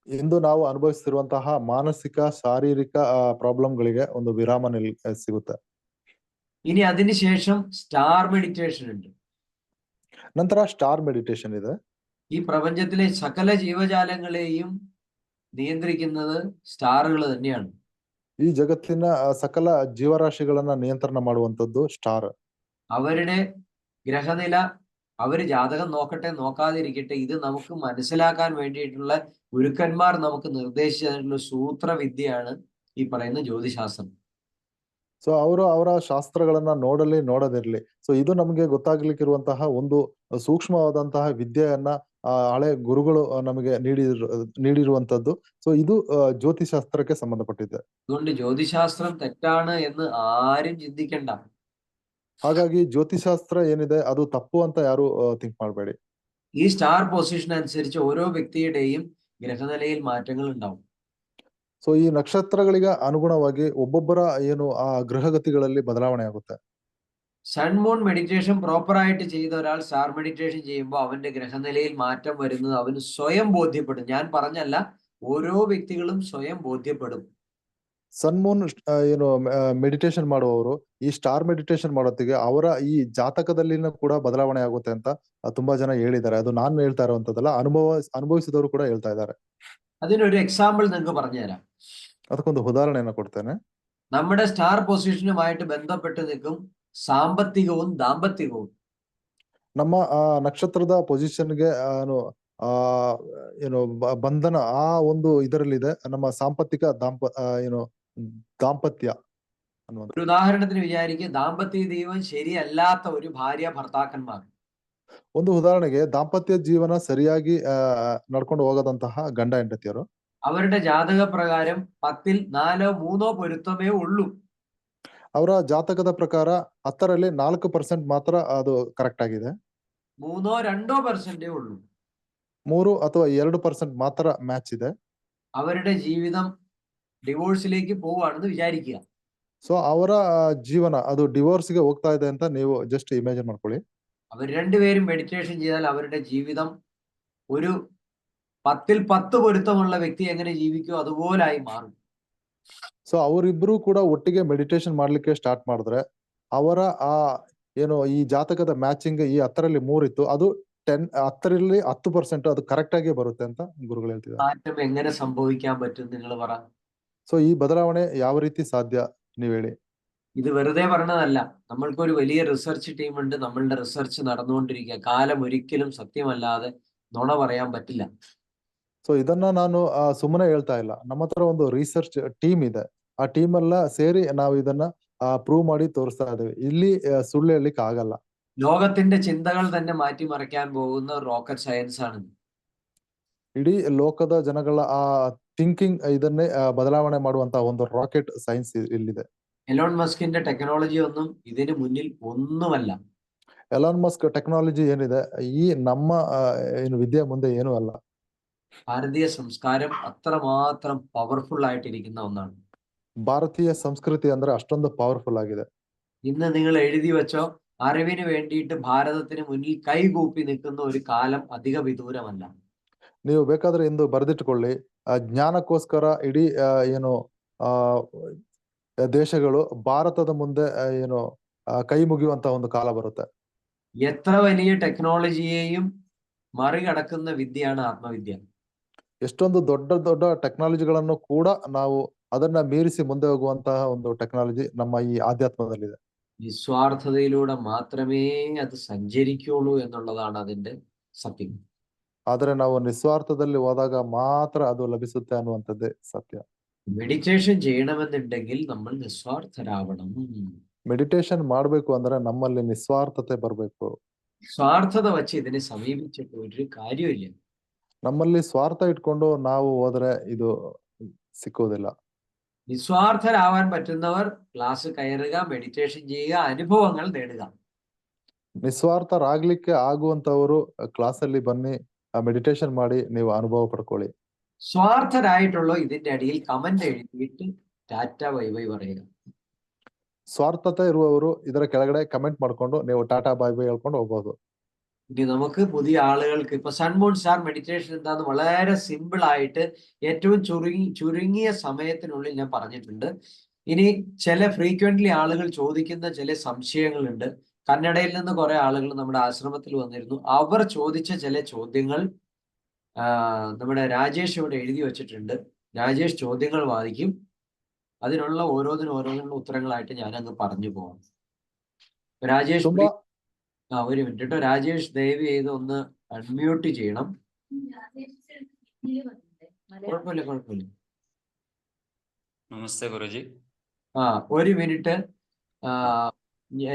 ಇಂದು ನಾವು ಅನುಭವಿಸ್ತಿರುವಂತಹ ಮಾನಸಿಕ ಶಾರೀರಿಕ ಪ್ರಾಬ್ಲಮ್ಗಳಿಗೆ ಒಂದು ವಿರಾಮ ಸಿಗುತ್ತೆ. ഇനി അതിനുശേഷം സ്റ്റാർ മെഡിറ്റേഷൻ ഉണ്ട്. ನಂತರ ಸ್ಟಾರ್ ಮೆಡಿಟೇಷನ್ ಇದೆ. ഈ പ്രപഞ്ചത്തിലെ സകല ജീവജാലങ്ങളെയും നിയന്ത്രിക്കുന്നത് സ്റ്റാറുകൾ തന്നെയാണ്. ಈ ಜಗತ್ತಿನ ಸಕಲ ಜೀವರಾಶಿಗಳನ್ನ ನಿಯಂತ್ರಣ ಮಾಡುವಂತದ್ದು ಸ್ಟಾರ್. അവരുടെ ഗ്രഹനില അവര് ജാതകം നോക്കട്ടെ നോക്കാതിരിക്കട്ടെ, ഇത് നമുക്ക് മനസ്സിലാക്കാൻ വേണ്ടിയിട്ടുള്ള ഗുരുക്കന്മാർ നമുക്ക് നിർദ്ദേശിച്ചിട്ടുള്ള സൂത്രവിദ്യയാണ് ഈ പറയുന്ന ജ്യോതിശാസ്ത്രം. ಸೊ ಅವರು ಅವರ ಶಾಸ್ತ್ರಗಳನ್ನ ನೋಡದಿರ್ಲಿ, ಸೊ ಇದು ನಮಗೆ ಗೊತ್ತಾಗ್ಲಿಕ್ಕಿರುವಂತಹ ಒಂದು ಸೂಕ್ಷ್ಮವಾದಂತಹ ವಿದ್ಯೆಯನ್ನ ಹಳೆ ಗುರುಗಳು ನಮಗೆ ನೀಡಿರುವಂತದ್ದು. ಸೊ ಇದು ಜ್ಯೋತಿಶಾಸ್ತ್ರಕ್ಕೆ ಸಂಬಂಧಪಟ್ಟಿದೆ. അതുകൊണ്ട് ജ്യോതിശാസ്ത്രം തെറ്റാണ് എന്ന് ആരും ചിന്തിക്കണ്ട. ಹಾಗಾಗಿ ಜ್ಯೋತಿಶಾಸ್ತ್ರ ಏನಿದೆ ಅದು ತಪ್ಪು ಅಂತ ಯಾರು ಥಿಂಕ್ ಮಾಡಬೇಡಿ. ഈ സ്റ്റാർ പൊസിഷൻ അനുസരിച്ച് ഓരോ വ്യക്തിയുടെയും ഗ്രഹനിലയിൽ മാറ്റങ്ങൾ ഉണ്ടാവും. ಸೊ ಈ ನಕ್ಷತ್ರಗಳಿಗೆ ಅನುಗುಣವಾಗಿ ಒಬ್ಬೊಬ್ಬರ ಏನು ಆ ಗ್ರಹಗತಿಗಳಲ್ಲಿ ಬದಲಾವಣೆ ಆಗುತ್ತೆ. സൺ മൂൺ മെഡിറ്റേഷൻ പ്രോപ്പർ ആയിട്ട് ചെയ്ത ഒരാൾ സ്റ്റാർ മെഡിറ്റേഷൻ ചെയ്യുമ്പോൾ അവന്റെ ഗ്രഹനിലയിൽ മാറ്റം വരുന്നത് അവന് സ്വയം ബോധ്യപ്പെടും. ഞാൻ പറഞ്ഞല്ല, ഓരോ വ്യക്തികളും സ്വയം ബോധ്യപ്പെടും. ಸನ್ ಮೂನ್ ಏನು ಮೆಡಿಟೇಷನ್ ಮಾಡುವವರು ಈ ಸ್ಟಾರ್ ಮೆಡಿಟೇಷನ್ ಮಾಡೋತ್ತಿಗೆ ಅವರ ಈ ಜಾತಕದಲ್ಲಿನ ಕೂಡ ಬದಲಾವಣೆ ಆಗುತ್ತೆ ಅಂತ ತುಂಬಾ ಜನ ಹೇಳಿದ್ದಾರೆ. ಅದು ನಾನು ಹೇಳ್ತಾ ಇರುವಂತದ್ದಲ್ಲ, ಅನುಭವಿಸಿದವರು ಕೂಡ ಹೇಳ್ತಾ ಇದ್ದಾರೆ. അതിനൊരു എക്സാമ്പിൾ നിങ്ങൾക്ക് പറഞ്ഞുതരാം. ಅದಕ್ಕೊಂದು ಉದಾಹರಣೆಯನ್ನು ಕೊಡ್ತೇನೆ. നമ്മുടെ സ്റ്റാർ പൊസിഷനുമായിട്ട് ബന്ധപ്പെട്ട് നിൽക്കും സാമ്പത്തികവും ദാമ്പത്യവും. ನಮ್ಮ ನಕ್ಷತ್ರದ ಪೊಸಿಷನ್ಗೆ ಏನು ಬಂಧನ ಆ ಒಂದು ಇದರಲ್ಲಿದೆ ನಮ್ಮ ಸಾಂಪತ್ತಿಕ ದಾಂಪತ್ಯ ಅನ್ನುವಂಥ. ഒരു ഉദാഹരണത്തിന് വിചാരിക്കുക, ദാമ്പത്യ ദൈവം ശരിയല്ലാത്ത ഒരു ഭാര്യ ഭർത്താക്കന്മാർ. ಒಂದು ಉದಾಹರಣೆಗೆ ದಾಂಪತ್ಯ ಜೀವನ ಸರಿಯಾಗಿ ನಡ್ಕೊಂಡು ಹೋಗದಂತಹ ಗಂಡ ಹೆಂಡತಿಯರು, അവരുടെ ജാതക പ്രകാരം 10ൽ 4 3 പൊരുത്തമേ ഉള്ളൂ. ಅವರ ಜಾತಕದ ಪ್ರಕಾರ 10ರಲ್ಲಿ 4% ಮಾತ್ರ ಅದು ಕರೆಕ್ಟ್ ಆಗಿದೆ. 3-2% ഉള്ളൂ. 3 ಅಥವಾ 2% ಮಾತ್ರ ಮ್ಯಾಚ್ ಇದೆ. അവരുടെ ജീവിതം ഡിവോഴ്സിലേക്ക് പോവുകയാണെന്ന് വിചാരിക്കുക. ಸೊ ಅವರ ಜೀವನ ಅದು ಡಿವೋರ್ಸ್ಗೆ ಹೋಗ್ತಾ ಇದೆ ಅಂತ ನೀವು ಜಸ್ಟ್ ಇಮ್ಯಾಜಿನ್ ಮಾಡ್ಕೊಳ್ಳಿ. അവർ രണ്ടുപേരും മെഡിറ്റേഷൻ ചെയ്താൽ അവരുടെ ജീവിതം ഒരു 10ൽ 10 പൊരുത്തമുള്ള വ്യക്തി എങ്ങനെ ജീവിക്കുമോ അതുപോലായി മാറും. ಸೊ ಅವರಿಬ್ರು ಕೂಡ ಒಟ್ಟಿಗೆ ಮೆಡಿಟೇಷನ್ ಮಾಡ್ಲಿಕ್ಕೆ ಸ್ಟಾರ್ಟ್ ಮಾಡಿದ್ರೆ ಅವರ ಆ ಏನು ಈ ಜಾತಕದ ಮ್ಯಾಚಿಂಗ್ ಈ 10ರಲ್ಲಿ 3 ಇತ್ತು, ಅದು 10ರಲ್ಲಿ 10% ಅದು ಕರೆಕ್ಟ್ ಆಗಿ ಬರುತ್ತೆ ಅಂತ ಗುರುಗಳು ಹೇಳ್ತಿದ್ದಾರೆ. മാറ്റം എങ്ങനെ സംഭവിക്കാൻ പറ്റും നിങ്ങൾ പറ. ಸೊ ಈ ಬದಲಾವಣೆ ಯಾವ ರೀತಿ ಸಾಧ್ಯ ನೀವ್ ಹೇಳಿ. ഇത് വെറുതെ പറഞ്ഞതല്ല. നമ്മൾക്കൊരു വലിയ റിസർച്ച് ടീം ഉണ്ട്. നമ്മളുടെ റിസർച്ച് നടന്നുകൊണ്ടിരിക്കുക. കാലം ഒരിക്കലും സത്യമല്ലാതെ നുണ പറയാൻ പറ്റില്ല. ಸೊ ಇದನ್ನ ನಾನು ಸುಮ್ಮನೆ ಹೇಳ್ತಾ ಇಲ್ಲ. ನಮ್ಮ ಹತ್ರ ಒಂದು ರಿಸರ್ಚ್ ಟೀಮ್ ಇದೆ. ಆ ಟೀಮ್ ಎಲ್ಲ ಸೇರಿ ನಾವು ಇದನ್ನ ಪ್ರೂವ್ ಮಾಡಿ ತೋರಿಸ್ತಾ ಇದ್ದೇವೆ. ಇಲ್ಲಿ ಸುಳ್ಳು ಹೇಳಲಿಕ್ಕೆ ಆಗಲ್ಲ. ലോകത്തിന്റെ ചിന്തകൾ തന്നെ മാറ്റിമറിക്കാൻ പോകുന്ന റോക്കറ്റ് സയൻസ് ആണ്. ಇಡೀ ಲೋಕದ ಜನಗಳ ಆ ಥಿಂಕಿಂಗ್ ಇದನ್ನೇ ಬದಲಾವಣೆ ಮಾಡುವಂತ ಒಂದು ರಾಕೆಟ್ ಸೈನ್ಸ್ ಇಲ್ಲಿದೆ. എലോൺ മസ്കിന്റെ ടെക്നോളജി ഒന്നും ഇതിന് മുന്നിൽ ഒന്നുമല്ല. ಎಲಾನ್ ಮಸ್ಕ್ ಟೆಕ್ನಾಲಜಿ ಏನಿದೆ ಈ ನಮ್ಮ ಏನು ವಿದ್ಯೆ ಮುಂದೆ ಏನೂ ಅಲ್ಲ. ഭാരതീയ സംസ്കാരം അത്രമാത്രം പവർഫുൾ ആയിട്ടിരിക്കുന്ന ഒന്നാണ്. ಭಾರತೀಯ ಸಂಸ್ಕೃತಿ ಅಂದ್ರೆ ಅಷ್ಟೊಂದು ಪವರ್ಫುಲ್ ಆಗಿದೆ. ഇന്ന് നിങ്ങൾ എഴുതി വെച്ചോ, അറിവിന് വേണ്ടിയിട്ട് ഭാരതത്തിന് മുന്നിൽ കൈകൂപ്പി നിൽക്കുന്ന ഒരു കാലം അധിക വിദൂരമല്ല. ನೀವು ಬೇಕಾದ್ರೆ ಇಂದು ಬರೆದಿಟ್ಕೊಳ್ಳಿ, ಜ್ಞಾನಕ್ಕೋಸ್ಕರ ಇಡೀ ಏನು ದೇಶಗಳು ಭಾರತದ ಮುಂದೆ ಏನು ಕೈ ಮುಗಿಯುವಂತ ಒಂದು ಕಾಲ ಬರುತ್ತೆ. എത്ര വലിയ ടെക്നോളജിയെയും മറികടക്കുന്ന വിദ്യയാണ് ആത്മവിദ്യ. ಎಷ್ಟೊಂದು ದೊಡ್ಡ ದೊಡ್ಡ ಟೆಕ್ನಾಲಜಿಗಳನ್ನು ಕೂಡ ನಾವು ಅದನ್ನ ಮೀರಿಸಿ ಮುಂದೆ ಹೋಗುವಂತಹ ಒಂದು ಟೆಕ್ನಾಲಜಿ ನಮ್ಮ ಈ ಆಧ್ಯಾತ್ಮದಲ್ಲಿದೆ. നിസ്വാർത്ഥതയിലൂടെ മാത്രമേ അത് സഞ്ചരിക്കുള്ളൂ എന്നുള്ളതാണ് അതിന്റെ സത്യം. ಆದ್ರೆ ನಾವು ನಿಸ್ವಾರ್ಥದಲ್ಲಿ ಹೋದಾಗ ಮಾತ್ರ ಅದು ಲಭಿಸುತ್ತೆ ಅನ್ನುವಂಥದ್ದೇ ಸತ್ಯ. മെഡിറ്റേഷൻ ചെയ്യണമെന്നുണ്ടെങ്കിൽ നമ്മൾ നിസ്വാർത്ഥരാവണം. ಮೆಡಿಟೇಷನ್ ಮಾಡ್ಬೇಕು ಅಂದ್ರೆ ನಮ್ಮಲ್ಲಿ ನಿಸ್ವಾರ್ಥತೆ ಬರ್ಬೇಕು. സ്വാർത്ഥത വച്ച് ഇതിനെ സമീപിച്ചിട്ട് ഒരു കാര്യമില്ല. ನಮ್ಮಲ್ಲಿ ಸ್ವಾರ್ಥ ಇಟ್ಕೊಂಡು ನಾವು ಹೋದ್ರೆ ಇದು ಸಿಕ್ಕುವುದಿಲ್ಲ. നിസ്വാർത്ഥരാവാൻ പറ്റുന്നവർ ക്ലാസ് കയറുക, മെഡിറ്റേഷൻ ചെയ്യുക, അനുഭവങ്ങൾ നേടുക. ನಿಸ್ವಾರ್ಥರಾಗ್ಲಿಕ್ಕೆ ಆಗುವಂತವರು ಕ್ಲಾಸಲ್ಲಿ ಬನ್ನಿ, ಮೆಡಿಟೇಷನ್ ಮಾಡಿ ನೀವು ಅನುಭವ ಪಡ್ಕೊಳ್ಳಿ. സ്വാർത്ഥരായിട്ടുള്ള ഇതിന്റെ അടിയിൽ കമന്റ് എഴുതിയിട്ട് ടാറ്റ ബൈ ബൈ പറയുക. സ്വാರ್ಥತೆ ഇರುವವರು ಇದರ ಕೆಳಗಡೆ ಕಮೆಂಟ್ ಮಾಡ್ಕೊಂಡು ನೀವು ಟಾಟಾ ಬೈ ಬೈ ಹೇಳ್ಕೊಂಡು ಹೋಗ್ಬೋದು. ഇനി നമുക്ക് പുതിയ ആളുകൾക്ക് ഇപ്പൊ സൺമൂൺ സ്റ്റാർ മെഡിറ്റേഷൻ എന്താന്ന് വളരെ സിമ്പിൾ ആയിട്ട് ഏറ്റവും ചുരുങ്ങിയ സമയത്തിനുള്ളിൽ ഞാൻ പറഞ്ഞിട്ടുണ്ട്. ഇനി ചില ഫ്രീക്വന്റ്ലി ആളുകൾ ചോദിക്കുന്ന ചില സംശയങ്ങളുണ്ട്. കന്നഡയിൽ നിന്ന് കുറെ ആളുകൾ നമ്മുടെ ആശ്രമത്തിൽ വന്നിരുന്നു. അവർ ചോദിച്ച ചില ചോദ്യങ്ങൾ നമ്മുടെ രാജേഷ് ഇവിടെ എഴുതി വെച്ചിട്ടുണ്ട്. രാജേഷ് ചോദ്യങ്ങൾ വായിക്കും. അതിനുള്ള ഓരോന്നിനും ഉത്തരങ്ങളായിട്ട് ഞാൻ അങ്ങ് പറഞ്ഞു പോകാം. രാജേഷ് ഒരു മിനിറ്റ് കേട്ടോ. രാജേഷ് ദയവ് ചെയ്ത് ഒന്ന് അൺമ്യൂട്ട് ചെയ്യണം. കുഴപ്പമില്ല. നമസ്തേ ഗുരുജി. ഒരു മിനിറ്റ്.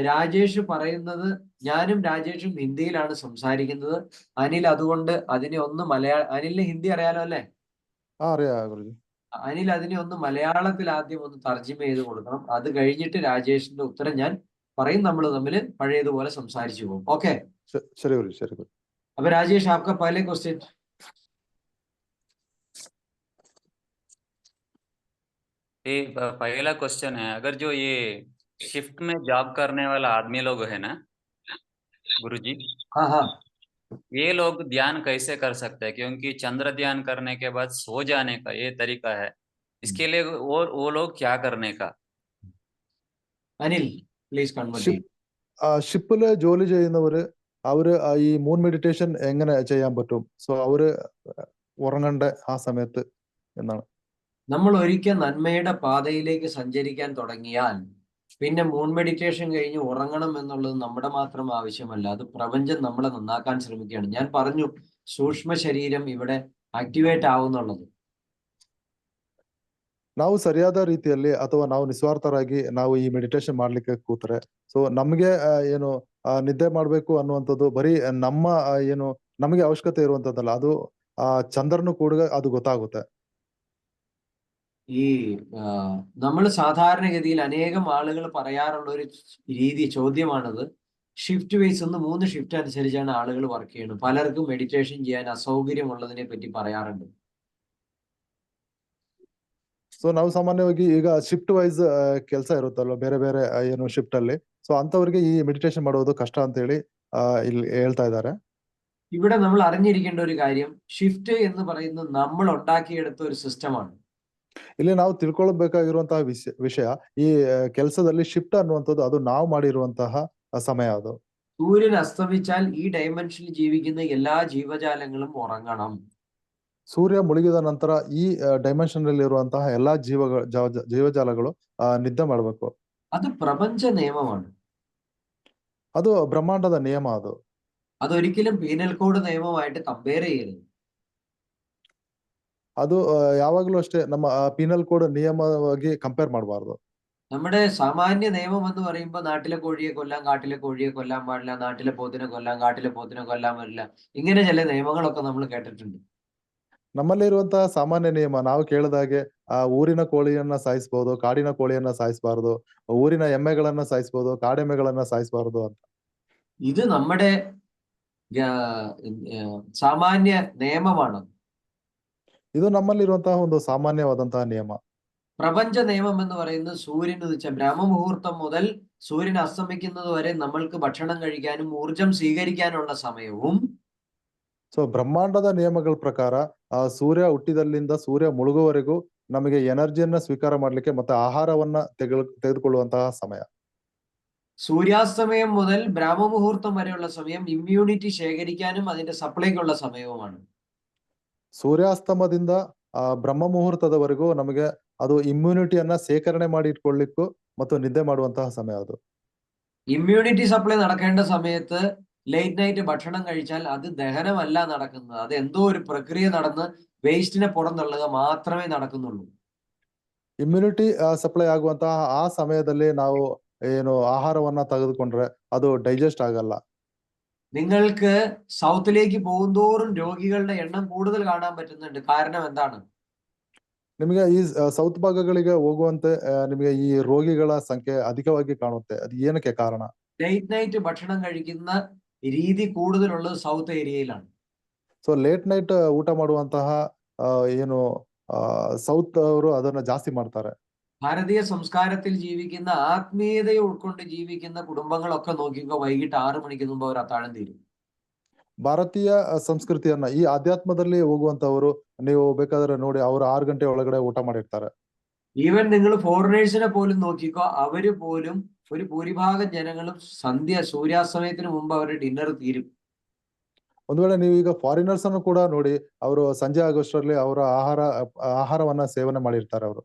രാജേഷ് പറയുന്നത്, ഞാനും രാജേഷും ഹിന്ദിയിലാണ് സംസാരിക്കുന്നത്. അനിൽ അതുകൊണ്ട് അതിനെ ഒന്ന് അനിലിന് ഹിന്ദി അറിയാലോ അല്ലേ? അനിൽ അതിനെ ഒന്ന് മലയാളത്തിൽ ആദ്യം ഒന്ന് തർജ്ജിമ ചെയ്ത് കൊടുക്കണം. അത് കഴിഞ്ഞിട്ട് രാജേഷിന്റെ ഉത്തരം ഞാൻ പറയും. നമ്മൾ തമ്മിൽ പഴയതുപോലെ സംസാരിച്ചു പോകും. ഓക്കെ? അപ്പൊ രാജേഷ്, आपका पहले क्वेश्चन. पहला क्वेश्चन है, अगर जो ये शिफ्ट में जॉब करने वाला आदमी लोग है ना गुरुजी, हाँ, ये लोग ध्यान कैसे कर सकते हैं? क्योंकि चंद्र ध्यान करने के बाद सो जाने का ये तरीका है, इसके लिए वो लोग क्या करने का? Anil please convert. ഷിപ്പില് ജോലി ചെയ്യുന്നവര് അവര് ഈ മൂൺ മെഡിറ്റേഷൻ എങ്ങനെ ചെയ്യാൻ പറ്റും? സോ അവര് ഉറങ്ങണ്ട ആ സമയത്ത് എന്നാണ്. നമ്മൾ ഒരിക്കൽ നന്മയുടെ പാതയിലേക്ക് സഞ്ചരിക്കാൻ തുടങ്ങിയാൽ പിന്നെ മൂൺ മെഡിറ്റേഷൻ കഴിഞ്ഞ് ഉറങ്ങണം എന്നുള്ളത് നമ്മുടെ മാത്രം ആവശ്യമല്ല. അത് പ്രപഞ്ചം നമ്മളെ നന്നാക്കാൻ ശ്രമിക്കുകയാണ്. ഞാൻ പറഞ്ഞു സൂക്ഷ്മ ശരീരം ഇവിടെ ആക്ടിവേറ്റ് ആവുന്നുള്ളത്. ನಾವು ಸರಿಯಾದ ರೀತಿಯಲ್ಲಿ ಅಥವಾ ನಾವು ನಿಸ್ವಾರ್ಥರಾಗಿ ನಾವು ಈ ಮೆಡಿಟೇಷನ್ ಮಾಡ್ಲಿಕ್ಕೆ ಕೂತ್ರೆ ಸೊ ನಮ್ಗೆ ಏನು ನಿದ್ದೆ ಮಾಡ್ಬೇಕು ಅನ್ನುವಂಥದ್ದು ಬರೀ ನಮ್ಮ ಏನು ನಮಗೆ ಅವಶ್ಯಕತೆ ಇರುವಂತದ್ದಲ್ಲ, ಅದು ಚಂದ್ರನು ಕೂಡ ಅದು ಗೊತ್ತಾಗುತ್ತೆ. ഈ നമ്മൾ സാധാരണഗതിയിൽ അനേകം ആളുകൾ പറയാറുള്ള ഒരു ചോദ്യമാണത്. ഷിഫ്റ്റ് വൈസ് ഒന്ന് 3 ഷിഫ്റ്റ് അനുസരിച്ചാണ് ആളുകൾ വർക്ക് ചെയ്യുന്നത്. പലർക്കും മെഡിറ്റേഷൻ ചെയ്യാൻ അസൗകര്യമുള്ളതിനെ പറ്റി പറയാറുണ്ട്. ಸೊ ನಾವು ಸಾಮಾನ್ಯವಾಗಿ ಈಗ ಶಿಫ್ಟ್ ವೈಸ್ ಕೆಲಸ ಇರುತ್ತಲ್ವ, ಬೇರೆ ಬೇರೆ ಏನು ಶಿಫ್ಟ್ ಅಲ್ಲಿ, ಸೊ ಅಂತವರಿಗೆ ಈ ಮೆಡಿಟೇಷನ್ ಮಾಡೋದು ಕಷ್ಟ ಅಂತ ಹೇಳಿ ಇಲ್ಲಿ ಹೇಳ್ತಾ ಇದ್ದಾರೆ. ഇവിടെ നമ്മൾ അറിഞ്ഞിരിക്കേണ്ട ഒരു കാര്യം, ഷിഫ്റ്റ് എന്ന് പറയുന്നത് നമ്മൾ ഉണ്ടാക്കിയെടുത്ത ഒരു സിസ്റ്റമാണ്. ಇಲ್ಲಿ ನಾವು ತಿಳ್ಕೊಳ್ಬೇಕಾಗಿರುವಂತಹ ವಿಷಯ ಈ ಕೆಲಸದಲ್ಲಿ ಶಿಫ್ಟ್ ಅನ್ನುವಂಥದ್ದು ಅದು ನಾವು ಮಾಡಿರುವಂತಹ ಸಮಯ. ಅದು സൂര്യൻ അസ്തമിച്ചാൽ ഈ ഡയമെൻഷനിൽ ജീവിക്കുന്ന എല്ലാ ജീവജാലങ്ങളും ഉറങ്ങണം. ಸೂರ್ಯ ಮುಳುಗಿದ ನಂತರ ಈ ಡೈಮೆನ್ಷನ್ ಅಲ್ಲಿ ಇರುವಂತಹ ಎಲ್ಲಾ ಜೀವಜಾಲಗಳು ನಿದ್ದೆ ಮಾಡಬೇಕು. ಅದು ಪ್ರಪಂಚ ನಿಯಮമാണ്. ಅದು ಬ್ರಹ್ಮಾಂಡದ ನಿಯಮ. അതൊരിക്കലും പീനൽ കോഡ് നിയമമായിട്ട് കമ്പയർ ചെയ്യരുത്. ಅದು ಯಾವಾಗಲೂ ಅಷ್ಟೇ ನಮ್ಮ ಪೀನಲ್ ಕೋಡ್ ನಿಯಮವಾಗಿ ಕಂಪೇರ್ ಮಾಡಬಾರ್ದು. നമ്മുടെ സാമാന്യ നിയമം എന്ന് പറയുമ്പോൾ നാട്ടിലെ കോഴിയെ കൊല്ലാം, കാട്ടിലെ കോഴിയെ കൊല്ലാൻ പാടില്ല, നാട്ടിലെ പോത്തിനെ കൊല്ലാം, കാട്ടിലെ പോത്തിനെ കൊല്ലാൻ പറ്റില്ല, ഇങ്ങനെ ചില നിയമങ്ങളൊക്കെ നമ്മൾ കേട്ടിട്ടുണ്ട്. ನಮ್ಮಲ್ಲಿ ಇರುವಂತಹ ಸಾಮಾನ್ಯ ನಿಯಮ ನಾವು ಕೇಳಿದಾಗೆ ಊರಿನ ಕೋಳಿಯನ್ನ ಸಾಯಿಸಬಹುದು, ಕಾಡಿನ ಕೋಳಿಯನ್ನ ಸಾಯಿಸಬಾರದು, ಊರಿನ ಎಮ್ಮೆಗಳನ್ನ ಸಾಯಿಸಬಹುದು, ಕಾಡೆಮ್ಮೆಗಳನ್ನ ಸಾಯಿಸಬಾರದು ಅಂತ. ഇത് നമ്മുടെ സാമാന്യ നിയമമാണ്. ಇದು ನಮ್ಮಲ್ಲಿರುವಂತಹ ಒಂದು സാമാന്യವಾದಂತಹ ನಿಯಮ. പ്രപഞ്ച നിയമം എന്ന് പറയുന്നത് സൂര്യൻ ഉദിച്ച ബ്രഹ്മമുഹൂർത്തം മുതൽ സൂര്യൻ അസ്തമിക്കുന്നത് വരെ നമ്മൾക്ക് ഭക്ഷണം കഴിക്കാനും ഊർജം സ്വീകരിക്കാനുള്ള സമയവും. ಸೊ ಬ್ರಹ್ಮಾಂಡದ ನಿಯಮಗಳ ಪ್ರಕಾರ ಸೂರ್ಯ ಹುಟ್ಟಿದಲ್ಲಿಂದ ಸೂರ್ಯ ಮುಳುಗುವವರೆಗೂ ನಮಗೆ ಎನರ್ಜಿಯನ್ನ ಸ್ವೀಕಾರ ಮಾಡ್ಲಿಕ್ಕೆ ಮತ್ತೆ ಆಹಾರವನ್ನ ತೆಗೆದುಕೊಳ್ಳುವಂತಹ ಸಮಯ. സൂര്യാസ്തമയം മുതൽ ബ്രഹ്മമുഹൂർത്തം വരെയുള്ള സമയം ഇമ്മ്യൂണിറ്റി ശേഖരിക്കാനും അതിന്റെ സപ്ലൈക്കുള്ള സമയവുമാണ്. ಸೂರ್ಯಾಸ್ತಮದಿಂದ ಬ್ರಹ್ಮ ಮುಹೂರ್ತದವರೆಗೂ ನಮಗೆ ಅದು ಇಮ್ಯುನಿಟಿಯನ್ನ ಸೇಕರಣೆ ಮಾಡಿ ಇಟ್ಕೊಳ್ಳಿಕ್ಕೂ ಮತ್ತು ನಿದ್ದೆ ಮಾಡುವಂತಹ ಸಮಯ ಅದು. ഇമ്മ്യൂണിറ്റി സപ്ലൈ നടക്കേണ്ട സമയത്ത് ലേറ്റ് നൈറ്റ് ഭക്ഷണം കഴിച്ചാൽ അത് ദഹനമല്ല നടക്കുന്നത്. അത് എന്തോ ഒരു പ്രക്രിയ നടന്ന് വേസ്റ്റിനെ പുറന്തള്ളുക മാത്രമേ നടക്കുന്നുള്ളൂ. ಇಮ್ಯುನಿಟಿ ಸಪ್ಲೈ ಆಗುವಂತಹ ಆ ಸಮಯದಲ್ಲಿ ನಾವು ಏನು ಆಹಾರವನ್ನ ತೆಗೆದುಕೊಂಡ್ರೆ ಅದು ಡೈಜೆಸ್ಟ್ ಆಗಲ್ಲ. നിങ്ങൾക്ക് സൗത്തിലേക്ക് പോകുന്തോറും രോഗികളുടെ എണ്ണം കൂടുതൽ കാണാൻ പറ്റുന്നുണ്ട്. കാരണം എന്താണ്? ನಿಮಗೆ ಈ ಸೌತ್ ಭಾಗಗಳಿಗೆ ಹೋಗುವಂತೆ ನಿಮಗೆ ಈ ರೋಗಿಗಳ ಸಂಖ್ಯೆ ಅಧಿಕವಾಗಿ ಕಾಣುತ್ತೆ. ಅದು ಏನಕ್ಕೆ ಕಾರಣ? ലേറ്റ് നൈറ്റ് ഭക്ഷണം കഴിക്കുന്ന രീതി കൂടുതലുള്ളത് സൗത്ത് ഏരിയയിലാണ്. ಸೊ ಲೇಟ್ ನೈಟ್ ಊಟ ಮಾಡುವಂತಹ ಏನು ಸೌತ್ ಅವರು ಅದನ್ನ ಜಾಸ್ತಿ ಮಾಡ್ತಾರೆ. ഭാരതീയ സംസ്കാരത്തിൽ ജീവിക്കുന്ന ആത്മീയതയെ ഉൾക്കൊണ്ട് ജീവിക്കുന്ന കുടുംബങ്ങളൊക്കെ നോക്കിക്കോ, വൈകിട്ട് 6 മണിക്ക് മുമ്പ് അവർ അത്താഴം തീരും. ಭಾರತೀಯ ಸಂಸ್ಕೃತಿಯನ್ನ ಈ ಆಧ್ಯಾತ್ಮದಲ್ಲಿ ಹೋಗುವಂತವರು ನೀವು ಬೇಕಾದ್ರೆ ನೋಡಿ ಅವರು 6 ಗಂಟೆ ಒಳಗಡೆ ಊಟ ಮಾಡಿರ್ತಾರೆ. ഈവൻ നിങ്ങൾ ഫോറിനേഴ്സിനെ പോലും നോക്കിക്കോ, അവര് പോലും ഒരു ഭൂരിഭാഗം ജനങ്ങളും സൂര്യാസ്തമയത്തിന് മുമ്പ് അവരുടെ ഡിന്നർ തീരും. ಒಂದ್ ವೇಳೆ ನೀವು ಈಗ ಫಾರಿನರ್ಸ್ ಅನ್ನು ಕೂಡ ನೋಡಿ, ಅವರು ಸಂಜೆ ಆಗೋಷ್ಟರಲ್ಲಿ ಅವರ ಆಹಾರವನ್ನ ಸೇವನೆ ಮಾಡಿರ್ತಾರೆ ಅವರು.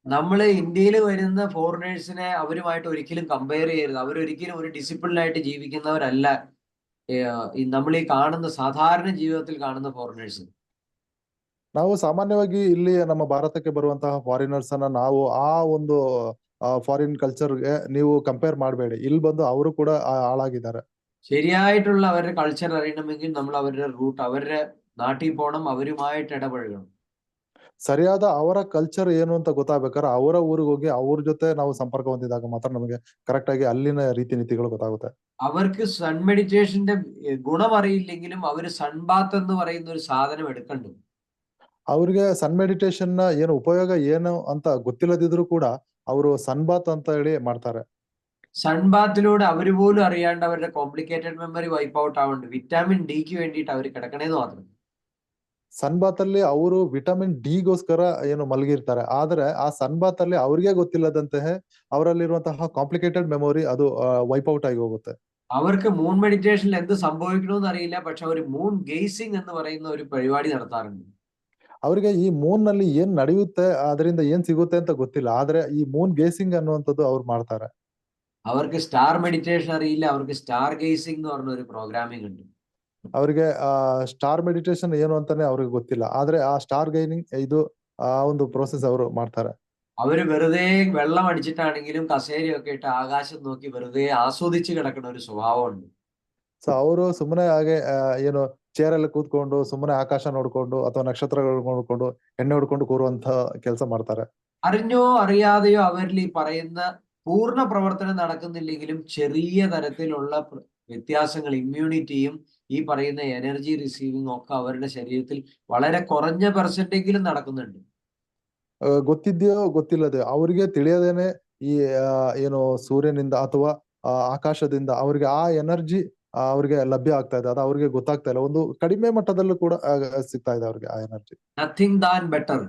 നമ്മള് ഇന്ത്യയിൽ വരുന്ന ഫോറിനേഴ്സിനെ അവരുമായിട്ട് ഒരിക്കലും കമ്പയർ ചെയ്യരുത്. അവരൊരിക്കലും ഒരു ഡിസിപ്ലിനായിട്ട് ജീവിക്കുന്നവരല്ല. നമ്മൾ ഈ കാണുന്ന സാധാരണ ജീവിതത്തിൽ കാണുന്ന ഫോറിനേഴ്സ്. ನಾವು ಸಾಮಾನ್ಯವಾಗಿ ಇಲ್ಲಿ ನಮ್ಮ ಭಾರತಕ್ಕೆ ಬರುವಂತಹ ಫಾರಿನರ್ಸ್ ಅನ್ನ ನಾವು ಆ ಒಂದು ಫಾರಿನ್ ಕಲ್ಚರ್ಗೆ ನೀವು ಕಂಪೇರ್ ಮಾಡಬೇಡಿ. ಇಲ್ಲಿ ಬಂದು ಅವರು ಕೂಡ ಹಾಳಾಗಿದ್ದಾರೆ. ശരിയായിട്ടുള്ള അവരുടെ കൾച്ചർ അറിയണമെങ്കിൽ നമ്മൾ അവരുടെ റൂട്ട്, അവരുടെ നാട്ടിൽ പോകണം, അവരുമായിട്ട് ഇടപഴകണം. ಸರಿಯಾದ ಅವರ ಕಲ್ಚರ್ ಏನು ಅಂತ ಗೊತ್ತಾಗ್ಬೇಕಾದ್ರೆ ಅವರ ಊರಿಗೆ ಹೋಗಿ ಅವ್ರ ಜೊತೆ ನಾವು ಸಂಪರ್ಕ ಹೊಂದಿದಾಗ ಮಾತ್ರ ನಮಗೆ ಕರೆಕ್ಟ್ ಆಗಿ ಅಲ್ಲಿನ ರೀತಿ ನೀತಿಗಳು ಗೊತ್ತಾಗುತ್ತೆ. അവർക്ക് സൺ മെഡിറ്റേഷന്റെ ഗുണം അറിയില്ലെങ്കിലും അവര് സൺബാത്ത് എന്ന് പറയുന്ന ഒരു സാധനം എടുക്കണ്ടു. ಅವ್ರಿಗೆ ಸನ್ ಮೆಡಿಟೇಷನ್ ನ ಏನು ಉಪಯೋಗ ಏನು ಅಂತ ಗೊತ್ತಿಲ್ಲದಿದ್ರು ಕೂಡ ಅವರು ಸನ್ಬಾತ್ ಅಂತ ಹೇಳಿ ಮಾಡ್ತಾರೆ. സൺബാത്തിലൂടെ അവര് പോലും അറിയാണ്ട് അവരുടെ കോംപ്ലിക്കേറ്റഡ് മെമ്മറി വൈപ്പ് ഔട്ട് ആവുന്നുണ്ട്. വിറ്റാമിൻ ഡിക്ക് വേണ്ടിയിട്ട് അവർ കിടക്കണേന്ന് മാത്രം. ಸನ್ಬಾತ್ ಅಲ್ಲಿ ಅವರು ವಿಟಮಿನ್ ಡಿ ಗೋಸ್ಕರ ಏನು ಮಲಗಿರ್ತಾರೆ. ಆದ್ರೆ ಆ ಸನ್ಬಾತ್ ಅಲ್ಲಿ ಅವ್ರಿಗೆ ಗೊತ್ತಿಲ್ಲದಂತೆ ಅವರಲ್ಲಿರುವಂತಹ ಕಾಂಪ್ಲಿಕೇಟೆಡ್ ಮೆಮೊರಿ ಅದು ವೈಪ್ ಔಟ್ ಆಗಿ ಹೋಗುತ್ತೆ. അവർക്ക് മൂൺ മെഡിറ്റേഷനിൽ എന്ത് സംഭവിക്കണമെന്ന് അറിയില്ല. പക്ഷെ അവർ മൂൺ ഗേസിംഗ് എന്ന് പറയുന്ന ഒരു പരിപാടി നടത്താറുണ്ട്. ಅವರಿಗೆ ಈ ಮೂನ್ ನಲ್ಲಿ ಏನ್ ನಡೆಯುತ್ತೆ, ಅದರಿಂದ ಏನ್ ಸಿಗುತ್ತೆ ಅಂತ ಗೊತ್ತಿಲ್ಲ. ಆದ್ರೆ ಈ ಮೂನ್ ಗೇಸಿಂಗ್ ಅನ್ನುವಂಥದ್ದು ಅವ್ರು ಮಾಡ್ತಾರೆ. അവർക്ക് സ്റ്റാർ മെഡിറ്റേഷൻ അറിയില്ല. അവർക്ക് സ്റ്റാർ ഗേസിംഗ് എന്ന് പറഞ്ഞ ഒരു പ്രോഗ്രാമിംഗ് ഉണ്ട്. ಅವರಿಗೆ ಸ್ಟಾರ್ ಮೆಡಿಟೇಷನ್ ಏನು ಅಂತಾನೆ ಅವ್ರಿಗೆ ಗೊತ್ತಿಲ್ಲ. ಆದ್ರೆ ಆ ಸ್ಟಾರ್ ಗೈನಿಂಗ್ ಇದು ಆ ಒಂದು ಪ್ರೋಸೆಸ್ ಅವರು ಮಾಡ್ತಾರೆ. അവര് വെറുതെ വെള്ളം അടിച്ചിട്ടാണെങ്കിലും കസേരയൊക്കെ ഇട്ട് ആകാശം നോക്കി വെറുതെ ആസ്വദിച്ച് കിടക്കുന്ന ഒരു സ്വഭാവമുണ്ട്. ಸೊ ಅವರು ಸುಮ್ಮನೆ ಹಾಗೆ ಏನು ಚೇರ್ ಅಲ್ಲಿ ಕೂತ್ಕೊಂಡು ಸುಮ್ಮನೆ ಆಕಾಶ ನೋಡ್ಕೊಂಡು ಅಥವಾ ನಕ್ಷತ್ರಗಳು ನೋಡ್ಕೊಂಡು ಎಣ್ಣೆ ಹೊಡ್ಕೊಂಡು ಕೂರುವಂತ ಕೆಲಸ ಮಾಡ್ತಾರೆ. അറിഞ്ഞോ അറിയാതെയോ അവരിൽ ഈ പറയുന്ന പൂർണ്ണ പ്രവർത്തനം നടക്കുന്നില്ലെങ്കിലും ചെറിയ തരത്തിലുള്ള വ്യത്യാസങ്ങൾ, ഇമ്മ്യൂണിറ്റിയും ഈ പറയുന്ന എനർജി റിസീവിംഗ് ഒക്കെ അവരുടെ ശരീരത്തിൽ വളരെ കുറഞ്ഞ പെർസെന്റെങ്കിലും നടക്കുന്നുണ്ട്. ಗೊತ್ತಿದ್ಯೋ ಗೊತ್ತಿಲ್ಲದೆ ಅವ್ರಿಗೆ ತಿಳಿಯದೇನೆ ಈ ಏನು ಸೂರ್ಯನಿಂದ ಅಥವಾ ಆಕಾಶದಿಂದ ಅವ್ರಿಗೆ ಆ ಎನರ್ಜಿ ಅವ್ರಿಗೆ ಲಭ್ಯ ಆಗ್ತಾ ಇದೆ. ಅದು ಅವ್ರಿಗೆ ಗೊತ್ತಾಗ್ತಾ ಇಲ್ಲ. ಒಂದು ಕಡಿಮೆ ಮಟ್ಟದಲ್ಲೂ ಕೂಡ ಸಿಗ್ತಾ ಇದೆ ಅವ್ರಿಗೆ ಆ energy. Nothing than better.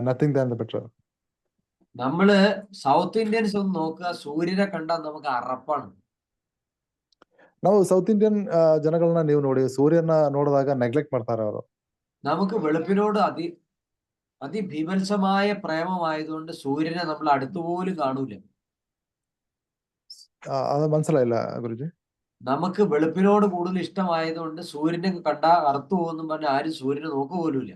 Nothing than the better. നമ്മള് സൗത്ത് ഇന്ത്യൻസ് ഒന്ന് നോക്കുക, സൂര്യനെ കണ്ടാൽ നമുക്ക് അറപ്പാണ്. ನಾವು ಸೌತ್ ಇಂಡಿಯನ್ ಜನಗಳನ್ನ ನೀವು ನೋಡಿ, ಸೂರ್ಯನ ನೋಡಿದಾಗ ನೆಗ್ಲೆಕ್ಟ್ ಮಾಡ್ತಾರೆ ಅವರು. നമുക്ക് വെളുപ്പിനോട് അതിഭീഭത്സമായ പ്രേമമായതുകൊണ്ട് സൂര്യനെ നമ്മൾ അടുത്തുപോലും കാണൂല. അത് മനസ്സിലായില്ല ಗುರುಜಿ. നമുക്ക് വെളുപ്പിനോട് കൂടുതൽ ഇഷ്ടമായതുകൊണ്ട് സൂര്യനെ കണ്ടാ അറുത്തു പോകുന്നു പറഞ്ഞ ആരും സൂര്യനെ നോക്കുക പോലുമില്ല.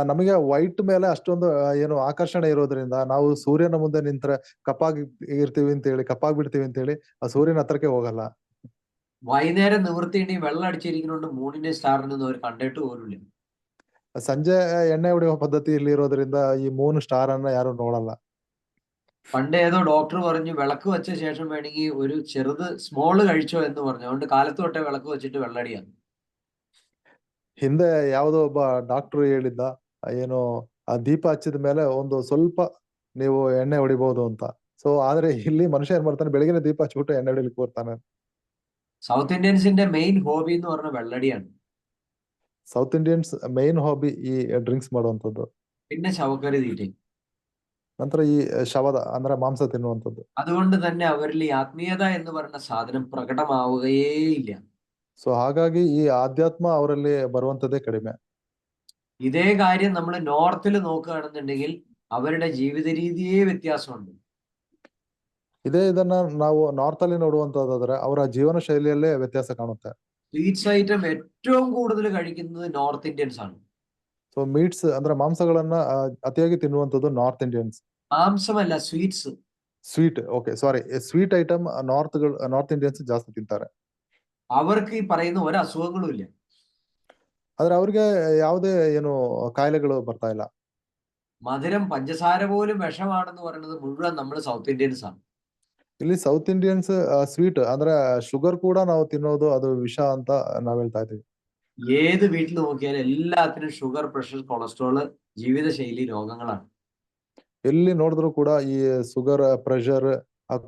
ನಮಗೆ ವೈಟ್ ಮೇಲೆ ಅಷ್ಟೊಂದು ಏನು ಆಕರ್ಷಣೆ ಇರೋದ್ರಿಂದ ನಾವು ಸೂರ್ಯನ ಮುಂದೆ ನಿಂತ್ರೆ ಕಪ್ಪಾಗಿ ಇರ್ತೀವಿ ಅಂತ ಹೇಳಿ, ಕಪ್ಪಾಗ್ಬಿಡ್ತೀವಿ ಅಂತ ಹೇಳಿ ಆ ಸೂರ್ಯನ ಹತ್ರಕ್ಕೆ ಹೋಗಲ್ಲ. വൈകുന്നേരം നിവൃത്തിയുണ്ട് വെള്ളം അടിച്ചിരിക്കുന്നുണ്ട് മൂണിനെ സ്റ്റാറിനൊന്നും അവർ കണ്ടിട്ട് പോലുമില്ല. ಸಂಜೆ ಎಣ್ಣೆ ಹೊಡೆಯುವ ಪದ್ಧತಿ ಇಲ್ಲಿ ಇರೋದ್ರಿಂದ ಈ ಮೂನ್ ಸ್ಟಾರ್ ಅನ್ನ ಯಾರು ನೋಡಲ್ಲ. പണ്ട് ഏതോ ഡോക്ടർ പറഞ്ഞു വിളക്ക് വെച്ച ശേഷം വേണമെങ്കിൽ ഒരു ചെറുത് സ്മോള് കഴിച്ചോ എന്ന് പറഞ്ഞു. അതുകൊണ്ട് കാലത്ത് തൊട്ടേ വിളക്ക് വെച്ചിട്ട് വെള്ളടിയാണ്. ಹಿಂದೆ ಯಾವುದೋ ಒಬ್ಬ ಡಾಕ್ಟರ್ ಹೇಳಿದ್ದ, ಏನು ಆ ದೀಪ ಹಚ್ಚಿದ ಮೇಲೆ ಒಂದು ಸ್ವಲ್ಪ ನೀವು ಎಣ್ಣೆ ಹೊಡಿಬಹುದು ಅಂತ. ಸೊ ಆದ್ರೆ ಇಲ್ಲಿ ಮನುಷ್ಯ ಏನ್ ಮಾಡ್ತಾನೆ, ಬೆಳಗಿನ ದೀಪ ಹಚ್ಬಿಟ್ಟು ಎಣ್ಣೆ ಹೊಡಿಲಿಕ್ಕೆ ಬರ್ತಾನೆ. സൗത്ത് ഇന്ത്യൻസിന്റെ മെയിൻ ഹോബി എന്ന് പറഞ്ഞ വെള്ളടിയാണ്. ಸೌತ್ ಇಂಡಿಯನ್ಸ್ ಮೈನ್ ಹಾಬಿ ಈ ಡ್ರಿಂಕ್ಸ್ ಮಾಡುವಂತದ್ದು. പിന്നെ ശവക്കറി തീറ്റയും. ನಂತರ ಈ ಶವದ ಅಂದ್ರೆ ಮಾಂಸ ತಿನ್ನುವಂಥದ್ದು. അതുകൊണ്ട് തന്നെ അവരിൽ ഈ ആത്മീയത എന്ന് പറയുന്ന സാധനം പ്രകടമാവുകയേ ഇല്ല. ಸೊ ಹಾಗಾಗಿ ಈ ಆಧ್ಯಾತ್ಮ ಅವರಲ್ಲಿ ಬರುವಂತದ್ದೇ ಕಡಿಮೆ. ഇതേ കാര്യം നമ്മൾ നോർത്തിൽ നോക്കുകയാണെന്നുണ്ടെങ്കിൽ അവരുടെ ജീവിത രീതിയേ വ്യത്യാസമുണ്ട്. ಇದನ್ನ ನಾವು ನಾರ್ತ್ ಅಲ್ಲಿ ನೋಡುವಂತದ್ದಾದ್ರೆ ಅವರ ಜೀವನ ಶೈಲಿಯಲ್ಲೇ ವ್ಯತ್ಯಾಸ ಕಾಣುತ್ತೆ. സ്വീറ്റ്സ് ഐറ്റം ഏറ്റവും കൂടുതൽ കഴിക്കുന്നത് നോർത്ത് ഇന്ത്യൻസ് ആണ്. ಸೊ ಮೀಟ್ಸ್ ಅಂದ್ರೆ ಮಾಂಸಗಳನ್ನ ಅತಿಯಾಗಿ ತಿನ್ನುವಂಥದ್ದು ನಾರ್ತ್ ಇಂಡಿಯನ್ಸ್. മാംസമല്ല, sweets. Sweet, okay sorry, sweet item north Indians ಜಾಸ್ತಿ ತಿಂತಾರೆ. അവർക്ക് ഈ പറയുന്ന ഒരു അസുഖങ്ങളും ഇല്ല. ಆದ್ರೆ ಅವ್ರಿಗೆ ಯಾವುದೇ ಏನು ಕಾಯಿಲೆಗಳು ಬರ್ತಾ ಇಲ್ಲ. മധുരം, പഞ്ചസാര പോലും വിഷമാണെന്ന് പറയുന്നത് മുഴുവൻ നമ്മൾ സൗത്ത് ഇന്ത്യൻസ് ആണ്. ಇಲ್ಲಿ ಸೌತ್ ಇಂಡಿಯನ್ಸ್ ಸ್ವೀಟ್ ಅಂದ್ರೆ ಶುಗರ್ ಕೂಡ ನಾವು ತಿನ್ನೋದು ಅದು ವಿಷ ಅಂತ ನಾವ್ ಹೇಳ್ತಾ ಇದೀವಿ. ഏത് വീട്ടിൽ നോക്കിയാലും എല്ലാത്തിനും ഷുഗർ, പ്രഷർ, കൊളസ്ട്രോള്, ജീവിതശൈലി രോഗങ്ങളാണ്. ಎಲ್ಲಿ ನೋಡಿದ್ರು ಕೂಡ ಈ ಶುಗರ್, ಪ್ರೆಷರ್,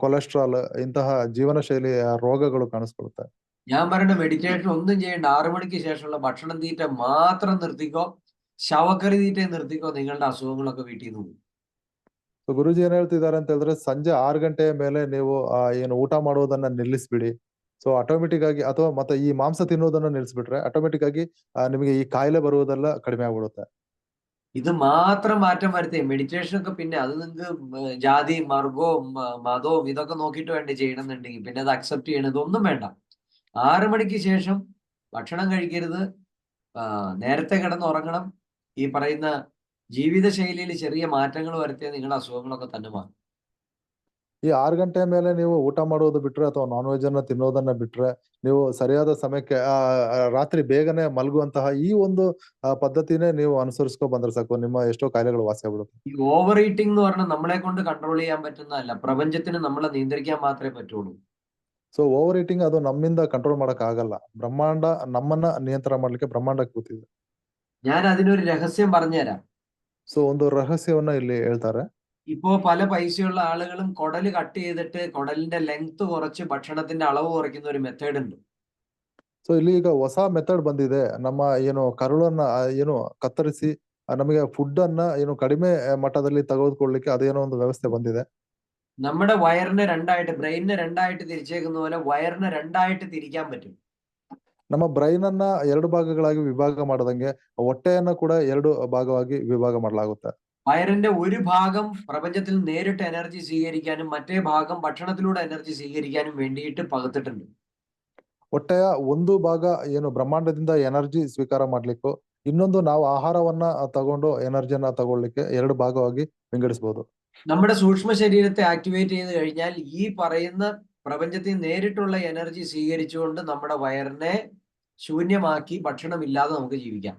ಕೊಲೆಸ್ಟ್ರಾಲ್ ಇಂತಹ ಜೀವನ ಶೈಲಿ ರೋಗಗಳು ಕಾಣಿಸ್ಕೊಳುತ್ತೆ. ഞാൻ പറയുന്ന മെഡിറ്റേഷൻ ഒന്നും ചെയ്യേണ്ട. 6 മണിക്ക് ശേഷമുള്ള ഭക്ഷണം തീറ്റ മാത്രം നിർത്തിക്കോ, ശവക്കറി തീറ്റ നിർത്തിക്കോ, നിങ്ങളുടെ അസുഖങ്ങളൊക്കെ വീട്ടിൽ നിന്ന് പോകും. ಸೊ ಗುರುಜಿ ಏನ್ ಹೇಳ್ತಿದ್ದಾರೆ ಅಂತ ಹೇಳಿದ್ರೆ, ಸಂಜೆ 6 ಗಂಟೆಯ ಮೇಲೆ ನೀವು ಏನು ಊಟ ಮಾಡುವುದನ್ನ ನಿಲ್ಲಿಸ್ಬಿಡಿ. ಸೊ ಆಟೋಮೆಟಿಕ್ ಆಗಿ, ಅಥವಾ ಮತ್ತೆ ಈ ಮಾಂಸ ತಿನ್ನುವುದನ್ನ ನಿಲ್ಲಿಸ್ಬಿಟ್ರೆ ಆಟೋಮೆಟಿಕ್ ಆಗಿ ನಿಮಗೆ ಈ ಕಾಯಿಲೆ ಬರುವುದೆಲ್ಲ ಕಡಿಮೆ ಆಗ್ಬಿಡುತ್ತೆ. ഇത് മാത്രം മാറ്റം വരുത്തേ. മെഡിറ്റേഷൻ ഒക്കെ പിന്നെ അത് നിങ്ങൾക്ക് ജാതി, മാർഗവും മതവും ഇതൊക്കെ നോക്കിയിട്ട് വേണ്ട ചെയ്യണമെന്നുണ്ടെങ്കിൽ പിന്നെ അത് അക്സെപ്റ്റ് ചെയ്യണം. ഇതൊന്നും വേണ്ട. 6 മണിക്ക് ശേഷം ഭക്ഷണം കഴിക്കരുത്, നേരത്തെ കിടന്നുറങ്ങണം. ഈ പറയുന്ന ജീവിതശൈലിയിൽ ചെറിയ മാറ്റങ്ങൾ വരുത്തിയാൽ നിങ്ങളുടെ അസുഖങ്ങളൊക്കെ തന്നെ മാറും. ಈ 6 ಗಂಟೆಯ ಮೇಲೆ ನೀವು ಊಟ ಮಾಡೋದು ಬಿಟ್ರೆ ಅಥವಾ ನಾನ್ ವೆಜ್ ಅನ್ನ ತಿನ್ನೋದನ್ನ ಬಿಟ್ರೆ, ನೀವು ಸರಿಯಾದ ಸಮಯಕ್ಕೆ ರಾತ್ರಿ ಬೇಗನೆ ಮಲಗುವಂತಹ ಈ ಒಂದು ಪದ್ಧತಿನೇ ನೀವು ಅನುಸರಿಸ್ಕೊ ಬಂದ್ರೆ ಸಾಕು, ನಿಮ್ಮ ಎಷ್ಟೋ ಕಾಯಿಲೆಗಳು ವಾಸಿ ಆಗ್ಬಿಡುತ್ತೆ. ഈ ഓവർ ഈറ്റിംഗ് എന്ന് പറഞ്ഞാൽ നമ്മളെ കൊണ്ട് കൺട്രോൾ ചെയ്യാൻ പറ്റുന്നതല്ല. പ്രപഞ്ചത്തിന് നമ്മളെ നിയന്ത്രിക്കാൻ മാത്രമേ പറ്റുള്ളൂ. ಸೊ ಓವರ್ ಈಟಿಂಗ್ ಅದು ನಮ್ಮಿಂದ ಕಂಟ್ರೋಲ್ ಮಾಡಕ್ ಆಗಲ್ಲ. ಬ್ರಹ್ಮಾಂಡ ನಮ್ಮನ್ನ ನಿಯಂತ್ರಣ ಮಾಡ್ಲಿಕ್ಕೆ ಬ್ರಹ್ಮಾಂಡ ಕೂತಿದೆ. ഞാൻ അതിനൊരു രഹസ്യം പറഞ്ഞുതരാം. ಸೊ ಒಂದು ರಹಸ್ಯವನ್ನ ಇಲ್ಲಿ ಹೇಳ್ತಾರೆ. ഇപ്പോ പല പൈസയുള്ള ആളുകളും കുടല് കട്ട് ചെയ്തിട്ട് കുടലിന്റെ ലെങ്ത് കുറച്ച് ഭക്ഷണത്തിന്റെ അളവ് കുറയ്ക്കുന്ന ഒരു മെത്തേഡ് ഉണ്ട്. ಸೊ ಇಲ್ಲಿ ಈಗ ಹೊಸ ಮೆಥಡ್ ಬಂದಿದೆ. ನಮ್ಮ ಏನು ಕರುಳನ್ನ ಏನು ಕತ್ತರಿಸಿ ನಮಗೆ ಫುಡ್ ಅನ್ನ ಏನು ಕಡಿಮೆ ಮಟ್ಟದಲ್ಲಿ ತೆಗೆದುಕೊಳ್ಳಿಕ್ಕೆ ಅದೇನೋ ಒಂದು ವ್ಯವಸ್ಥೆ ಬಂದಿದೆ. നമ്മുടെ വയറിനെ രണ്ടായിട്ട്, ബ്രെയിനിനെ രണ്ടായിട്ട് തിരിച്ചേക്കുന്ന പോലെ വയറിനെ രണ്ടായിട്ട് തിരിക്കാൻ പറ്റും. ನಮ್ಮ ಬ್ರೈನ್ ಅನ್ನ 2 ಭಾಗಗಳಾಗಿ ವಿಭಾಗ ಮಾಡದಂಗೆ ಹೊಟ್ಟೆಯನ್ನ ಕೂಡ 2 ಭಾಗವಾಗಿ ವಿಭಾಗ ಮಾಡಲಾಗುತ್ತೆ. വയറിന്റെ ഒരു ഭാഗം പ്രപഞ്ചത്തിൽ നേരിട്ട് എനർജി സ്വീകരിക്കാനും മറ്റേ ഭാഗം ഭക്ഷണത്തിലൂടെ എനർജി സ്വീകരിക്കാനും വേണ്ടിയിട്ട് പകുത്തിട്ടുണ്ട്. ಹೊಟ್ಟೆಯ ಒಂದು ಭಾಗ ಏನು ಬ್ರಹ್ಮಾಂಡದಿಂದ ಎನರ್ಜಿ ಸ್ವೀಕಾರ ಮಾಡ್ಲಿಕ್ಕೂ, ಇನ್ನೊಂದು ನಾವು ಆಹಾರವನ್ನ ತಗೊಂಡು ಎನರ್ಜಿಯನ್ನ ತಗೊಳ್ಳಿಕ್ಕೆ 2 ಭಾಗವಾಗಿ ವಿಂಗಡಿಸಬಹುದು. നമ്മുടെ സൂക്ഷ്മ ശരീരത്തെ ആക്ടിവേറ്റ് ചെയ്ത് കഴിഞ്ഞാൽ ഈ പറയുന്ന പ്രപഞ്ചത്തിൽ നേരിട്ടുള്ള എനർജി സ്വീകരിച്ചുകൊണ്ട് നമ്മുടെ വയറിനെ ശൂന്യമാക്കി ഭക്ഷണമില്ലാതെ നമുക്ക് ജീവിക്കാം.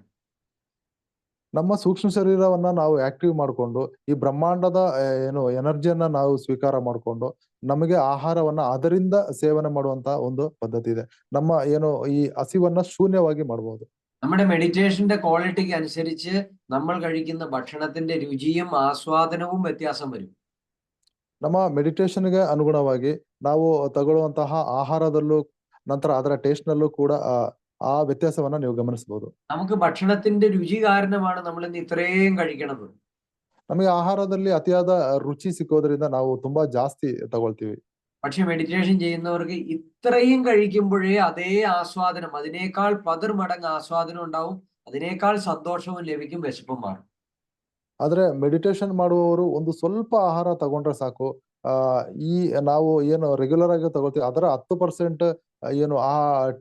ನಮ್ಮ ಸೂಕ್ಷ್ಮ ಶರೀರವನ್ನ ನಾವು ಆಕ್ಟಿವ್ ಮಾಡ್ಕೊಂಡು ಈ ಬ್ರಹ್ಮಾಂಡದ ಏನು ಎನರ್ಜಿಯನ್ನ ನಾವು ಸ್ವೀಕಾರ ಮಾಡ್ಕೊಂಡು ನಮಗೆ ಆಹಾರವನ್ನ ಅದರಿಂದ ಸೇವನೆ ಮಾಡುವಂತ ಒಂದು ಪದ್ಧತಿ ಇದೆ. ನಮ್ಮ ಏನು ಈ ಹಸಿವನ್ನ ಶೂನ್ಯವಾಗಿ ಮಾಡಬಹುದು. നമ്മുടെ മെഡിറ്റേഷന്റെ ക്വാളിറ്റിക്ക് അനുസരിച്ച് നമ്മൾ കഴിക്കുന്ന ഭക്ഷണത്തിന്റെ രുചിയും ആസ്വാദനവും വ്യത്യാസം വരും. ನಮ್ಮ ಮೆಡಿಟೇಷನ್ಗೆ ಅನುಗುಣವಾಗಿ ನಾವು ತಗೊಳ್ಳುವಂತಹ ಆಹಾರದಲ್ಲೂ ನಂತರ ಅದರ ಟೇಸ್ಟ್ ನಲ್ಲೂ ಕೂಡ ಆ ವ್ಯತ್ಯಾಸವನ್ನ ನೀವು ಗಮನಿಸಬಹುದು. നമുക്ക് ഭക്ഷണത്തിന്റെ രുചി കാരണമാണ് നമ്മൾ ഇന്ന് ഇത്രയും കഴിക്കണത്. ನಮಗೆ ಆಹಾರದಲ್ಲಿ ಅತಿಯಾದ ರುಚಿ ಸಿಕ್ಕೋದ್ರಿಂದ ನಾವು ತುಂಬಾ ಜಾಸ್ತಿ ತಗೊಳ್ತೀವಿ. പക്ഷെ മെഡിറ്റേഷൻ ചെയ്യുന്നവർക്ക് ഇത്രയും കഴിക്കുമ്പോഴേ അതേ ആസ്വാദനം, അതിനേക്കാൾ 10 മടങ്ങ് ആസ്വാദനം ഉണ്ടാവും, അതിനേക്കാൾ സന്തോഷവും ലഭിക്കും, വിശപ്പും മാറും. ಆದ್ರೆ ಮೆಡಿಟೇಷನ್ ಮಾಡುವವರು ಒಂದು ಸ್ವಲ್ಪ ಆಹಾರ ತಗೊಂಡ್ರೆ ಸಾಕು, ಈ ನಾವು ಏನು ರೆಗ್ಯುಲರ್ ಆಗಿ ತಗೊಳ್ತೀವಿ ಅದರ 10% ಏನು ಆ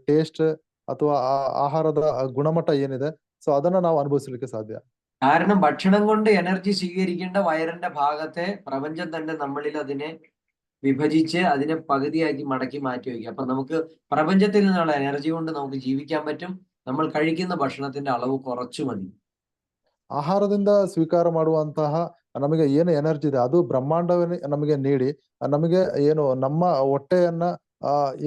ಟೇಸ್ಟ್ ಅಥವಾ ಆ ಆಹಾರದ ಗುಣಮಟ್ಟ ಏನಿದೆ, ಸೊ ಅದನ್ನ ನಾವು ಅನುಭವಿಸಲಿಕ್ಕೆ ಸಾಧ್ಯ. കാരണം ഭക്ഷണം കൊണ്ട് എനർജി സ്വീകരിക്കേണ്ട വയറിന്റെ ഭാഗത്തെ പ്രപഞ്ചം തന്നെ നമ്മളിൽ അതിനെ വിഭജിച്ച് അതിനെ പകുതിയാക്കി മടക്കി മാറ്റി വയ്ക്കുക. അപ്പൊ നമുക്ക് പ്രപഞ്ചത്തിൽ നിന്നുള്ള എനർജി കൊണ്ട് നമുക്ക് ജീവിക്കാൻ പറ്റും. നമ്മൾ കഴിക്കുന്ന ഭക്ഷണത്തിന്റെ അളവ് കുറച്ചു മതി. ಆಹಾರದಿಂದ ಸ್ವೀಕಾರ ಮಾಡುವಂತಹ ನಮಗೆ ಏನು ಎನರ್ಜಿ ಇದೆ ಅದು ಬ್ರಹ್ಮಾಂಡವೇ ನಮಗೆ ನೀಡಿ ನಮಗೆ ಏನು ನಮ್ಮ ಹೊಟ್ಟೆಯನ್ನ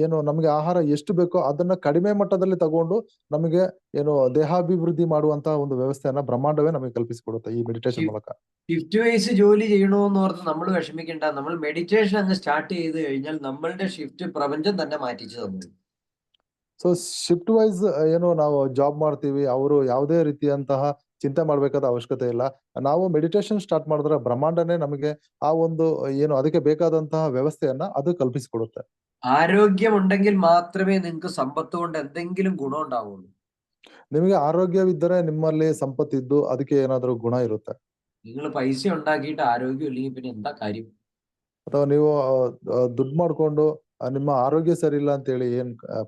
ಏನು ನಮಗೆ ಆಹಾರ ಎಷ್ಟು ಬೇಕೋ ಅದನ್ನ ಕಡಿಮೆ ಮಟ್ಟದಲ್ಲಿ ತಗೊಂಡು ನಮಗೆ ಏನು ದೇಹಾಭಿವೃದ್ಧಿ ಮಾಡುವಂತಹ ಒಂದು ವ್ಯವಸ್ಥೆಯನ್ನ ಬ್ರಹ್ಮಾಂಡವೇ ನಮಗೆ ಕಲ್ಪಿಸಿಕೊಡುತ್ತೆ ಈ ಮೆಡಿಟೇಷನ್ ಮೂಲಕ. ഷിഫ്റ്റ് വൈസ് ജോലി ചെയ്യണമെന്ന് ഓർത്ത് നമ്മൾ വിഷമിക്കേണ്ട. നമ്മൾ മെഡിറ്റേഷൻ അങ്ങ് സ്റ്റാർട്ട് ചെയ്ത് കഴിഞ്ഞാൽ നമ്മളുടെ ഷിഫ്റ്റ് പ്രപഞ്ചം തന്നെ മാറ്റിച്ചു തന്നു. ಸೊ ಶಿಫ್ಟ್ ವೈಸ್ ಏನು ನಾವು ಜಾಬ್ ಮಾಡ್ತೀವಿ, ಅವರು ಯಾವುದೇ ರೀತಿಯಂತಹ ಚಿಂತೆ ಮಾಡ್ಬೇಕಾದ ಅವಶ್ಯಕತೆ ಇಲ್ಲ. ನಾವು ಮೆಡಿಟೇಷನ್ ಸ್ಟಾರ್ಟ್ ಮಾಡಿದ್ರೆ ಬ್ರಹ್ಮಾಂಡನೇ ನಮಗೆ ಆ ಒಂದು ಏನು ಅದಕ್ಕೆ ಬೇಕಾದಂತಹ ವ್ಯವಸ್ಥೆಯನ್ನ ಅದು ಕಲ್ಪಿಸಿಕೊಡುತ್ತೆ. ആരോഗ്യമുണ്ടെങ്കിൽ മാത്രമേ നിങ്ങൾക്ക് സമ്പത്ത് കൊണ്ട് എന്തെങ്കിലും ഗുണം ഉണ്ടാവുള്ളൂ. ನಿಮಗೆ ಆರೋಗ್ಯವಿದ್ದರೆ ನಿಮ್ಮಲ್ಲಿ ಸಂಪತ್ತಿದ್ದು ಅದಕ್ಕೆ ಏನಾದರೂ ಗುಣ ಇರುತ್ತೆ. നിങ്ങൾ പൈസ ഉണ്ടാക്കിയിട്ട് ആരോഗ്യം ഇല്ലെങ്കിൽ പിന്നെ എന്താ കാര്യം? ಅಥವಾ ನೀವು ದುಡ್ಡು ಮಾಡ್ಕೊಂಡು ನಿಮ್ಮ ಆರೋಗ್ಯ ಸರಿ ಇಲ್ಲ ಅಂತ ಹೇಳಿ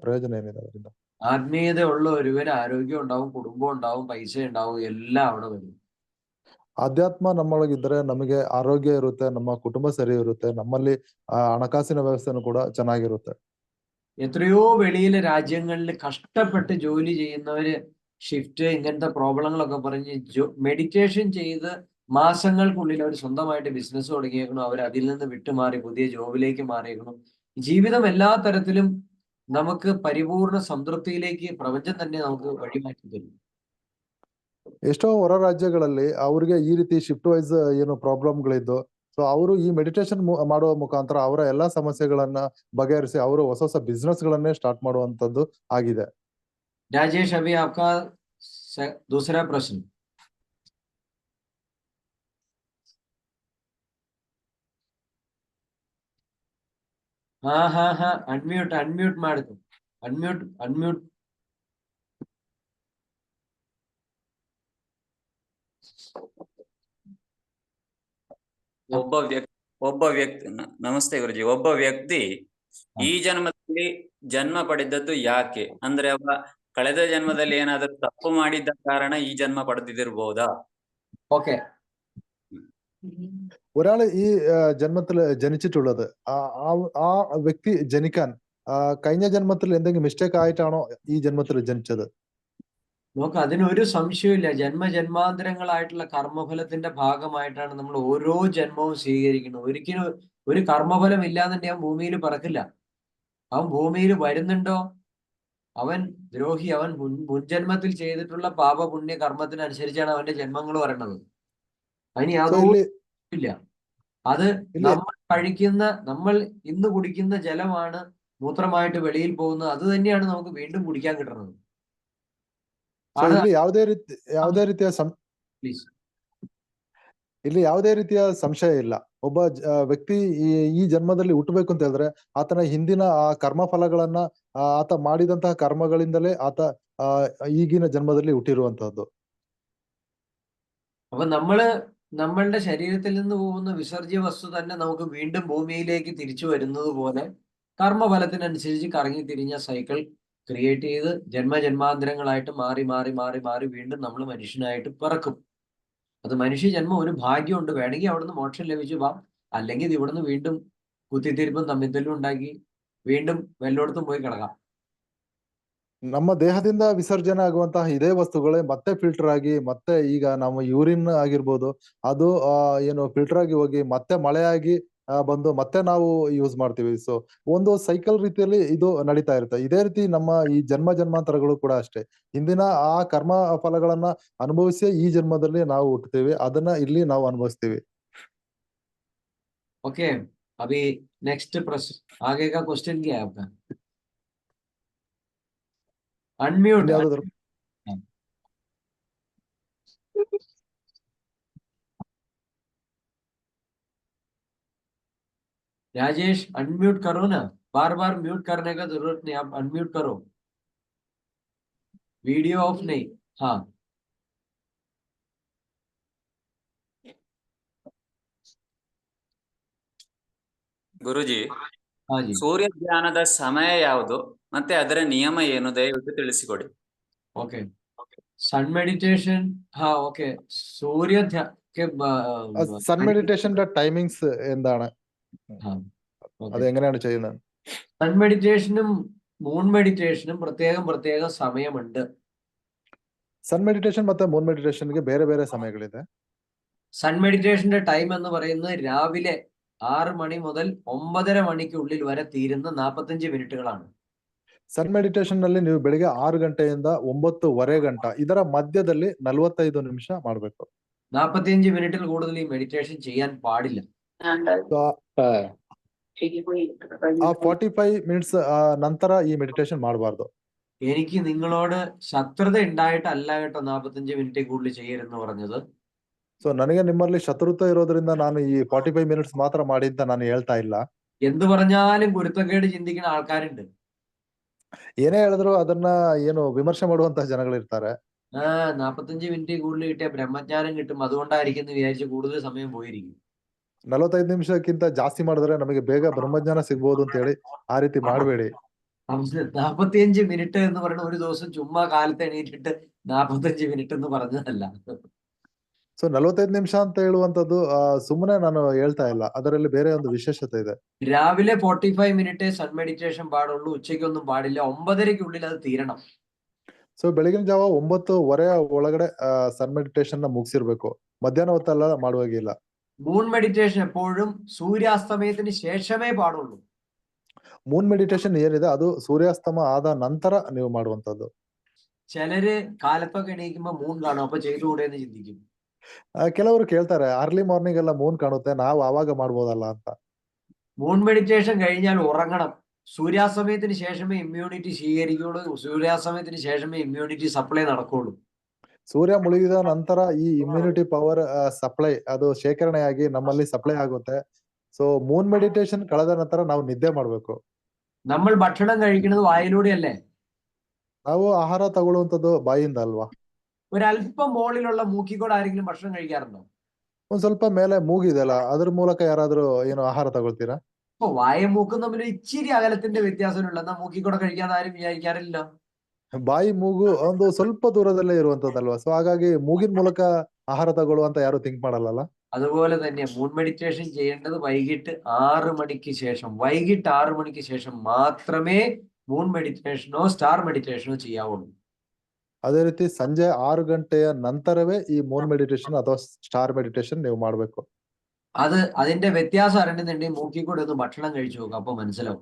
ಪ್ರಯೋಜನ ಏನಿದೆ ಅದರಿಂದ? ആത്മീയത ഉള്ള ഒരുവന് ആരോഗ്യം ഉണ്ടാവും, കുടുംബം ഉണ്ടാവും, പൈസ ഉണ്ടാവും, എല്ലാം അവിടെ വരും. ಅಧ್ಯಾತ್ಮ ನಮ್ಮೊಳಗಿದ್ರೆ ನಮಗೆ ಆರೋಗ್ಯ ಇರುತ್ತೆ, ನಮ್ಮ ಕುಟುಂಬ ಸರಿ ಇರುತ್ತೆ, ನಮ್ಮಲ್ಲಿ ಹಣಕಾಸಿನ ವ್ಯವಸ್ಥೆನೂ ಕೂಡ ಚೆನ್ನಾಗಿರುತ್ತೆ. എത്രയോ വെളിയിലെ രാജ്യങ്ങളിൽ കഷ്ടപ്പെട്ട് ജോലി ചെയ്യുന്നവര് ഷിഫ്റ്റ് ഇങ്ങനത്തെ പ്രോബ്ലങ്ങളൊക്കെ പറഞ്ഞ് മെഡിറ്റേഷൻ ചെയ്ത് മാസങ്ങൾക്കുള്ളിൽ അവർ സ്വന്തമായിട്ട് ബിസിനസ് തുടങ്ങിയേക്കണം. അവർ അതിൽ നിന്ന് വിട്ടുമാറി പുതിയ ജോബിലേക്ക് മാറിയേക്കണം. ജീവിതം എല്ലാ തരത്തിലും നമുക്ക് പരിപൂർണ സംതൃപ്തിയിലേക്ക് പ്രപഞ്ചം തന്നെ നമുക്ക് വഴിമാറ്റി തരും. ಎಷ್ಟೋ ಹೊರ ರಾಜ್ಯಗಳಲ್ಲಿ ಅವ್ರಿಗೆ ಈ ರೀತಿ ಶಿಫ್ಟ್ ವೈಸ್ ಏನು ಪ್ರಾಬ್ಲಮ್ಗಳಿದ್ದು, ಸೊ ಅವರು ಈ ಮೆಡಿಟೇಷನ್ ಮಾಡುವ ಮುಖಾಂತರ ಅವರ ಎಲ್ಲಾ ಸಮಸ್ಯೆಗಳನ್ನ ಬಗೆಹರಿಸಿ ಅವರು ಹೊಸ ಹೊಸ ಬಿಸ್ನೆಸ್ ಗಳನ್ನೇ ಸ್ಟಾರ್ಟ್ ಮಾಡುವಂತದ್ದು ಆಗಿದೆ. राजेश, अभी आपका दूसरा प्रश्न. हाँ, ಅನ್ಮ್ಯೂಟ್ ಮಾಡ್ಕೊ. ಅನ್ಮ್ಯೂಟ್. ಒಬ್ಬ ವ್ಯಕ್ತಿ ನಮಸ್ತೆ ಗುರುಜಿ. ಒಬ್ಬ ವ್ಯಕ್ತಿ ಈ ಜನ್ಮದಲ್ಲಿ ಜನ್ಮ ಪಡೆದದ್ದು ಯಾಕೆ? ಅಂದ್ರೆ ಅವ ಕಳೆದ ಜನ್ಮದಲ್ಲಿ ಏನಾದರೂ ತಪ್ಪು ಮಾಡಿದ್ದ ಕಾರಣ ഈ ജന്മ പടുത്തിതിർಬೋದಾ? ഓക്കെ. ഒരാള് ഈ ജന്മത്തിൽ ജനിച്ചിട്ടുള്ളത് ആ വ്യക്തി ജനിക്കാൻ കഴിഞ്ഞ ജന്മത്തിൽ എന്തെങ്കിലും മിസ്റ്റേക്ക് ആയിട്ടാണോ ഈ ജന്മത്തിൽ ജനിച്ചത്? നോക്ക്, അതിനൊരു സംശയമില്ല. ജന്മജന്മാന്തരങ്ങളായിട്ടുള്ള കർമ്മഫലത്തിന്റെ ഭാഗമായിട്ടാണ് നമ്മൾ ഓരോ ജന്മവും സ്വീകരിക്കുന്നത്. ഒരിക്കലും ഒരു കർമ്മഫലം ഇല്ലാതെ അവൻ ഭൂമിയിൽ പറക്കില്ല. അവൻ ഭൂമിയിൽ വരുന്നുണ്ടോ, അവൻ ദ്രോഹി, അവൻ മുൻജന്മത്തിൽ ചെയ്തിട്ടുള്ള പാപപുണ്യ കർമ്മത്തിനനുസരിച്ചാണ് അവന്റെ ജന്മങ്ങൾ വരണത്. അതിന് യാതൊരു ഇല്ല. അത് നമ്മൾ ഇന്ന് കുടിക്കുന്ന ജലമാണ് മൂത്രമായിട്ട് വെളിയിൽ പോകുന്നത്. അത് തന്നെയാണ് നമുക്ക് വീണ്ടും കുടിക്കാൻ കിട്ടുന്നത്. ಇಲ್ಲಿ ಯಾವುದೇ ರೀತಿಯ ಸಂಶಯ ಇಲ್ಲ. ಒಬ್ಬ ವ್ಯಕ್ತಿ ಈ ಜನ್ಮದಲ್ಲಿ ಹುಟ್ಟಬೇಕು ಅಂತ ಹೇಳಿದ್ರೆ ಆತನ ಹಿಂದಿನ ಆ ಕರ್ಮ ಫಲಗಳನ್ನ ಆತ ಮಾಡಿದಂತಹ ಕರ್ಮಗಳಿಂದಲೇ ಆತ ಈಗಿನ ಜನ್ಮದಲ್ಲಿ ಹುಟ್ಟಿರುವಂತಹದ್ದು. അപ്പൊ നമ്മളുടെ ശരീരത്തിൽ നിന്ന് പോകുന്ന വിസർജ്യ വസ്തു തന്നെ നമുക്ക് വീണ്ടും ഭൂമിയിലേക്ക് തിരിച്ചു വരുന്നത് പോലെ കർമ്മഫലത്തിനനുസരിച്ച് കറങ്ങി തിരിഞ്ഞ സൈക്കിൾ ക്രിയേറ്റ് ചെയ്ത് ജന്മജന്മാന്തരങ്ങളായിട്ട് മാറി വീണ്ടും നമ്മൾ മനുഷ്യനായിട്ട് പിറക്കും. അത് മനുഷ്യജന്മം ഒരു ഭാഗ്യമുണ്ട്. വേണമെങ്കിൽ അവിടുന്ന് മോക്ഷം ലഭിച്ചു പോവാം, അല്ലെങ്കിൽ ഇവിടുന്ന് വീണ്ടും കുത്തിത്തിരിപ്പും തമ്മിത്തല്ലും ഉണ്ടാക്കി വീണ്ടും വല്ലയിടത്തും പോയി കിടക്കാം. ನಮ್ಮ ದೇಹದಿಂದ ವಿಸರ್ಜನೆ ಆಗುವಂತಹ ಇದೇ ವಸ್ತುಗಳೇ ಮತ್ತೆ ಫಿಲ್ಟರ್ ಆಗಿ ಮತ್ತೆ ಈಗ ನಮ್ಮ ಯೂರಿನ್ ಆಗಿರ್ಬೋದು ಅದು ಏನು ಫಿಲ್ಟರ್ ಆಗಿ ಹೋಗಿ ಮತ್ತೆ ಮಳೆಯಾಗಿ ಬಂದು ಮತ್ತೆ ನಾವು ಯೂಸ್ ಮಾಡ್ತೀವಿ. ಸೊ ಒಂದು ಸೈಕಲ್ ರೀತಿಯಲ್ಲಿ ಇದು ನಡೀತಾ ಇರುತ್ತೆ. ಇದೇ ರೀತಿ ನಮ್ಮ ಈ ಜನ್ಮಾಂತರಗಳು ಕೂಡ ಅಷ್ಟೇ. ಹಿಂದಿನ ಆ ಕರ್ಮ ಫಲಗಳನ್ನ ಅನುಭವಿಸಿ ಈ ಜನ್ಮದಲ್ಲಿ ನಾವು ಹುಟ್ಟುತ್ತೇವೆ, ಅದನ್ನ ಇಲ್ಲಿ ನಾವು ಅನುಭವಿಸ್ತೀವಿ. ओके, अभी नेक्स्ट प्रश्न, आगे का क्वेश्चन क्या है आपका? अनम्यूट. राजेश, अनम्यूट करो ना, बार म्यूट करने का जरूरत नहीं, आप अनम्यूट करो, वीडियो ऑफ नहीं. हाँ, ಗುರುಜಿ, हाँ जी. ಸೂರ್ಯ ಧ್ಯಾನದ ಸಮಯ ಯಾವುದು ಮತ್ತೆ ಅದರ ನಿಯಮ ಏನು ದಯವಿಟ್ಟು ತಿಳಿಸಿಕೊಡಿ. ओके, सन मेडिटेशन. हाँ, ओके. सूर्य സൺ മെഡിറ്റേഷന്റെ ടൈമിങ്സ് എന്താണ്? അത് എങ്ങനെയാണ് ചെയ്യുന്നത്? സൺ മെഡിറ്റേഷനും മൂൺ മെഡിറ്റേഷനും പ്രത്യേക സമയമുണ്ട്. സൺ മെഡിറ്റേഷൻ ಮತ್ತೆ മൂൺ മെഡിറ്റേഷನ್ಗೆ ಬೇರೆ സമയಗಳಿದೆ. സൺ മെഡിറ്റേഷന്റെ ടൈം എന്ന് പറയുന്നത് രാവിലെ 6 മണി മുതൽ 9:30 മണിക്കുള്ളിൽ വരെ തീരുന്ന 45 മിനിറ്റുകളാണ്. ಸನ್ ಮೆಡಿಟೇಷನ್ ನಲ್ಲಿ ನೀವು ಬೆಳಿಗ್ಗೆ 6 ಗಂಟೆಯಿಂದ 9:15 ಗಂಟೆ ಇದರ ಮಧ್ಯದಲ್ಲಿ 45 ನಿಮಿಷ ಮಾಡಬೇಕು. 45 മിനിറ്റിൽ കൂടുതൽ ഈ മെഡിറ്റേഷൻ ചെയ്യാൻ പാടില്ല. ಆ 45 ಮಿನಿಟ್ಸ್ ನಂತರ ಈ ಮೆಡಿಟೇಷನ್ ಮಾಡಬಾರ್ದು. എനിക്ക് നിങ്ങളോട് ശത്രുത ഉണ്ടായിട്ടല്ല കേട്ടോ 45 മിനിറ്റ് കൂടുതൽ ചെയ്യരുതെന്ന് പറഞ്ഞത്. ಸೊ ನನಗೆ ನಿಮ್ಮಲ್ಲಿ ಶತ್ರುತ್ವ ಇರೋದ್ರಿಂದ ನಾನು ಈ 45 ಮಿನಿಟ್ಸ್ ಮಾತ್ರ ಮಾಡಿ ಅಂತ ನಾನು ಹೇಳ್ತಾ ಇಲ್ಲ. എന്ത് പറഞ്ഞാലും ഗുരുത്തക്കേട് ചിന്തിക്കുന്ന ആൾക്കാരുണ്ട്. ಏನೇ ಹೇಳಿದ್ರು ಅದನ್ನ ಏನು ವಿಮರ್ಶೆ ಮಾಡುವಂತಹ ಜನಗಳಿರ್ತಾರೆ. 45 മിനിറ്റ് കൂടുതൽ കിട്ടിയ ബ്രഹ്മജ്ഞാനം കിട്ടും, അതുകൊണ്ടായിരിക്കും എന്ന് വിചാരിച്ച് കൂടുതൽ സമയം പോയിരിക്കും. 45 ನಿಮಿಷಕ್ಕಿಂತ ಜಾಸ್ತಿ ಮಾಡಿದ್ರೆ ನಮಗೆ ಬೇಗ ಬ್ರಹ್ಮಜ್ಞಾನ ಸಿಗ್ಬೋದು ಅಂತ ಹೇಳಿ ಆ ರೀತಿ ಮಾಡಬೇಡಿ. 45 മിനിറ്റ് എന്ന് പറയുന്ന ഒരു ദിവസം ചുമ്മാ കാലത്ത് എണീറ്റിട്ട് 45 മിനിറ്റ് എന്ന് പറഞ്ഞതല്ല. ಸೊ 45 ನಿಮಿಷ ಅಂತ ಹೇಳುವಂತದ್ದು ಸುಮ್ಮನೆ ನಾನು ಹೇಳ್ತಾ ಇಲ್ಲ, ಅದರಲ್ಲಿ ಬೇರೆ ಒಂದು ವಿಶೇಷತೆ ಇದೆ. രാവിലെ 45 മിനിറ്റ് സൺ മെഡിറ്റേഷൻ പാടുള്ളൂ, ഉച്ചയ്ക്കൊന്നും പാടില്ല. 9:30-ക്കുള്ളിൽ അത് തീരണം. ಸೊ ಬೆಳಗಿನ ಜಾವ 9:30 ಒಳಗಡೆ ಸನ್ ಮೆಡಿಟೇಷನ್ ನ ಮುಗಿಸಿರ್ಬೇಕು. ಮಧ್ಯಾಹ್ನ ಹೊತ್ತೆಲ್ಲ ಮಾಡುವಾಗಿಲ್ಲ. മൂൺ മെഡിറ്റേഷൻ എപ്പോഴും സൂര്യാസ്തമയത്തിന് ശേഷമേ പാടുള്ളൂ. ಮೂನ್ ಮೆಡಿಟೇಷನ್ ಏನಿದೆ ಅದು ಸೂರ್ಯಾಸ್ತಮ ಆದ ನಂತರ ನೀವು ಮಾಡುವಂತದ್ದು. ചിലര് കാലത്തൊക്കെ എണീക്കുമ്പോ മൂൺ കാണും, അപ്പൊ ചെയ്തുകൂടെ എന്ന് ചിന്തിക്കും. ಕೆಲವರು ಕೇಳ್ತಾರೆ ಅರ್ಲಿ ಮಾರ್ನಿಂಗ್ ಎಲ್ಲ ಮೂನ್ ಕಾಣುತ್ತೆ, ನಾವು ಆವಾಗ ಮಾಡ್ಬೋದಲ್ಲ ಅಂತ. മൂൺ മെഡിറ്റേഷൻ കഴിഞ്ഞാൽ ഉറങ്ങണം. സൂര്യാസ്തമയത്തിന് ശേഷമേ ഇമ്മ്യൂണിറ്റി സ്വീകരിക്കുള്ളൂ, സൂര്യാസ്തമയത്തിന് ശേഷമേ ഇമ്മ്യൂണിറ്റി സപ്ലൈ നടക്കുള്ളൂ. ಸೂರ್ಯ ಮುಳುಗಿದ ನಂತರ ಈ ಇಮ್ಯುನಿಟಿ ಪವರ್ ಸಪ್ಲೈ ಅದು ಶೇಖರಣೆಯಾಗಿ ನಮ್ಮಲ್ಲಿ ಸಪ್ಲೈ ಆಗುತ್ತೆ. ಸೊ ಮೂನ್ ಮೆಡಿಟೇಷನ್ ಕಳೆದ ನಂತರ ನಾವು ನಿದ್ದೆ ಮಾಡ್ಬೇಕು. നമ്മൾ ഭക്ഷണം കഴിക്കുന്നത് വായിലൂടെയല്ലേ? ನಾವು ಆಹಾರ ತಗೊಳ್ಳುವಂತದ್ದು ಬಾಯಿಂದ ಅಲ್ವಾ? ഒരല്പം മുകളിലുള്ള മൂക്കിക്കൂടെ ആരെങ്കിലും ഭക്ഷണം കഴിക്കാറുണ്ടോ? ಒಂದ್ ಸ್ವಲ್ಪ ಮೇಲೆ ಮೂಗಿದೆಲ್ಲ, ಅದ್ರ ಮೂಲಕ ಯಾರಾದ್ರೂ ಏನು ಆಹಾರ ತಗೊಳ್ತೀರಾ? അപ്പൊ വായും മൂക്കും തമ്മിൽ ഇച്ചിരി അകലത്തിന്റെ വ്യത്യാസമുള്ള, എന്നാ മൂക്കിക്കൂടെ കഴിക്കാതെ ആരും വിചാരിക്കാറില്ല. ಬಾಯಿ ಮೂಗು ಒಂದು ಸ್ವಲ್ಪ ದೂರದಲ್ಲೇ ಇರುವಂತದ್ದಲ್ವಾ? ಸೊ ಹಾಗಾಗಿ ಮೂಗಿನ ಮೂಲಕ ಆಹಾರ ತಗೊಳ್ಳುವಂತ ಯಾರು ಥಿಂಕ್ ಮಾಡಲ್ಲ. അതുപോലെ തന്നെ മൂൺ മെഡിറ്റേഷൻ ചെയ്യേണ്ടത് വൈകിട്ട് 6 മണിക്ക് ശേഷം. വൈകിട്ട് 6 മണിക്ക് ശേഷം മാത്രമേ മൂൺ മെഡിറ്റേഷനോ സ്റ്റാർ മെഡിറ്റേഷനോ ചെയ്യാവുള്ളൂ. ಅದೇ ರೀತಿ ಸಂಜೆ 6 ಗಂಟೆಯ ನಂತರವೇ ಈ ಮೂನ್ ಮೆಡಿಟೇಷನ್ ಅಥವಾ ಸ್ಟಾರ್ ಮೆಡಿಟೇಷನ್ ನೀವು ಮಾಡ್ಬೇಕು. അതിന്റെ വ്യത്യാസം അറിയണമെന്നുണ്ടെങ്കിൽ മൂക്കിൽ കൂടെ ഒന്ന് ഭക്ഷണം കഴിച്ചു നോക്കാം, അപ്പൊ മനസ്സിലാവും.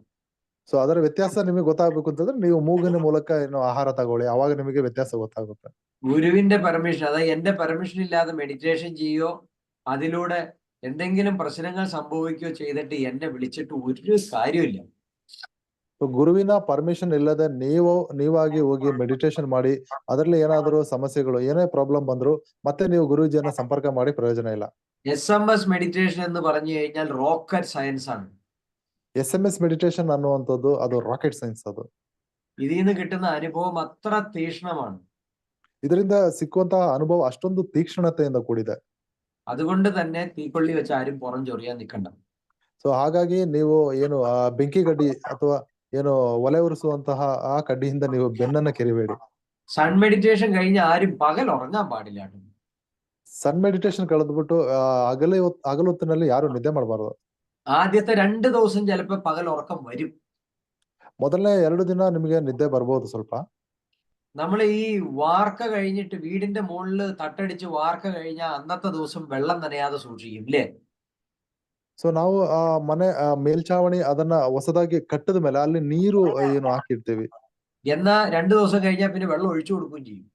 ಸೊ ಅದರ ವ್ಯತ್ಯಾಸ ನಿಮಗೆ ಗೊತ್ತಾಗಬೇಕು ಅಂತಂದ್ರೆ ನೀವು ಮೂಗಿನ ಮೂಲಕ ಏನು ಆಹಾರ ತಗೊಳ್ಳಿ, ಅವಾಗ ನಿಮಗೆ ವ್ಯತ್ಯಾಸ ಗೊತ್ತಾಗುತ್ತೆ. ഗുരുവിന്റെ പെർമിഷൻ, അതായത് എന്റെ പെർമിഷൻ ഇല്ലാതെ മെഡിറ്റേഷൻ ചെയ്യോ അതിലൂടെ എന്തെങ്കിലും പ്രശ്നങ്ങൾ സംഭവിക്കുകയോ ചെയ്തിട്ട് എന്നെ വിളിച്ചിട്ട് ഒരു കാര്യമില്ല. ಗುರುವಿನ ಪರ್ಮಿಷನ್ ಇಲ್ಲದೆ ನೀವಾಗಿ ಹೋಗಿ ಮೆಡಿಟೇಷನ್ ಮಾಡಿ ಅದರಲ್ಲಿ ಏನಾದರೂ ಸಮಸ್ಯೆಗಳು, ಏನೇ ಪ್ರಾಬ್ಲಮ್ ಬಂದ್ರು ಮತ್ತೆ ನೀವು ಗುರುಜಿಯನ್ನ ಸಂಪರ್ಕ ಮಾಡಿ ಪ್ರಯೋಜನ ಇಲ್ಲ. SMS മെഡിറ്റേഷൻ എന്ന് പറഞ്ഞു കഴിഞ്ഞാൽ റോക്കറ്റ് സയൻസ് ആണ്. SMS ಮೆಡಿಟೇಷನ್ ಅನ್ನುವಂಥದ್ದು ಅದು ರಾಕೆಟ್ ಸೈನ್ಸ್. ಅದು ഇതിൽ നിന്ന് കിട്ടുന്ന അനുഭവം അത്ര തീക്ഷ്ണമാണ്. ಇದರಿಂದ ಸಿಕ್ಕುವಂತಹ ಅನುಭವ ಅಷ್ಟೊಂದು ತೀಕ್ಷ್ಣತೆಯಿಂದ ಕೂಡಿದೆ. അതുകൊണ്ട് തന്നെ തീക്കൊള്ളി വെച്ച് ആരും പുറം ചൊറിയാൻ നിൽക്കണ്ട. ಸೊ ಹಾಗಾಗಿ ನೀವು ಏನು ಬೆಂಕಿ ಕಡ್ಡಿ ಅಥವಾ ಏನು ಒಲೆ ಉರಿಸುವಂತಹ ಆ ಕಡ್ಡಿಯಿಂದ ನೀವು ಬೆನ್ನನ್ನ ಕೆರಿಬೇಡಿ. സൺ മെഡിറ്റേഷൻ കഴിഞ്ഞ് ആരും പകൽ ഉറങ്ങാൻ പാടില്ല. ಸನ್ ಮೆಡಿಟೇಷನ್ ಕಳೆದ್ಬಿಟ್ಟು ಹಗಲೊತ್ತಿನಲ್ಲಿ ಯಾರು ನಿದ್ದೆ ಮಾಡಬಾರದು. ആദ്യത്തെ 2 ദിവസം ചിലപ്പോ പകൽ ഉറക്കം വരും. ಮೊದಲನೇ 2 ದಿನ ನಿಮಗೆ ನಿದ್ದೆ ಬರ್ಬೋದು ಸ್ವಲ್ಪ. നമ്മൾ ഈ വാർക്ക കഴിഞ്ഞിട്ട് വീടിന്റെ മുകളിൽ തട്ടടിച്ച് വാർക്ക കഴിഞ്ഞാൽ അന്നത്തെ ദിവസം വെള്ളം നനയാതെ സൂക്ഷിക്കും, ഇല്ലേ? ಸೊ ನಾವು ಮನೆ ಮೇಲ್ಚಾವಣಿ ಅದನ್ನ ಹೊಸದಾಗಿ ಕಟ್ಟದ ಮೇಲೆ ಅಲ್ಲಿ ನೀರು ಏನು ಹಾಕಿರ್ತೀವಿ. എന്നാ 2 ദിവസം കഴിഞ്ഞാൽ പിന്നെ വെള്ളം ഒഴിച്ചു കൊടുക്കുകയും ചെയ്യും.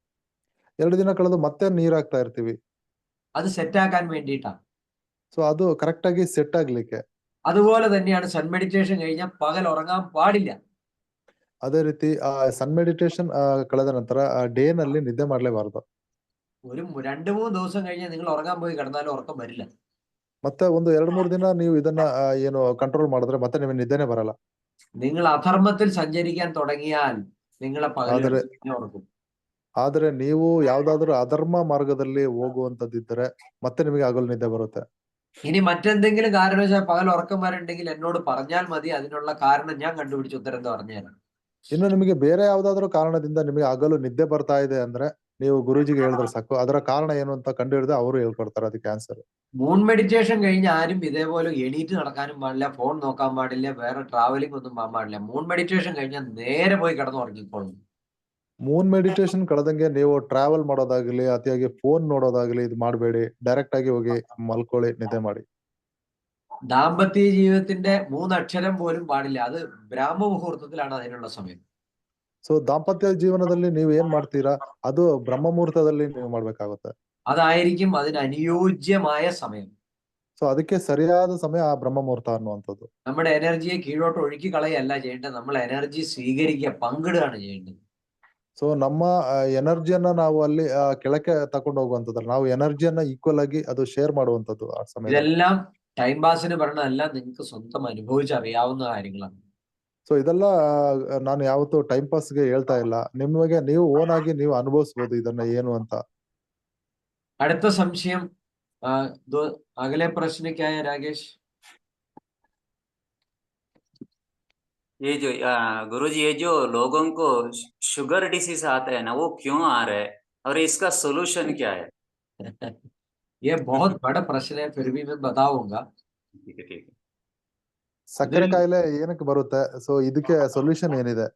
2 ದಿನ ಕಳೆದು ಮತ್ತೆ ನೀರ್ ಹಾಕ್ತಾ ಇರ್ತೀವಿ. അത് സെറ്റാക്കാൻ വേണ്ടിയിട്ടാ. ಸೊ ಅದು ಕರೆಕ್ಟ್ ಆಗಿ ಸೆಟ್ ಆಗ್ಲಿಕ್ಕೆ. അതുപോലെ തന്നെയാണ് സൺ മെഡിറ്റേഷൻ കഴിഞ്ഞാൽ പകൽ ഉറങ്ങാൻ പാടില്ല. ಅದೇ ರೀತಿ ಸನ್ ಮೆಡಿಟೇಷನ್ ಕಳೆದ ನಂತರ ಡೇ ನಲ್ಲಿ ನಿದ್ದೆ ಮಾಡ್ಲೇಬಾರದು. ഒരു 2-3 ദിവസം കഴിഞ്ഞാൽ നിങ്ങൾ ഉറങ്ങാൻ പോയി കിടന്നാലും ഉറക്കം വരില്ല. ಮತ್ತೆ ಒಂದು 2-3 ದಿನ ನೀವು ಇದನ್ನ ಏನು ಕಂಟ್ರೋಲ್ ಮಾಡಿದ್ರೆ ಮತ್ತೆ ನಿಮಗೆ ನಿದ್ದೆನೆ ಬರಲ್ಲ. നിങ്ങൾ അധർമ്മത്തിൽ സഞ്ചരിക്കാൻ തുടങ്ങിയാൽ നിങ്ങളെ പകൽ ഉറക്കും. ಆದ್ರೆ ನೀವು ಯಾವ್ದಾದ್ರು ಅಧರ್ಮ ಮಾರ್ಗದಲ್ಲಿ ಹೋಗುವಂತದ್ದಿದ್ರೆ ಮತ್ತೆ ನಿಮಗೆ ಹಗಲು ನಿದ್ದೆ ಬರುತ್ತೆ. ഇനി മറ്റെന്തെങ്കിലും കാരണവശാൽ പകൽ ഉറക്കം വരണ്ടെങ്കിൽ എന്നോട് പറഞ്ഞാൽ മതി, അതിനുള്ള കാരണം ഞാൻ കണ്ടുപിടിച്ച് ഉത്തരം പറഞ്ഞുതരാം. ಇನ್ನು ನಿಮಗೆ ಬೇರೆ ಯಾವ್ದಾದ್ರು ಕಾರಣದಿಂದ ನಿಮಗೆ ಹಗಲು ನಿದ್ದೆ ಬರ್ತಾ ಇದೆ ಅಂದ್ರೆ ನೀವು ಗುರೂಜಿಗೆ ಹೇಳಿದ್ರೆ ಸಾಕು, ಅದರ ಕಾರಣ ಏನು ಅಂತ ಕಂಡು ಹಿಡಿದು ಅವರು ಹೇಳ್ಕೊಡ್ತಾರೆ ಅದಕ್ಕೆ ಆನ್ಸರ್. മൂൺ മെഡിറ്റേഷൻ കഴിഞ്ഞ് ആരും ഇതേപോലെ എണീറ്റ് നടക്കാനും പാടില്ല, ഫോൺ നോക്കാൻ പാടില്ല, വേറെ ട്രാവലിംഗ് ഒന്നും പോകാൻ പാടില്ല. മൂൺ മെഡിറ്റേഷൻ കഴിഞ്ഞാൽ നേരെ പോയി കിടന്ന് ഉറങ്ങിക്കോളും. ಮೂನ್ ಮೆಡಿಟೇಷನ್ ಕಳೆದಂಗೆ ನೀವು ಟ್ರಾವೆಲ್ ಮಾಡೋದಾಗ್ಲಿ ಅತಿಯಾಗಿ ಫೋನ್ ನೋಡೋದಾಗ್ಲಿ ಇದು ಮಾಡಬೇಡಿ. ಡೈರೆಕ್ಟ್ ಆಗಿ ಹೋಗಿ ಮಲ್ಕೊಳ್ಳಿ, ನಿದ್ದೆ ಮಾಡಿ. ദാമ്പത്യ ജീവിതത്തിന്റെ 3 അക്ഷരം പോലും പാടില്ല. അത് ബ്രാഹ്മ മുഹൂർത്തത്തിലാണ് അതിനുള്ള സമയം. ಸೊ ದಾಂಪತ್ಯ ಜೀವನದಲ್ಲಿ ನೀವು ಏನ್ ಮಾಡ್ತೀರಾ ಅದು ಬ್ರಹ್ಮ ಮುಹೂರ್ತದಲ್ಲಿ ನೀವು ಮಾಡ್ಬೇಕಾಗುತ್ತೆ. അതായിരിക്കും അതിന് അനുയോജ്യമായ സമയം. ಸೊ ಅದಕ್ಕೆ ಸರಿಯಾದ ಸಮಯ ಆ ಬ್ರಹ್ಮ ಮುಹೂರ್ತ ಅನ್ನುವಂಥದ್ದು. നമ്മുടെ എനർജിയെ കീഴോട്ട് ഒഴുക്കി കളയല്ല ചെയ്യേണ്ടത്, നമ്മൾ എനർജി സ്വീകരിക്കുക, പങ്കിടുകയാണ് ചെയ്യേണ്ടത്. ಸೊ ನಮ್ಮ ಎನರ್ಜಿಯನ್ನ ನಾವು ಅಲ್ಲಿ ಕೆಳಕ್ಕೆ ತಕೊಂಡು ಹೋಗುವಂತದ್ದು, ನಾವು ಎನರ್ಜಿಯನ್ನ ಈಕ್ವಲ್ ಆಗಿ ಅದು ಶೇರ್ ಮಾಡುವಂತದ್ದು ಆ ಸಮಯದಲ್ಲಿ. ഇതെല്ലാം ടൈം പാസിന് പറഞ്ഞതല്ല, നിങ്ങൾക്ക് സ്വന്തം അനുഭവിച്ചറിയാവുന്ന കാര്യങ്ങളാണ്. ಸೊ ಇದೆಲ್ಲ ನಾನು ಯಾವತ್ತೂ ಟೈಮ್ ಪಾಸ್ಗೆ ಹೇಳ್ತಾ ಇಲ್ಲ, ನಿಮಗೆ ನೀವು ಓನ್ ಆಗಿ ನೀವು ಅನುಭವಿಸಬಹುದು ಇದನ್ನ ಏನು ಅಂತ. അടുത്ത സംശയം, അകലെ പ്രശ്നക്കായ രാകേഷ്. ये जो गुरुजी, ये जो लोगों को शुगर डिसीज आता है ना, वो क्यों आ रहा है और इसका सोल्यूशन क्या है? ये बहुत बड़ा प्रश्न है, फिर भी मैं बताऊंगा. ठीक है, ठीक है. ಸಕ್ಕರೆ ಕಾಯಿಲೆ ಏನಕ್ಕೆ ಬರುತ್ತೆ, ಸೊ ಇದಕ್ಕೆ ಸೊಲ್ಯೂಷನ್ ಏನಿದೆ?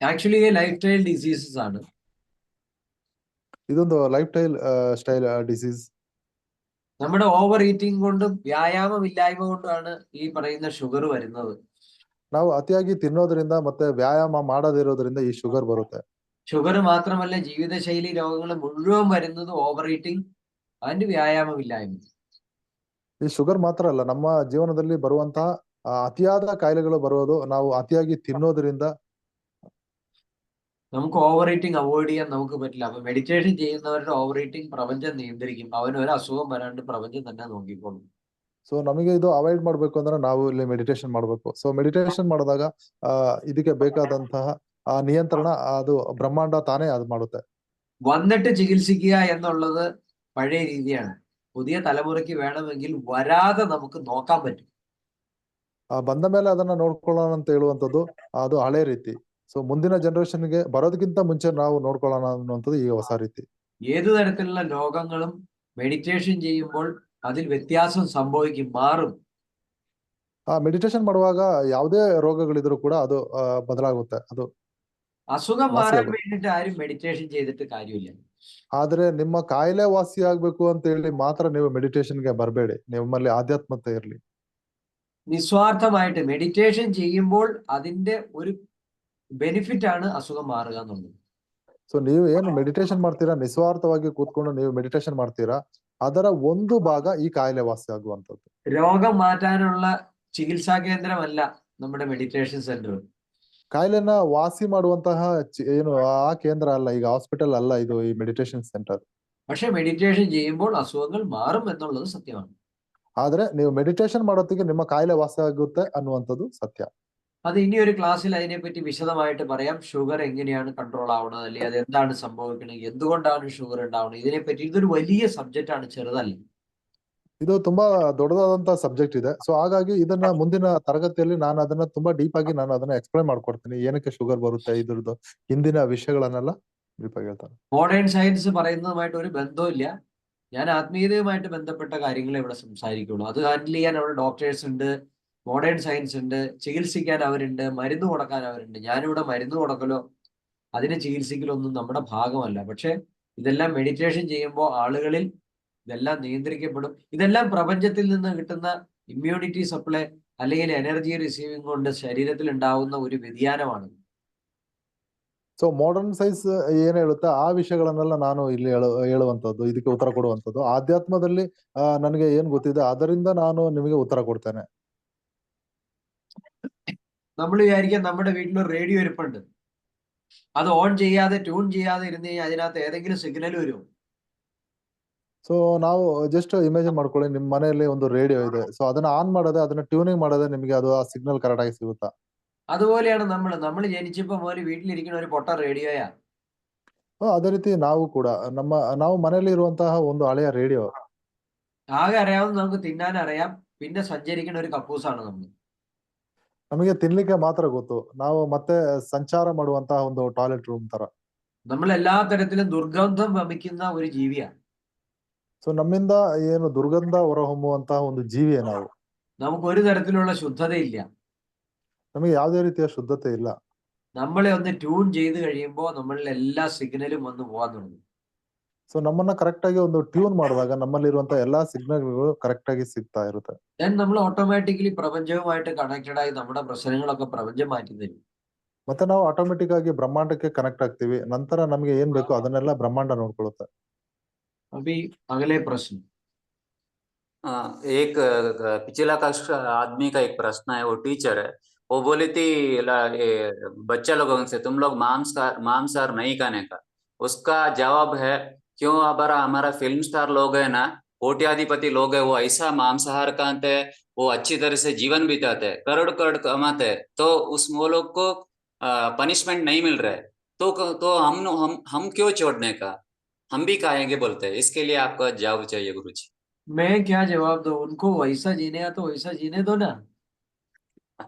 ആക്ച്വലി ലൈഫ് സ്റ്റൈൽ ഡിസീസസ് ആണ്. ಇದೊಂದು ಲೈಫ್ ಸ್ಟೈಲ್ ಡಿಸೀಸ್. നമ്മുടെ ഓവർ ഈറ്റിംഗ് കൊണ്ടും വ്യായാമം ഇല്ലായ്മ കൊണ്ടുമാണ് ഈ പറയുന്ന ഷുഗർ വരുന്നത്. ನಾವು ಅತಿಯಾಗಿ ತಿನ್ನೋದ್ರಿಂದ ಮತ್ತೆ ವ್ಯಾಯಾಮ ಮಾಡದಿರೋದ್ರಿಂದ ಈ ಶುಗರ್ ಬರುತ್ತೆ. ഷുഗർ മാത്രമല്ല, ജീവിതശൈലി രോഗങ്ങൾ മുഴുവൻ വരുന്നത് ഓവർ ഈറ്റിംഗ് ആൻഡ് വ്യായാമം ഇല്ലായ്മ. ಈ ಶುಗರ್ ಮಾತ್ರ ಅಲ್ಲ, ನಮ್ಮ ಜೀವನದಲ್ಲಿ ಬರುವಂತಹ ಅತಿಯಾದ ಕಾಯಿಲೆಗಳು ಬರೋದು ನಾವು ಅತಿಯಾಗಿ ತಿನ್ನೋದ್ರಿಂದ. നമുക്ക് ഓവർ ഈറ്റിംഗ് അവോയ്ഡ് ചെയ്യാൻ നമുക്ക് പറ്റില്ല. അപ്പൊ മെഡിറ്റേഷൻ ചെയ്യുന്നവരുടെ ഓവർ ഈറ്റിംഗ് പ്രപഞ്ചം നിയന്ത്രിക്കും. അവന് ഒരു അസുഖം വരാണ്ട് പ്രപഞ്ചം തന്നെ നോക്കിക്കോളും. ಸೊ ನಮಗೆ ಇದು ಅವಾಯ್ಡ್ ಮಾಡ್ಬೇಕು ಅಂದ್ರೆ ನಾವು ಇಲ್ಲಿ ಮೆಡಿಟೇಷನ್ ಮಾಡ್ಬೇಕು. ಸೊ ಮೆಡಿಟೇಷನ್ ಮಾಡಿದಾಗ ಇದಕ್ಕೆ ಬೇಕಾದಂತಹ ನಿಯಂತ್ರಣ ಅದು ಬ್ರಹ್ಮಾಂಡ ತಾನೇ ಅದು ಮಾಡುತ್ತೆ. വന്നിട്ട് ചികിത്സിക്കുക എന്നുള്ളത് പഴയ രീതിയാണ്. പുതിയ തലമുറയ്ക്ക് വേണമെങ്കിൽ വരാതെ നമുക്ക് നോക്കാൻ പറ്റും. ಬಂದ ಮೇಲೆ ಅದನ್ನ ನೋಡ್ಕೊಳ್ಳೋಣ ಅಂತ ಹೇಳುವಂಥದ್ದು ಅದು ಹಳೆ ರೀತಿ. ಸೊ ಮುಂದಿನ ಜನರೇಷನ್ಗೆ ಬರೋದಕ್ಕಿಂತ ಮುಂಚೆ ನಾವು ನೋಡ್ಕೊಳ್ಳೋಣ ಅನ್ನುವಂಥದ್ದು ಈಗ ಹೊಸ ರೀತಿ. ഏതു തരത്തിലുള്ള രോഗങ്ങളും മെഡിറ്റേഷൻ ചെയ്യുമ്പോൾ അതിൽ വ്യത്യാസം സംഭവിക്കും, മാറും. ಮೆಡಿಟೇಷನ್ ಮಾಡುವಾಗ ಯಾವುದೇ ರೋಗಗಳಿದ್ರು ಕೂಡ ಅದು ಬದಲಾಗುತ್ತೆ. ಅದು അസുഖം മാറാൻ വേണ്ടിയിട്ട് ആരും മെഡിറ്റേഷൻ ചെയ്തിട്ട് കാര്യമില്ല. ಆದ್ರೆ ನಿಮ್ಮ ಕಾಯಿಲೆ ವಾಸಿ ಆಗ್ಬೇಕು ಅಂತ ಹೇಳಿ ಮಾತ್ರ ನೀವು ಮೆಡಿಟೇಷನ್ಗೆ ಬರಬೇಡಿ, ನಿಮ್ಮಲ್ಲಿ ಆಧ್ಯಾತ್ಮತೆ ಇರಲಿ. നിസ്വാർത്ഥമായിട്ട് മെഡിറ്റേഷൻ ചെയ്യുമ്പോൾ അതിന്റെ ഒരു ബെനിഫിറ്റ് ആണ് അസുഖം മാറുക എന്നുള്ളത്. ಸೊ ನೀವು ಏನು ಮೆಡಿಟೇಷನ್ ಮಾಡ್ತೀರಾ, ನಿಸ್ವಾರ್ಥವಾಗಿ ಕೂತ್ಕೊಂಡು ನೀವು ಮೆಡಿಟೇಷನ್ ಮಾಡ್ತೀರಾ, ಅದರ ಒಂದು ಭಾಗ ಈ ಕಾಯಿಲೆ ವಾಸಿ ಆಗುವಂಥದ್ದು. രോഗം മാറ്റാനുള്ള ചികിത്സാ കേന്ദ്രമല്ല നമ്മുടെ മെഡിറ്റേഷൻ സെന്റർ. ಕಾಯಿಲೆನ ವಾಸಿ ಮಾಡುವಂತಹ ಏನು ಆ ಕೇಂದ್ರ ಅಲ್ಲ, ಈಗ ಹಾಸ್ಪಿಟಲ್ ಅಲ್ಲ ಇದು ಈ ಮೆಡಿಟೇಷನ್ ಸೆಂಟರ್. പക്ഷെ മെഡിറ്റേഷൻ ചെയ്യുമ്പോൾ അസുഖങ്ങൾ മാറും എന്നുള്ളത് സത്യമാണ്. ಆದ್ರೆ ನೀವು ಮೆಡಿಟೇಷನ್ ಮಾಡೋದಕ್ಕೆ ನಿಮ್ಮ ಕಾಯಿಲೆ ವಾಸಿ ಆಗುತ್ತೆ ಅನ್ನುವಂಥದ್ದು സത്യ. അത് ഇനി ഒരു ക്ലാസ്സിൽ അതിനെപ്പറ്റി വിശദമായിട്ട് പറയാം. ഷുഗർ എങ്ങനെയാണ് കൺട്രോൾ ആവുന്നത്, അല്ലെങ്കിൽ അത് എന്താണ് സംഭവിക്കുന്നത്, എന്തുകൊണ്ടാണ് ഷുഗർ ഉണ്ടാവുന്നത്, ഇതിനെപ്പറ്റി. ഇതൊരു വലിയ സബ്ജക്റ്റ് ആണ്, ചെറുതല്ല. ಇದು ತುಂಬಾ ದೊಡ್ಡದಾದಂತ ಸಬ್ಜೆಕ್ಟ್ ಇದೆ. ಸೊ ಹಾಗಾಗಿ ಇದನ್ನ ಮುಂದಿನ ತರಗತಿಯಲ್ಲಿ ನಾನು ಅದನ್ನ ತುಂಬಾ ಡೀಪ್ ಆಗಿ ನಾನು ಅದನ್ನ ಎಕ್ಸ್ಪ್ಲೈನ್ ಮಾಡ್ಕೊಡ್ತೀನಿ, ಏನಕ್ಕೆ ಶುಗರ್ ಬರುತ್ತೆ, ಇದ್ರದ್ದು ಹಿಂದಿನ ವಿಷಯಗಳನ್ನೆಲ್ಲ ಡೀಪ್ ಆಗಿ ಹೇಳ್ತಾರೆ. മോഡേൺ സയൻസ് പറയുന്നതുമായിട്ട് ഒരു ബന്ധവുമില്ല. ഞാൻ ആത്മീയതയുമായിട്ട് ബന്ധപ്പെട്ട കാര്യങ്ങളെ ഇവിടെ സംസാരിക്കുള്ളൂ. അത് ഹാൻഡിൽ ചെയ്യാൻ അവിടെ ഡോക്ടേഴ്സ് ഉണ്ട്, മോഡേൺ സയൻസ് ഉണ്ട്, ചികിത്സിക്കാൻ അവരുണ്ട്, മരുന്ന് കൊടുക്കാൻ അവരുണ്ട്. ഞാനിവിടെ മരുന്ന് കൊടുക്കലോ അതിനെ ചികിത്സിക്കലോ ഒന്നും നമ്മുടെ ഭാഗമല്ല. പക്ഷെ ഇതെല്ലാം മെഡിറ്റേഷൻ ചെയ്യുമ്പോൾ ആളുകളിൽ ഇതെല്ലാം നിയന്ത്രിക്കപ്പെടും. ഇതെല്ലാം പ്രപഞ്ചത്തിൽ നിന്ന് കിട്ടുന്ന ഇമ്മ്യൂണിറ്റി സപ്ലൈ അല്ലെങ്കിൽ എനർജി റിസീവിംഗ് കൊണ്ട് ശരീരത്തിൽ ഉണ്ടാവുന്ന ഒരു വ്യതിയാനമാണ്. ಸೊ ಮಾಡರ್ನ್ ಸೈನ್ಸ್ ಏನ್ ಹೇಳುತ್ತೆ ಆ ವಿಷಯಗಳನ್ನೆಲ್ಲ ನಾನು ಇಲ್ಲಿ ಹೇಳುವಂತದ್ದು, ಇದಕ್ಕೆ ಉತ್ತರ ಕೊಡುವಂತದ್ದು. ಆಧ್ಯಾತ್ಮದಲ್ಲಿ ನನಗೆ ಏನ್ ಗೊತ್ತಿದೆ ಅದರಿಂದ ನಾನು ನಿಮಗೆ ಉತ್ತರ ಕೊಡ್ತೇನೆ. നമ്മൾ വിചാരിക്കാൻ നമ്മുടെ വീട്ടിലൊരു റേഡിയോ ഇരിപ്പുണ്ട്, അത് ഓൺ ചെയ്യാതെ ട്യൂൺ ചെയ്യാതെ ഇരുന്ന് കഴിഞ്ഞാൽ അതിനകത്ത് ഏതെങ്കിലും സിഗ്നൽ വരുമോ? ಸೊ ನಾವು ಜಸ್ಟ್ ಇಮೇಜಿನ್ ಮಾಡ್ಕೊಳ್ಳಿ, ನಿಮ್ ಮನೆಯಲ್ಲಿ ಒಂದು ರೇಡಿಯೋ ಇದೆ. ಸೊ ಅದನ್ನ ಆನ್ ಮಾಡದೆ ಅದನ್ನ ಟ್ಯೂನಿಂಗ್ ಮಾಡದೆ ನಿಮಗೆ ಅದು ಆ ಸಿಗ್ನಲ್ ಕರೆಕ್ಟ್ ಆಗಿ ಸಿಗುತ್ತಾ? അതുപോലെയാണ് നമ്മൾ ജനിച്ചപ്പോ മുതൽ വീട്ടിലിരിക്കുന്ന ഒരു പൊട്ട റേഡിയോയാ. ಅದೇ ರೀತಿ ನಾವು ಕೂಡ ನಾವು ಮನೆಯಲ್ಲಿ ಇರುವಂತಹ ಒಂದು ಹಳೆಯ ರೇಡಿಯೋ. ആകെ അറിയാവുന്ന നമുക്ക് തിന്നാൻ അറിയാം, പിന്നെ സഞ്ചരിക്കുന്ന ഒരു കപ്പൂസാണ് നമ്മൾ. ನಮಗೆ ತಿನ್ಲಿಕ್ಕೆ ಮಾತ್ರ ಗೊತ್ತು, ನಾವು ಮತ್ತೆ ಸಂಚಾರ ಮಾಡುವಂತಹ ಒಂದು ಟಾಯ್ಲೆಟ್ ರೂಮ್ ತರ. നമ്മൾ എല്ലാ തരത്തിലും ദുർഗന്ധം വമിക്കുന്ന ഒരു ജീവിയാണ്. ಸೊ ನಮ್ಮಿಂದ ಏನು ದುರ್ಗಂಧ ಹೊರಹೊಮ್ಮುವಂತಹ ಒಂದು ಜೀವಿಯೇ ನಾವು. നമുക്ക് ഒരു തരത്തിലുള്ള ശുദ്ധതയില്ല. ನಮಗೆ ಯಾವುದೇ ರೀತಿಯ ಶುದ್ಧತೆ ಇಲ್ಲ. നമ്മളെ ഒന്ന് ട്യൂൺ ചെയ്ത് കഴിയുമ്പോൾ നമ്മളിൽ എല്ലാ സിഗ്നലും വന്ന് പോകാൻ തുടങ്ങും. ಸೊ ನಮ್ಮನ್ನ ಕರೆಕ್ಟ್ ಆಗಿ ಒಂದು ಟ್ಯೂನ್ ಮಾಡಿದಾಗ ನಮ್ಮಲ್ಲಿರುವಂತಹ ಎಲ್ಲಾ ಸಿಗ್ನಲ್ಗಳು ಕರೆಕ್ಟ್ ಆಗಿ ಸಿಗ್ತಾ ಇರುತ್ತೆ. ദെൻ നമ്മൾ ഓട്ടോമാറ്റിക്കലി പ്രപഞ്ചവുമായിട്ട് കണക്റ്റഡ് ആയി നമ്മുടെ പ്രശ്നങ്ങളൊക്കെ പ്രപഞ്ചം മാറ്റി തരും. ಮತ್ತೆ ನಾವು ಆಟೋಮೆಟಿಕ್ ಆಗಿ ಬ್ರಹ್ಮಾಂಡಕ್ಕೆ ಕನೆಕ್ಟ್ ಆಗ್ತೀವಿ. ನಂತರ ನಮಗೆ ಏನ್ ಬೇಕು ಅದನ್ನೆಲ್ಲ ಬ್ರಹ್ಮಾಂಡ ನೋಡ್ಕೊಳ್ಳುತ್ತೆ. अभी अगले प्रश्न, एक पिछला कक्षा आदमी का एक प्रश्न है, वो टीचर है, वो बोली थी ये बच्चा लोगों से तुम लोग मांसाहार नहीं खाने का। उसका जवाब है क्यों हमारा फिल्म स्टार लोग है ना, कोट्याधिपति लोग है, वो ऐसा मांसाहार खाते हैं, वो अच्छी तरह से जीवन बिताते हैं, करोड़ करोड़ कमाते हैं, तो वो लोग को पनिशमेंट नहीं मिल रहा है, तो हम क्यों छोड़ने का, हम भी खाएंगे बोलते हैं। इसके लिए आपका जवाब चाहिए गुरुजी। मैं क्या जवाब दूं उनको? वैसा जीने का तो वैसा जीने दो ना।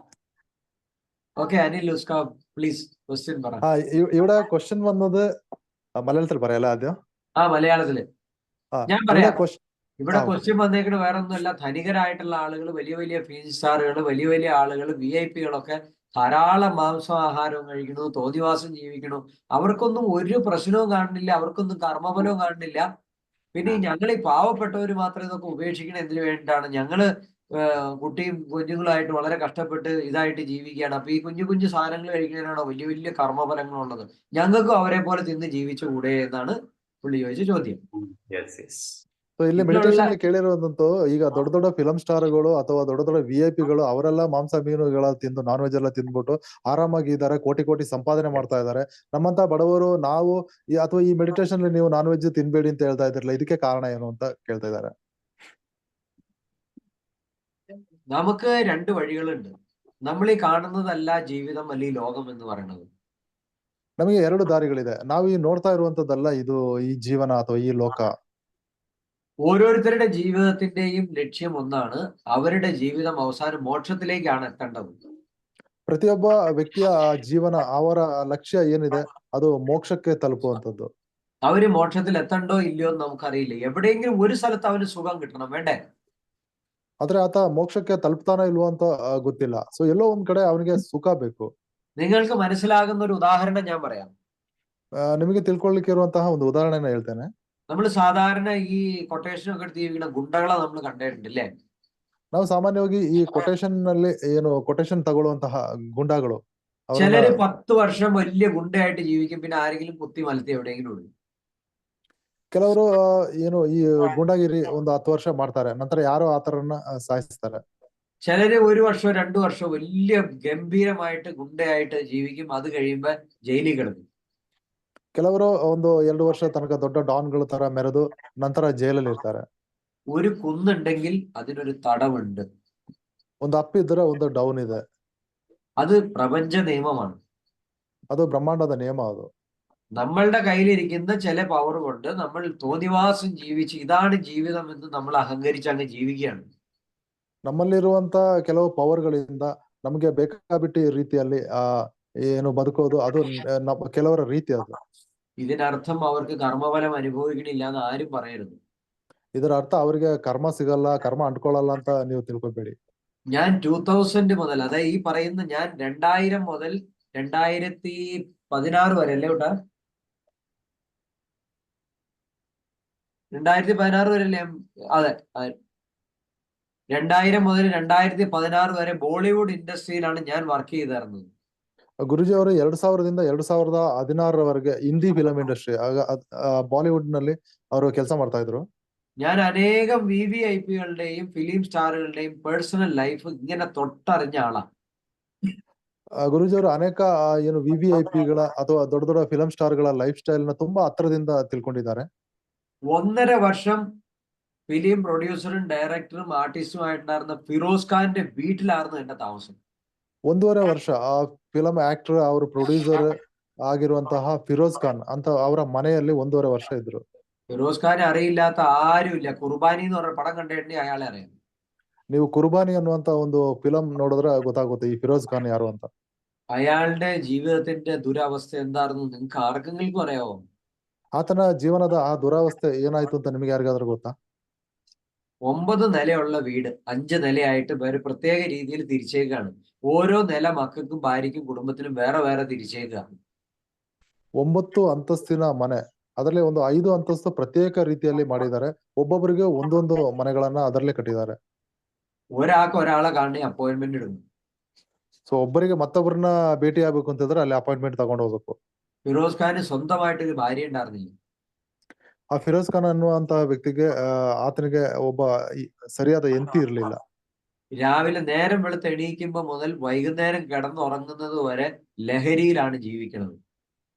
ഓക്കെ അനിൽ ഉസ്കാ പ്ലീസ് ക്വസ്റ്റ്യൻ പറ. ഇവിടെ ക്വസ്റ്റ്യൻ വന്നത് മലയാളത്തിൽ പറയാലോ ആദ്യം? ആ മലയാളത്തില് ഞാൻ ഇവിടെ പറയാം. ക്വസ്റ്റ്യൻ ഇവിടെ ക്വസ്റ്റ്യൻ വന്നേക്കുന്നത് വേറെ ഒന്നുമല്ല. ധനികരായിട്ടുള്ള ആളുകൾ, വലിയ വലിയ ഫിലിം സ്റ്റാറുകൾ, വലിയ വലിയ ആളുകൾ, VIP-കളൊക്കെ ധാരാളം മാംസാഹാരവും കഴിക്കണു, തോന്നിവാസം ജീവിക്കണു. അവർക്കൊന്നും ഒരു പ്രശ്നവും കാണുന്നില്ല, അവർക്കൊന്നും കർമ്മഫലവും കാണുന്നില്ല. പിന്നെ ഞങ്ങൾ ഈ പാവപ്പെട്ടവർ മാത്രം ഇതൊക്കെ ഉപേക്ഷിക്കണം എന്തിനു വേണ്ടിയിട്ടാണ്? ഞങ്ങള് കുട്ടിയും കുഞ്ഞുങ്ങളായിട്ട് വളരെ കഷ്ടപ്പെട്ട് ഇതായിട്ട് ജീവിക്കുകയാണ്. അപ്പൊ ഈ കുഞ്ഞു കുഞ്ഞു സാധനങ്ങൾ കഴിക്കുന്നതിനാണോ വലിയ വലിയ കർമ്മഫലങ്ങളുള്ളത്? ഞങ്ങൾക്കും ಅವರೇ പോലെ തിന്ന് ജീവിച്ചുകൂടെ എന്നാണ് പുള്ളി ചോദിച്ച ചോദ്യം. ಇಲ್ಲಿ ಮೆಡಿಟೇಷನ್ ಕೇಳಿರೋದಂತೂ ಈಗ ದೊಡ್ಡ ದೊಡ್ಡ ಫಿಲಂ ಸ್ಟಾರ್ಗಳು ಅಥವಾ ದೊಡ್ಡ ದೊಡ್ಡ VIP-ಗಳು ಅವರೆಲ್ಲ ಮಾಂಸ ಮೀನುಗಳ ತಿಂದು ನಾನ್ ವೆಜ್ ಎಲ್ಲ ತಿಂದ್ಬಿಟ್ಟು ಆರಾಮಾಗಿ ಇದ್ದಾರೆ, ಕೋಟಿ ಕೋಟಿ ಸಂಪಾದನೆ ಮಾಡ್ತಾ ಇದ್ದಾರೆ. ನಮ್ಮಂತ ಬಡವರು ನಾವು ಅಥವಾ ಈ ಮೆಡಿಟೇಷನ್ ನೀವು ನಾನ್ ವೆಜ್ ತಿನ್ಬೇಡಿ ಅಂತ ಹೇಳ್ತಾ ಇದ್ರಲ್ಲ, ಇದಕ್ಕೆ ಕಾರಣ ಏನು ಅಂತ ಕೇಳ್ತಾ ಇದ್ದಾರೆ. നമുക്ക് രണ്ട് വഴികളുണ്ട്. നമ്മൾ ഈ കാണുന്നതല്ല ജീവിതം അല്ലെങ്കിൽ ലോകം എന്ന് പറയുന്നത്. ನಮಗೆ ಎರಡು ದಾರಿಗಳಿದೆ. ನಾವು ಈ ನೋಡ್ತಾ ಇರುವಂತದ್ದಲ್ಲ ಇದು ಈ ಜೀವನ ಅಥವಾ ಈ ಲೋಕ. ഓരോരുത്തരുടെ ജീവിതത്തിന്റെയും ലക്ഷ്യം ഒന്നാണ്. അവരുടെ ജീവിതം അവസാനം മോക്ഷത്തിലേക്കാണ് എത്തേണ്ടത്. ಪ್ರತಿಯೊಬ್ಬ ವ್ಯಕ್ತಿಯ ಜೀವನ ಅವರ ಲಕ್ಷ್ಯ ಏನಿದೆ ಅದು ಮೋಕ್ಷಕ್ಕೆ ತಲುಪುವಂತದ್ದು. അവര് മോക്ഷത്തിൽ എത്തണ്ടോ ഇല്ലയോ എന്ന് നമുക്കറിയില്ല. എവിടെയെങ്കിലും ഒരു സ്ഥലത്ത് അവന് സുഖം കിട്ടണം, വേണ്ടേ? ಆದ್ರೆ ಆತ ಮೋಕ್ಷಕ್ಕೆ ತಲುಪ್ತಾನ ಇಲ್ವೋ ಅಂತ ಗೊತ್ತಿಲ್ಲ. ಸೊ ಎಲ್ಲೋ ಒಂದ್ ಕಡೆ ಅವನಿಗೆ ಸುಖ ಬೇಕು. നിങ്ങൾക്ക് മനസ്സിലാകുന്ന ഒരു ഉദാഹരണം ഞാൻ പറയാം. ನಿಮಗೆ ತಿಳ್ಕೊಳ್ಳಿಕ್ಕೆ ಇರುವಂತಹ ಒಂದು ಉದಾಹರಣೆನ ಹೇಳ್ತೇನೆ. നമ്മൾ സാധാരണ ഈ കൊട്ടേഷൻ ഒക്കെ എടുത്ത് ജീവിക്കുന്ന ഗുണ്ടകളെ നമ്മൾ കണ്ടിട്ടുണ്ട് അല്ലേ? ನಾವು ಸಾಮಾನ್ಯವಾಗಿ ಈ ಕೊಟೇಶನ್ ನಲ್ಲಿ ಏನು ಕೊಟೇಶನ್ ತಗೊಳ್ಳುವಂತಹ ಗುಂಡಾಗಳು ചിലര് 10 വർഷം വലിയ ഗുണ്ടയായിട്ട് ജീവിക്കും, പിന്നെ ആരെങ്കിലും കുത്തി മലത്തി എവിടെയെങ്കിലും ഉള്ളു. ಕೆಲವರು ಏನು ಈ ಗುಂಡಾಗಿರಿ ಒಂದು 10 ವರ್ಷ ಮಾಡ್ತಾರೆ, ನಂತರ ಯಾರೋ ಆತರನ್ನ ಸಾಯಿಸ್ತಾರೆ. ചിലര് 1 വർഷമോ 2 വർഷമോ വലിയ ഗംഭീരമായിട്ട് ഗുണ്ടയായിട്ട് ജീവിക്കും, അത് കഴിയുമ്പോ ജയിലിൽ കിടക്കും. ಕೆಲವರು ಒಂದು 2 ವರ್ಷ ತನಕ ದೊಡ್ಡ ಡಾನ್ಗಳ ತರ ಮೆರೆದು ನಂತರ ಜೈಲಲ್ಲಿ ಇರ್ತಾರೆ. ഒരു കുന്നുണ്ടെങ്കിൽ അതിനൊരു തടവുണ്ട്. ಒಂದು ಅಪ್ ಇದ್ರೆ ಒಂದು ಡೌನ್ ಇದೆ. അത് പ്രപഞ്ച നിയമമാണ്. ಅದು ಬ್ರಹ್ಮಾಂಡದ ನಿಯಮ. ಅದು നമ്മളുടെ കയ്യിലിരിക്കുന്ന ചില പവർ കൊണ്ട് നമ്മൾ തോന്നിവാസം ജീവിച്ച് ഇതാണ് ജീവിതം എന്ന് നമ്മൾ അഹങ്കരിച്ച് അങ്ങ് ജീവിക്കുകയാണ്. ನಮ್ಮಲ್ಲಿರುವಂತ ಕೆಲವು ಪವರ್ಗಳಿಂದ ನಮಗೆ ಬೇಕಾಬಿಟ್ಟಿ ರೀತಿಯಲ್ಲಿ ಏನು ಬದುಕೋದು ಅದು ಕೆಲವರ ರೀತಿ. ಅದು ഇതിനർത്ഥം അവർക്ക് കർമ്മഫലം അനുഭവിക്കണില്ല എന്ന് ആരും പറയരുത്. ಇದರ ಅರ್ಥ ಅವರಿಗೆ ಕರ್ಮ ಸಿಗಲ್ಲ, ಕರ್ಮ ಅಂಟ್ಕೊಳ್ಳಲ್ಲ ಅಂತ ನೀವು ತಿಳ್ಕೊಬೇಡಿ. ഞാൻ 2000 മുതൽ, അതായത് ഈ പറയുന്ന ഞാൻ 2000 മുതൽ 2016 വരെ അല്ലേ കേട്ടാ, 2016 വരെ അല്ലേ? അതെ, 2000 മുതൽ 2016 വരെ ബോളിവുഡ് ഇൻഡസ്ട്രിയിലാണ് ഞാൻ വർക്ക് ചെയ്തിരുന്നത്. ಗುರುಜಿ ಅವರು 2000ದಿಂದ 2016ರವರೆಗೆ ಹಿಂದಿ ಫಿಲಂ ಇಂಡಸ್ಟ್ರಿ ಬಾಲಿವುಡ್ ನಲ್ಲಿ ಅವರು ಕೆಲಸ ಮಾಡ್ತಾ ಇದ್ರು. ഞാൻ അനേകം VVIP-കളുടെയും ഫിലിം സ്റ്റാറുകളുടെയും പേഴ്സണൽ ലൈഫ് ഇങ്ങനെ തൊട്ടറിഞ്ഞ ആളാണ്. ಗುರುಜಿ ಅವರು ಅನೇಕ ಏನು VVIP-ಗಳ ಅಥವಾ ದೊಡ್ಡ ದೊಡ್ಡ ಫಿಲಂ ಸ್ಟಾರ್ಗಳ ಲೈಫ್ ಸ್ಟೈಲ್ ನ ತುಂಬಾ ಹತ್ರದಿಂದ ತಿಳ್ಕೊಂಡಿದ್ದಾರೆ. 1.5 വർഷം ഫിലിം പ്രൊഡ്യൂസറും ഡയറക്ടറും ആർട്ടിസ്റ്റും ആയിട്ടുണ്ടായിരുന്ന ഫിറോസ് ഖാന്റെ വീട്ടിലായിരുന്നു എന്റെ താമസം. 1.5 ವರ್ಷ ಆ ಫಿಲಂ ಆಕ್ಟರ್ ಅವ್ರ ಪ್ರೊಡ್ಯೂಸರ್ ಆಗಿರುವಂತಹ ಫಿರೋಜ್ ಖಾನ್ ಅಂತ ಅವರ ಮನೆಯಲ್ಲಿ 1.5 ವರ್ಷ ಇದ್ರು. ഫിറോസ് ഖാനെ അറിയില്ലാത്ത ആരുമില്ല. കുർബാനി എന്ന് പറഞ്ഞ പടം കണ്ടിട്ടുണ്ടെങ്കിൽ അയാളെ അറിയാം. ನೀವು ಕುರ್ಬಾನಿ ಅನ್ನುವಂತ ಒಂದು ಫಿಲಂ ನೋಡಿದ್ರೆ ಗೊತ್ತಾಗುತ್ತೆ ಈ ಫಿರೋಜ್ ಖಾನ್ ಯಾರು ಅಂತ. അയാളുടെ ജീവിതത്തിന്റെ ദുരവസ്ഥ എന്തായിരുന്നു നിങ്ങൾക്ക് ആർക്കെങ്കിലും അറിയാവോ? ಆತನ ಜೀವನದ ಆ ದುರಾವಸ್ಥೆ ಏನಾಯ್ತು ಅಂತ ನಿಮಗೆ ಯಾರಿಗಾದ್ರೂ ಗೊತ್ತಾ? 9 നിലയുള്ള വീട് 5 നിലയായിട്ട് വേറെ പ്രത്യേക രീതിയിൽ തിരിച്ചേക്കാണ്. ഓരോ നില മക്കൾക്കും ഭാര്യയ്ക്കും കുടുംബത്തിനും വേറെ വേറെ തിരിച്ചേക്കാണ്. 9 ಅಂತಸ್ತಿನ ಮನೆ, ಅದರಲ್ಲಿ ಒಂದು 5 ಅಂತಸ್ತು ಪ್ರತ್ಯೇಕ ರೀತಿಯಲ್ಲಿ ಮಾಡಿದ್ದಾರೆ. ಒಬ್ಬೊಬ್ಬರಿಗೆ ಒಂದೊಂದು ಮನೆಗಳನ್ನ ಅದರಲ್ಲೇ ಕಟ್ಟಿದ್ದಾರೆ. ഒരാൾക്ക് ഒരാളെ കാണി അപ്പോയിന്റ്മെന്റ് എടുക്കും. ಸೊ ಒಬ್ಬರಿಗೆ ಮತ್ತೊಬ್ಬರನ್ನ ಭೇಟಿ ಆಗ್ಬೇಕು ಅಂತಂದ್ರೆ ಅಲ್ಲಿ ಅಪಾಯಿಂಟ್ಮೆಂಟ್ ತಗೊಂಡು ಹೋಗ್ಬೇಕು. ഫിറോസ് ഖാന് സ്വന്തമായിട്ട് ഒരു ഭാര്യ ഉണ്ടായിരുന്നില്ല. ಆ ಫಿರೋಜ್ ಖಾನ್ ಅನ್ನುವಂತಹ ವ್ಯಕ್ತಿಗೆ ಆತನಿಗೆ ಒಬ್ಬ ಸರಿಯಾದ ಹೆಂಡತಿ ಇರ್ಲಿಲ್ಲ. രാവിലെ നേരം വെളുത്ത് എണീക്കുമ്പോൾ മുതൽ വൈകുന്നേരം കിടന്നുറങ്ങുന്നത് വരെ ലഹരിയിലാണ് ജീവിക്കുന്നത്.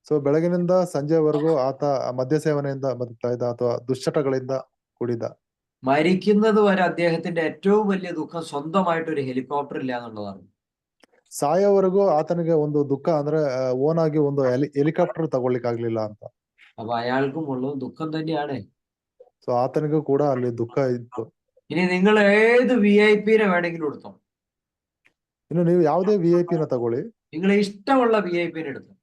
ಸೊ ಬೆಳಗಿನಿಂದ ಸಂಜೆವರೆಗೂ ಆತ ಮದ್ಯ ಸೇವನೆಯಿಂದ ಬದುಕ್ತಾ ಇದ್ದ ಅಥವಾ ದುಶ್ಚಟಗಳಿಂದ ಕೂಡಿದ್ದ. മരിക്കുന്നത് വരെ അദ്ദേഹത്തിന്റെ ഏറ്റവും വലിയ ദുഃഖം സ്വന്തമായിട്ട് ഒരു ഹെലികോപ്റ്റർ ഇല്ല എന്നുള്ളതാണ്. ಸಾಯೋವರೆಗೂ ಆತನಿಗೆ ಒಂದು ದುಃಖ ಅಂದ್ರೆ ಓನ್ ಆಗಿ ಒಂದು ಹೆಲಿಕಾಪ್ಟರ್ ತಗೊಳ್ಳಿಕ್ಕಾಗ್ಲಿಲ್ಲ ಅಂತ. അപ്പൊ അയാൾക്കും ഉള്ളത് ദുഃഖം തന്നെയാണ്. ಸೊ ಆತನಿಗೂ ಕೂಡ ಅಲ್ಲಿ ದುಃಖ ಇತ್ತು. ഇനി നിങ്ങൾ ഏത് VIP-നെ വേണമെങ്കിലും എടുത്തോ, ಇನ್ನು ನೀವು ಯಾವುದೇ VIP ನ ತಗೊಳ್ಳಿ, നിങ്ങളെ ഇഷ്ടമുള്ള VIP-നെ എടുത്തോ,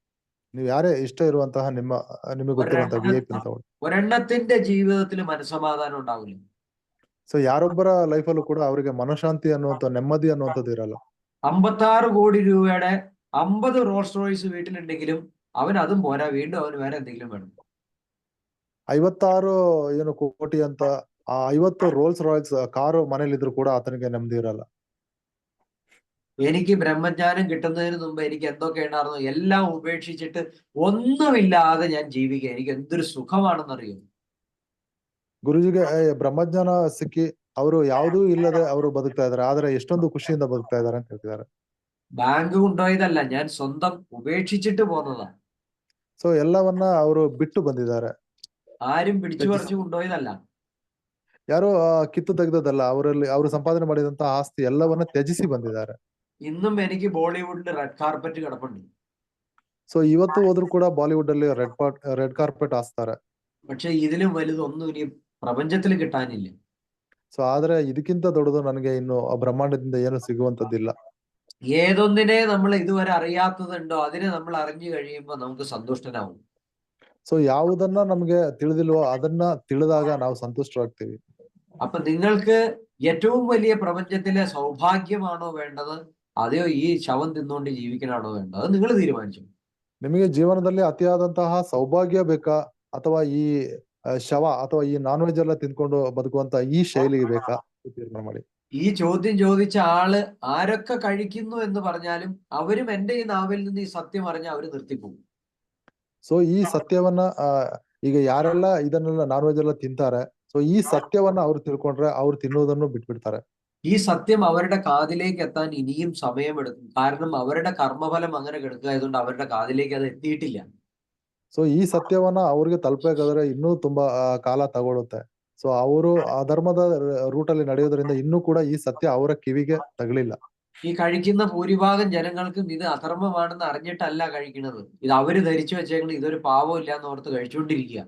ನೀವು ಯಾರೇ ಇಷ್ಟ ಇರುವಂತಹ ನಿಮಗೆ ಗೊತ್ತಿರುವಂತಹ VIP ನ ತಗೊಳ್ಳಿ. ഒരെണ്ണത്തിന്റെ ജീവിതത്തിൽ മനസ്സമാധാനം ഉണ്ടാവില്ല. ಸೊ ಯಾರೊಬ್ಬರ ಲೈಫಲ್ಲೂ ಕೂಡ ಅವರಿಗೆ ಮನಃಶಾಂತಿ ಅನ್ನುವಂಥ ನೆಮ್ಮದಿ ಅನ್ನುವಂಥದ್ದು ಇರಲ್ಲ. 56 കോടി രൂപയുടെ 50 റോൾസ് റോയ്സ് വീട്ടിലുണ്ടെങ്കിലും അവൻ അതും പോരാ, വീണ്ടും അവന് വേറെ എന്തെങ്കിലും വേണം. 56 ಏನು ಕೋಟಿ ಅಂತ ಆ 50 ರೋಲ್ಸ್ ರಾಯ್ಸ್ ಕಾರು ಮನೇಲಿದ್ರು ಕೂಡ ಆತನಿಗೆ ನೆಮ್ಮದಿ ಇರಲ್ಲ. എനിക്ക് ബ്രഹ്മജ്ഞാനം കിട്ടുന്നതിന് മുമ്പ് എനിക്ക് എന്തൊക്കെ ഉണ്ടായിരുന്നു എല്ലാം ഉപേക്ഷിച്ചിട്ട് ഒന്നുമില്ലാതെ ഞാൻ ജീവിക്കുക, എനിക്ക് എന്തൊരു സുഖമാണെന്നറിയോ. ಗುರುಜಿಗೆ ಬ್ರಹ್ಮಜ್ಞಾನ ಸಿಕ್ಕಿ ಅವರು ಯಾವುದೂ ಇಲ್ಲದೆ ಅವರು ಬದುಕ್ತಾ ಇದಾರೆ, ಆದ್ರೆ ಎಷ್ಟೊಂದು ಖುಷಿಯಿಂದ ಬದುಕ್ತಾ ಇದಾರೆ ಅಂತ ಹೇಳ್ತಿದ್ದಾರೆ. ബാങ്ക് കൊണ്ടുപോയതല്ല, ഞാൻ സ്വന്തം ഉപേക്ഷിച്ചിട്ട് പോന്നതാ. ಸೊ ಎಲ್ಲವನ್ನ ಅವರು ಬಿಟ್ಟು ಬಂದಿದ್ದಾರೆ. ആരും പിടിച്ചു പറിച്ചു കൊണ്ടുപോയതല്ല. ಯಾರು ಕಿತ್ತು ತೆಗೆದದಲ್ಲ, ಅವರು ಸಂಪಾದನೆ ಮಾಡಿದಂತ ಆಸ್ತಿ ಎಲ್ಲವನ್ನ ತ್ಯಜಿಸಿ ಬಂದಿದ್ದಾರೆ. ഇന്നും എനിക്ക് ബോളിവുഡിൽ റെഡ് കാർപ്പറ്റ് കിടപ്പുണ്ട്. ಸೊ ಇವತ್ತು ಹೋದ್ರು ಕೂಡ ಬಾಲಿವುಡ್ ಅಲ್ಲಿ ರೆಡ್ ಕಾರ್ಪೆಟ್ ಹಾಸ್ತಾರೆ. പക്ഷെ ഇതിലും വലുതൊന്നും ഇനി പ്രപഞ്ചത്തിൽ കിട്ടാനില്ല. ಸೊ ಆದ್ರೆ ಇದಕ್ಕಿಂತ ದೊಡ್ಡದು ನನಗೆ ಇನ್ನು ಬ್ರಹ್ಮಾಂಡದಿಂದ ಏನು ಸಿಗುವಂತದ್ದಿಲ್ಲ. ഏതൊന്നിനെ നമ്മൾ ഇതുവരെ അറിയാത്തതുണ്ടോ അതിനെ നമ്മൾ അറിഞ്ഞു കഴിയുമ്പോൾ നമുക്ക് സന്തുഷ്ടനാവും. ಸೊ ಯಾವುದನ್ನ ನಮ್ಗೆ ತಿಳಿದಿಲ್ವೋ ಅದನ್ನ ತಿಳಿದಾಗ ನಾವು ಸಂತುಷ್ಟರಾಗ್ತೀವಿ. അപ്പൊ നിങ്ങൾക്ക് ഏറ്റവും വലിയ പ്രപഞ്ചത്തിലെ സൗഭാഗ്യമാണോ വേണ്ടത്, അതെയോ ഈ ശവം തിന്നുകൊണ്ട് ജീവിക്കലാണോ വേണ്ടത്, അത് നിങ്ങൾ തീരുമാനിച്ചു. ನಿಮಗೆ ಜೀವನದಲ್ಲಿ ಅತಿಯಾದಂತಹ ಸೌಭಾಗ್ಯ ಬೇಕಾ ಅಥವಾ ಈ ಶವ ಅಥವಾ ಈ ನಾನ್ ವೆಜ್ ಎಲ್ಲ ತಿನ್ಕೊಂಡು ಬದುಕುವಂತ ಈ ಶೈಲಿ ಬೇಕಾ ತೀರ್ಮಾನ ಮಾಡಿ. ഈ ചോദ്യം ചോദിച്ച ആള് ആരൊക്കെ കഴിക്കുന്നു എന്ന് പറഞ്ഞാലും അവരും എന്റെ ഈ നാവിൽ നിന്ന് ഈ സത്യം അറിഞ്ഞാൽ അവര് നിർത്തിപ്പോകും. ಸೊ ಈ ಸತ್ಯವನ್ನ ಈಗ ಯಾರೆಲ್ಲ ಇದನ್ನೆಲ್ಲ ನಾನ್ ವೆಜ್ ಎಲ್ಲ ತಿಂತಾರೆ, ಸೊ ಈ ಸತ್ಯವನ್ನ ಅವ್ರು ತಿಳ್ಕೊಂಡ್ರೆ ಅವ್ರು ತಿನ್ನುವುದನ್ನು ಬಿಟ್ಬಿಡ್ತಾರೆ. ഈ സത്യം അവരുടെ കാതിലേക്ക് എത്താൻ ഇനിയും സമയമെടുക്കും. കാരണം അവരുടെ കർമ്മഫലം അങ്ങനെ കിടക്കുകയായതുകൊണ്ട് അവരുടെ കാതിലേക്ക് അത് എത്തിയിട്ടില്ല. ಸೊ ಈ ಸತ್ಯವನ್ನ ಅವ್ರಿಗೆ ತಲುಪಬೇಕಾದ್ರೆ ಇನ್ನೂ ತುಂಬಾ ಕಾಲ ತಗೊಳುತ್ತೆ. ಸೊ ಅವರು ಅಧರ್ಮದ ರೂಟಲ್ಲಿ ನಡೆಯೋದ್ರಿಂದ ಇನ್ನೂ ಕೂಡ ಈ ಸತ್ಯ ಅವರ ಕಿವಿಗೆ ತಗಲಿಲ್ಲ. ഈ കഴിക്കുന്ന ഭൂരിഭാഗം ജനങ്ങൾക്കും ഇത് അധർമ്മമാണെന്ന് അറിഞ്ഞിട്ടല്ല കഴിക്കുന്നത്. ഇത് അവര് ധരിച്ചു വെച്ചേക്കുന്നത് ഇതൊരു പാവമില്ല എന്ന് ഓർത്ത് കഴിച്ചുകൊണ്ടിരിക്കുക.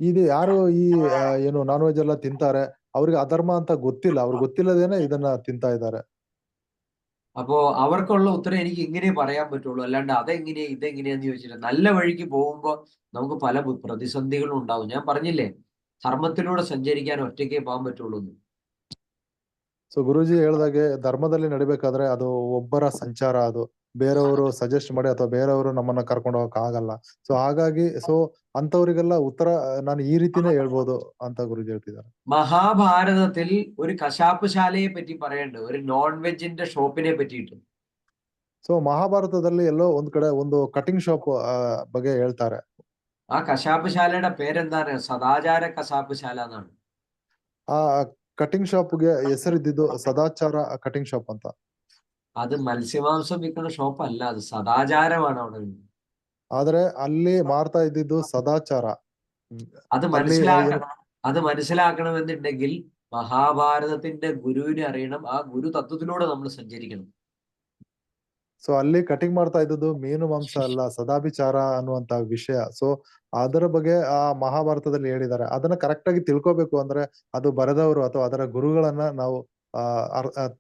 ಇದು ಯಾರು ಈ ಏನು ನಾನ್ ವೆಜ್ ಎಲ್ಲ ತಿಂತಾರೆ ಅವ್ರಿಗೆ ಅಧರ್ಮ ಅಂತ ಗೊತ್ತಿಲ್ಲ, ಅವ್ರಿಗೆ ಗೊತ್ತಿಲ್ಲದೇನೆ ಇದನ್ನ ತಿಂತಾ ಇದ್ದಾರೆ. അപ്പോ അവർക്കുള്ള ഉത്തരം എനിക്ക് ഇങ്ങനെ പറയാൻ പറ്റുള്ളൂ, അല്ലാണ്ട് അതെങ്ങനെയാ ഇതെങ്ങനെയാന്ന് ചോദിച്ചിട്ട് നല്ല വഴിക്ക് പോകുമ്പോൾ നമുക്ക് പല പ്രതിസന്ധികളും ഉണ്ടാവും. ഞാൻ പറഞ്ഞില്ലേ, ധർമ്മത്തിലൂടെ സഞ്ചരിക്കാൻ ഒറ്റയ്ക്കേ പോകാൻ പറ്റുള്ളൂ. ಸೊ ಗುರುಜಿ ಹೇಳ್ದಾಗೆ ಧರ್ಮದಲ್ಲಿ ನಡಿಬೇಕಾದ್ರೆ ಅದು ಒಬ್ಬರ ಸಂಚಾರ, ಅದು ಬೇರೆಯವರು ಸಜೆಸ್ಟ್ ಮಾಡಿ ಅಥವಾ ಬೇರೆಯವರು ನಮ್ಮನ್ನ ಕರ್ಕೊಂಡು ಹೋಗಕ್ ಆಗಲ್ಲ. ಸೊ ಹಾಗಾಗಿ ಅಂತವರಿಗೆಲ್ಲ ಉತ್ತರ ನಾನು ಈ ರೀತಿನೇ ಹೇಳ್ಬೋದು ಅಂತ ಗುರುಜಿ ಹೇಳ್ತಿದ್ದಾರೆ. മഹാഭാരതത്തിൽ ഒരു കശാപ്പ് ശാലയെ പറ്റി പറയുന്നുണ്ട്, ഒരു നോൺ വെജിന്റെ ഷോപ്പിനെ പറ്റിയിട്ട്. ಸೊ ಮಹಾಭಾರತದಲ್ಲಿ ಎಲ್ಲೋ ಒಂದ್ ಕಡೆ ಒಂದು ಕಟಿಂಗ್ ಶಾಪ್ ಬಗ್ಗೆ ಹೇಳ್ತಾರೆ. ആ കശാപ്പ് ശാലയുടെ പേരെന്താണ്? സദാചാര കശാപ്പ് ശാല എന്നാണ്. ಆ ಕಟಿಂಗ್ ಶಾಪ್ಗೆ ಹೆಸರಿದ್ದಿದ್ದು ಸದಾಚಾರ ಕಟಿಂಗ್ ಶಾಪ್ ಅಂತ. അത് മത്സ്യമാംസം വിൽക്കുന്ന ഷോപ്പ് അല്ല, അത് സദാചാരമാണ് അവിടെ. ಆದ್ರೆ ಅಲ್ಲಿ ಮಾರ್ತಾ ಇದ್ದಿದ್ದು ಸದಾಚಾರ. അത് മനസ്സിലാക്കണമെന്നുണ്ടെങ്കിൽ മഹാഭാരതത്തിന്റെ ഗുരുവിനെ അറിയണം, ആ ഗുരു തത്വത്തിലൂടെ നമ്മൾ സഞ്ചരിക്കണം. ಸೊ ಅಲ್ಲಿ ಕಟಿಂಗ್ ಮಾಡ್ತಾ ಇದ್ದದ್ದು ಮೀನು ಮಾಂಸ ಅಲ್ಲ, ಸದಾಭಿಚಾರ ಅನ್ನುವಂತ ವಿಷಯ. ಸೊ ಅದರ ಬಗ್ಗೆ ಆ ಮಹಾಭಾರತದಲ್ಲಿ ಹೇಳಿದ್ದಾರೆ. ಅದನ್ನ ಕರೆಕ್ಟ್ ಆಗಿ ತಿಳ್ಕೊಬೇಕು ಅಂದ್ರೆ ಅದು ಬರೆದವರು ಅಥವಾ ಅದರ ಗುರುಗಳನ್ನ ನಾವು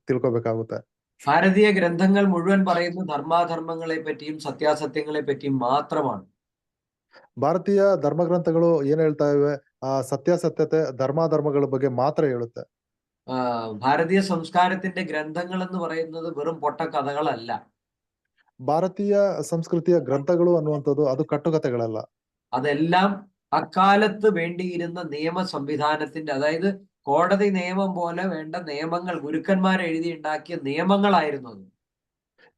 ತಿಳ್ಕೊಬೇಕಾಗುತ್ತೆ. ഭാരതീയ ഗ്രന്ഥങ്ങൾ മുഴുവൻ പറയുന്നത് ധർമാധർമ്മങ്ങളെ പറ്റിയും സത്യാസത്യങ്ങളെ പറ്റിയും മാത്രമാണ്. ಭಾರತೀಯ ಧರ್ಮಗ್ರಂಥಗಳು ಏನ್ ಹೇಳ್ತಾ ಇವೆ, ಸತ್ಯಾಸತ್ಯತೆ ಧರ್ಮಾಧರ್ಮಗಳ ಬಗ್ಗೆ ಮಾತ್ರ ಹೇಳುತ್ತೆ. ഭാരതീയ സംസ്കാരത്തിന്റെ ഗ്രന്ഥങ്ങൾ എന്ന് പറയുന്നത് വെറും പൊട്ട കഥകളല്ല. ಭಾರತೀಯ ಸಂಸ್ಕೃತಿಯ ಗ್ರಂಥಗಳು ಅನ್ನುವಂಥದ್ದು ಅದು ಕಟ್ಟುಕತೆಗಳಲ್ಲ. അതെല്ലാം അക്കാലത്ത് വേണ്ടിയിരുന്ന നിയമ സംവിധാനത്തിന്റെ, അതായത് കോടതി നിയമം പോലെ വേണ്ട നിയമങ്ങൾ, ഗുരുക്കന്മാർ എഴുതി ഉണ്ടാക്കിയ നിയമങ്ങളായിരുന്നു അത്.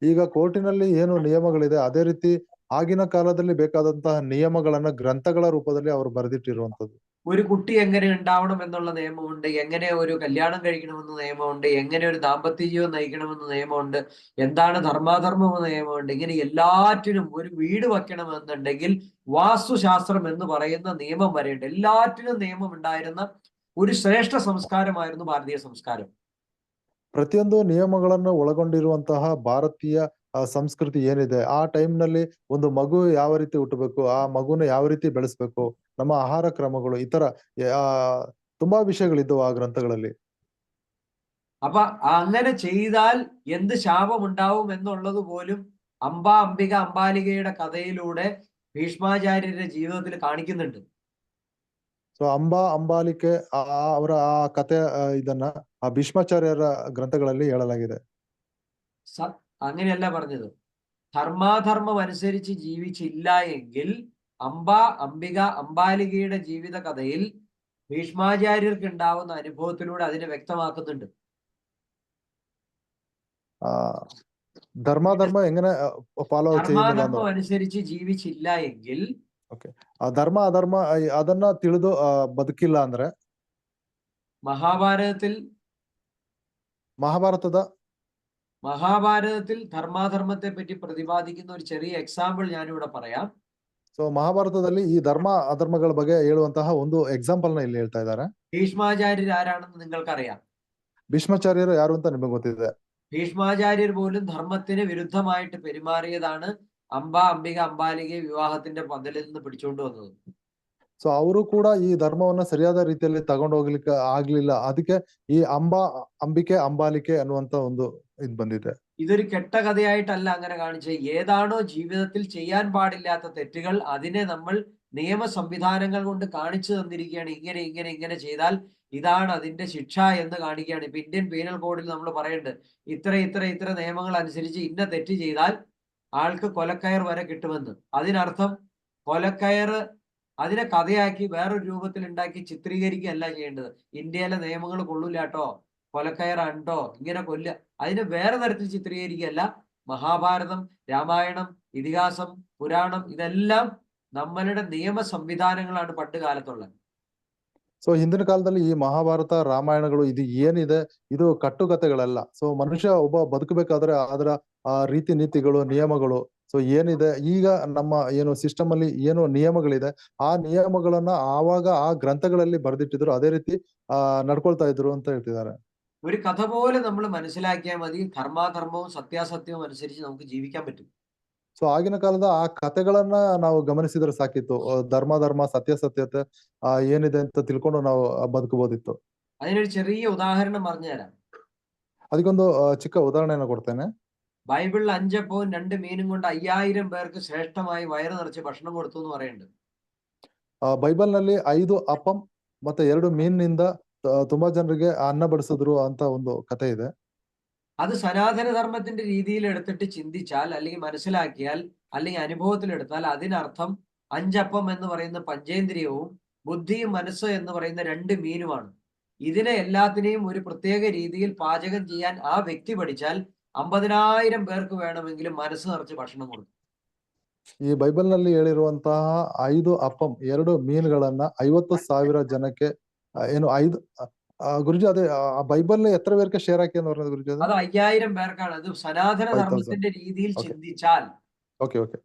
ಈಗ ಕೋರ್ಟಿನಲ್ಲಿ ಏನು ನಿಯಮಗಳಿದೆ ಅದೇ ರೀತಿ ಆಗಿನ ಕಾಲದಲ್ಲಿ ಬೇಕಾದಂತಹ ನಿಯಮಗಳನ್ನ ಗ್ರಂಥಗಳ ರೂಪದಲ್ಲಿ ಅವರು ಬರೆದಿಟ್ಟಿರುವಂತದ್ದು. ഒരു കുട്ടി എങ്ങനെ ഉണ്ടാവണം എന്നുള്ള നിയമമുണ്ട്, എങ്ങനെ ഒരു കല്യാണം കഴിക്കണമെന്ന് നിയമമുണ്ട്, എങ്ങനെ ഒരു ദാമ്പത്യ ജീവിതം നയിക്കണമെന്ന് നിയമമുണ്ട്, എന്താണ് ധർമാധർമ്മം എന്ന നിയമമുണ്ട്. ഇങ്ങനെ എല്ലാറ്റിനും ഒരു വീട് വെക്കണമെന്നുണ്ടെങ്കിൽ വാസ്തുശാസ്ത്രം എന്ന് പറയുന്ന നിയമം വരെയുണ്ട്. എല്ലാറ്റിനും നിയമം ഉണ്ടായിരുന്ന ഒരു ശ്രേഷ്ഠ സംസ്കാരമായിരുന്നു ഭാരതീയ സംസ്കാരം. ಪ್ರತಿಯೊಂದು ನಿಯಮಗಳನ್ನು ಒಳಗೊಂಡಿರುವಂತಹ ಭಾರತೀಯ ಸಂಸ್ಕೃತಿ ಏನಿದೆ, ಆ ಟೈಮ್ ನಲ್ಲಿ ಒಂದು ಮಗು ಯಾವ ರೀತಿ ಹುಟ್ಟಬೇಕು, ಆ ಮಗುನ ಯಾವ ರೀತಿ ಬೆಳೆಸ್ಬೇಕು, ನಮ್ಮ ಆಹಾರ ಕ್ರಮಗಳು, ಇತರ ಆ, ತುಂಬಾ ವಿಷಯಗಳಿದ್ದವು ಆ ಗ್ರಂಥಗಳಲ್ಲಿ. അപ്പൊ അങ്ങനെ ചെയ്താൽ എന്ത് ശാപമുണ്ടാവും എന്നുള്ളത് പോലും അംബിക അംബാലികയുടെ കഥയിലൂടെ ഭീഷ്മാചാര്യരുടെ ജീവിതത്തിൽ കാണിക്കുന്നുണ്ട്. ಸೊ ಅಂಬಾಲಿಕೆ ಅವರ ಆ ಕಥೆ ಇದನ್ನ ಆ ಭೀಷ್ಮಾಚಾರ್ಯರ ಗ್ರಂಥಗಳಲ್ಲಿ ಹೇಳಲಾಗಿದೆ. അങ്ങനെയല്ല പറഞ്ഞത്. ധർമാധർമ്മം അനുസരിച്ച് ജീവിച്ചില്ല എങ്കിൽ അംബിക അംബാലികയുടെ ജീവിത കഥയിൽ ഭീഷ്മാചാര്യർക്ക് ഉണ്ടാവുന്ന അനുഭവത്തിലൂടെ അതിനെ വ്യക്തമാക്കുന്നുണ്ട്. ധർമാധർമ്മ എങ്ങനെ ഫോളോ ധർമാധർമ്മം അനുസരിച്ച് ജീവിച്ചില്ല എങ്കിൽ ಆ ಧರ್ಮ ಅಧರ್ಮ ಅದನ್ನ ತಿಳಿದು ಬದುಕಿಲ್ಲ ಅಂದ್ರೆ മഹാഭാരതത്തിൽ ധർമാധർമ്മത്തെ പറ്റി പ്രതിപാദിക്കുന്ന ഒരു ചെറിയ എക്സാമ്പിൾ ഞാനിവിടെ പറയാം. ಸೊ ಮಹಾಭಾರತದಲ್ಲಿ ಈ ಧರ್ಮ ಅಧರ್ಮಗಳ ಬಗ್ಗೆ ಹೇಳುವಂತಹ ಒಂದು ಎಕ್ಸಾಂಪಲ್ ನ ಇಲ್ಲಿ ಹೇಳ್ತಾ ಇದ್ದಾರೆ. ഭീഷ്മാചാര്യർ ആരാണെന്ന് നിങ്ങൾക്കറിയാം. ഭീഷ്മാചാര്യർ ಯಾರು ಅಂತ ನಿಮಗೆ ಗೊತ್ತಿದೆ. ഭീഷ്മാചാര്യർ പോലും ധർമ്മത്തിന് വിരുദ്ധമായിട്ട് പെരുമാറിയതാണ് അംബിക അംബാലികയെ വിവാഹത്തിന്റെ പന്തലിൽ നിന്ന് പിടിച്ചുകൊണ്ട് വന്നത്. ಸೊ ಅವರು ಕೂಡ ಈ ಧರ್ಮವನ್ನ ಸರಿಯಾದ ರೀತಿಯಲ್ಲಿ ತಗೊಂಡು ಹೋಗ್ಲಿಕ್ಕೆ ಆಗ್ಲಿಲ್ಲ. ಅದಕ್ಕೆ ಈ ಅಂಬಿಕೆ ಅಂಬಾಲಿಕೆ ಅನ್ನುವಂತ ಒಂದು ഇത് ಬಂದಿದೆ. ഇതൊരു കെട്ട കഥയായിട്ടല്ല അങ്ങനെ കാണിച്ചത്. ഏതാണോ ജീവിതത്തിൽ ചെയ്യാൻ പാടില്ലാത്ത തെറ്റുകൾ അതിനെ നമ്മൾ നിയമ സംവിധാനങ്ങൾ കൊണ്ട് കാണിച്ചു തന്നിരിക്കുകയാണ്. ഇങ്ങനെ ഇങ്ങനെ ഇങ്ങനെ ചെയ്താൽ ഇതാണ് അതിന്റെ ശിക്ഷ എന്ന് കാണിക്കുകയാണ്. ഇപ്പൊ ഇന്ത്യൻ പീനൽ കോഡിൽ നമ്മൾ പറയുന്നുണ്ട്, ഇത്ര ഇത്ര ഇത്ര നിയമങ്ങൾ അനുസരിച്ച് ഇന്ന തെറ്റ് ചെയ്താൽ ആൾക്ക് കൊലക്കയർ വരെ കിട്ടുമെന്ന്. അതിനർത്ഥം കൊലക്കയർ അതിനെ കഥയാക്കി വേറൊരു രൂപത്തിൽ ഉണ്ടാക്കി ചിത്രീകരിക്കുകയല്ല ചെയ്യേണ്ടത്. ഇന്ത്യയിലെ നിയമങ്ങൾ കൊള്ളൂല കേട്ടോ, കൊലക്കയറാണ്ടോ, ഇങ്ങനെ കൊല്ലുക, അതിനെ വേറെ തരത്തിൽ ചിത്രീകരിക്കുകയല്ല. മഹാഭാരതം, രാമായണം, ഇതിഹാസം, പുരാണം ഇതെല്ലാം നമ്മളുടെ നിയമ സംവിധാനങ്ങളാണ് പണ്ട് കാലത്തുള്ളത്. ಸೊ ಹಿಂದಿನ ಕಾಲದಲ್ಲಿ ಈ ಮಹಾಭಾರತ ರಾಮಾಯಣಗಳು ಇದು ಏನಿದೆ ಇದು ಕಟ್ಟುಕತೆಗಳಲ್ಲ. ಸೊ ಮನುಷ್ಯ ಒಬ್ಬ ಬದುಕಬೇಕಾದ್ರೆ ಅದರ ರೀತಿ ನೀತಿಗಳು ನಿಯಮಗಳು ಸೊ ಏನಿದೆ ಈಗ ನಮ್ಮ ಏನು ಸಿಸ್ಟಮ್ ಅಲ್ಲಿ ಏನು ನಿಯಮಗಳಿದೆ ಆ ನಿಯಮಗಳನ್ನ ಆವಾಗ ಆ ಗ್ರಂಥಗಳಲ್ಲಿ ಬರೆದಿಟ್ಟಿದ್ರು, ಅದೇ ರೀತಿ ನಡ್ಕೊಳ್ತಾ ಇದ್ರು ಅಂತ ಹೇಳ್ತಿದ್ದಾರೆ. ഒരു കഥ പോലെ നമ്മൾ മനസ്സിലാക്കിയാൽ മതി. ധർമാധർമ്മവും സത്യാസത്യവും അനുസരിച്ച് നമുക്ക് ജീവിക്കാൻ പറ്റും. ಸೊ ಆಗಿನ ಕಾಲದ ಆ ಕಥೆಗಳನ್ನ ನಾವು ಗಮನಿಸಿದ್ರೆ ಸಾಕಿತ್ತು. ಧರ್ಮ ಸತ್ಯಾಸತ್ಯತೆ ಏನಿದೆ ಅಂತ ತಿಳ್ಕೊಂಡು ನಾವು ಬದುಕಬಹುದಿತ್ತು. അതിനൊരു ചെറിയ ഉദാഹരണം പറഞ്ഞുതരാം. ಅದಕ್ಕೊಂದು ಚಿಕ್ಕ ಉದಾಹರಣೆಯನ್ನು ಕೊಡ್ತೇನೆ. ബൈബിളിൽ 5 അപ്പവും 2 മീനും കൊണ്ട് 5000 പേർക്ക് ശ്രേഷ്ഠമായി വയറ് നിറച്ച് ഭക്ഷണം കൊടുത്തു എന്ന് പറയുന്നുണ്ട്. ಬೈಬಲ್ ನಲ್ಲಿ 5 ಅಪ್ಪಂ ಮತ್ತೆ 2 ಮೀನಿನಿಂದ ತುಂಬಾ ಜನರಿಗೆ ಅನ್ನ ಬಡಿಸಿದ್ರು ಅಂತ ಒಂದು ಕಥೆ ಇದೆ. അത് സനാതനധർമ്മത്തിന്റെ രീതിയിൽ എടുത്തിട്ട് ചിന്തിച്ചാൽ അല്ലെങ്കിൽ മനസ്സിലാക്കിയാൽ അല്ലെങ്കിൽ അനുഭവത്തിലെടുത്താൽ അതിനർത്ഥം 5 അപ്പം എന്ന് പറയുന്ന പഞ്ചേന്ദ്രിയവും ബുദ്ധിയും മനസ്സ് എന്ന് പറയുന്ന 2 മീനുമാണ്. ഇതിനെ എല്ലാത്തിനെയും ഒരു പ്രത്യേക രീതിയിൽ പാചകം ചെയ്യാൻ ആ വ്യക്തി പഠിച്ചാൽ 50,000 പേർക്ക് വേണമെങ്കിലും മനസ്സ് നിറച്ച് ഭക്ഷണം കൊടുക്കും. ಈ ಬೈಬಲ್ ನಲ್ಲಿ ಹೇಳಿರುವಂತಹ 5 ಅಪ್ಪಂ 2 ಮೀನುಗಳನ್ನ 50,000 ಜನಕ್ಕೆ ಏನು 5 ഗുരുജി അത് ബൈബിളിൽ എത്ര പേർക്ക് ഷെയർ ആക്കിയെന്ന് പറഞ്ഞത് ഗുരുജി? അത് 5000 പേർക്കാണ്. അത് സനാതന ധർമ്മത്തിന്റെ രീതിയിൽ ചിന്തിച്ചാൽ ಓಕೆ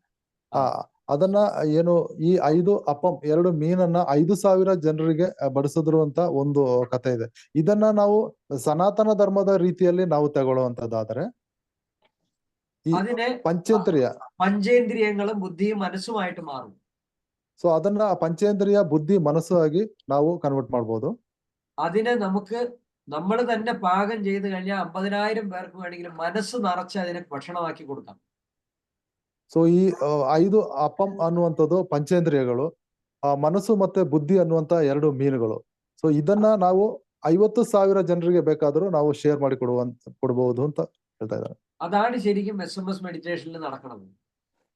ಅದನ್ನ ಏನು ಈ 5 ಅಪ್ಪಂ 2 ಮೀನನ್ನ 5,000 ಜನರಿಗೆ ಬಡಿಸಿದ್ರು ಅಂತ ಒಂದು ಕಥೆ ಇದೆ. ಇದನ್ನ ನಾವು ಸನಾತನ ಧರ್ಮದ ರೀತಿಯಲ್ಲಿ ನಾವು ತಗೊಳ್ಳುವಂತದ್ದಾದ್ರೆ ಈ പഞ്ചേന്ദ്രിയങ്ങളും ബുദ്ധിയും മനസ്സുമായിട്ട് മാറും. ಸೊ ಅದನ್ನ ಪಂಚೇಂದ್ರಿಯ ಬುದ್ಧಿ ಮನಸ್ಸು ಆಗಿ ನಾವು ಕನ್ವರ್ಟ್ ಮಾಡ್ಬೋದು. അതിനെ നമുക്ക് നമ്മൾ തന്നെ പാകം ചെയ്ത് കഴിഞ്ഞാൽ 50,000 പേർക്ക് വേണമെങ്കിലും മനസ്സ് നിറച്ച് അതിനെ ഭക്ഷണമാക്കി കൊടുക്കാം. ಸೊ ಈ 5 ಅಪ್ಪಂ ಅನ್ನುವಂಥದ್ದು ಪಂಚೇಂದ್ರಿಯಗಳು, ಮನಸ್ಸು ಮತ್ತೆ ಬುದ್ಧಿ ಅನ್ನುವಂತ 2 ಮೀನುಗಳು. ಸೊ ಇದನ್ನ ನಾವು 50,000 ಜನರಿಗೆ ಬೇಕಾದರೂ ನಾವು ಶೇರ್ ಮಾಡಿ ಕೊಡಬಹುದು ಅಂತ ಹೇಳ್ತಾ ಇದ್ದಾರೆ. അതാണ് ശരിക്കും SMS മെഡിറ്റേഷനിൽ നടക്കുന്നത്.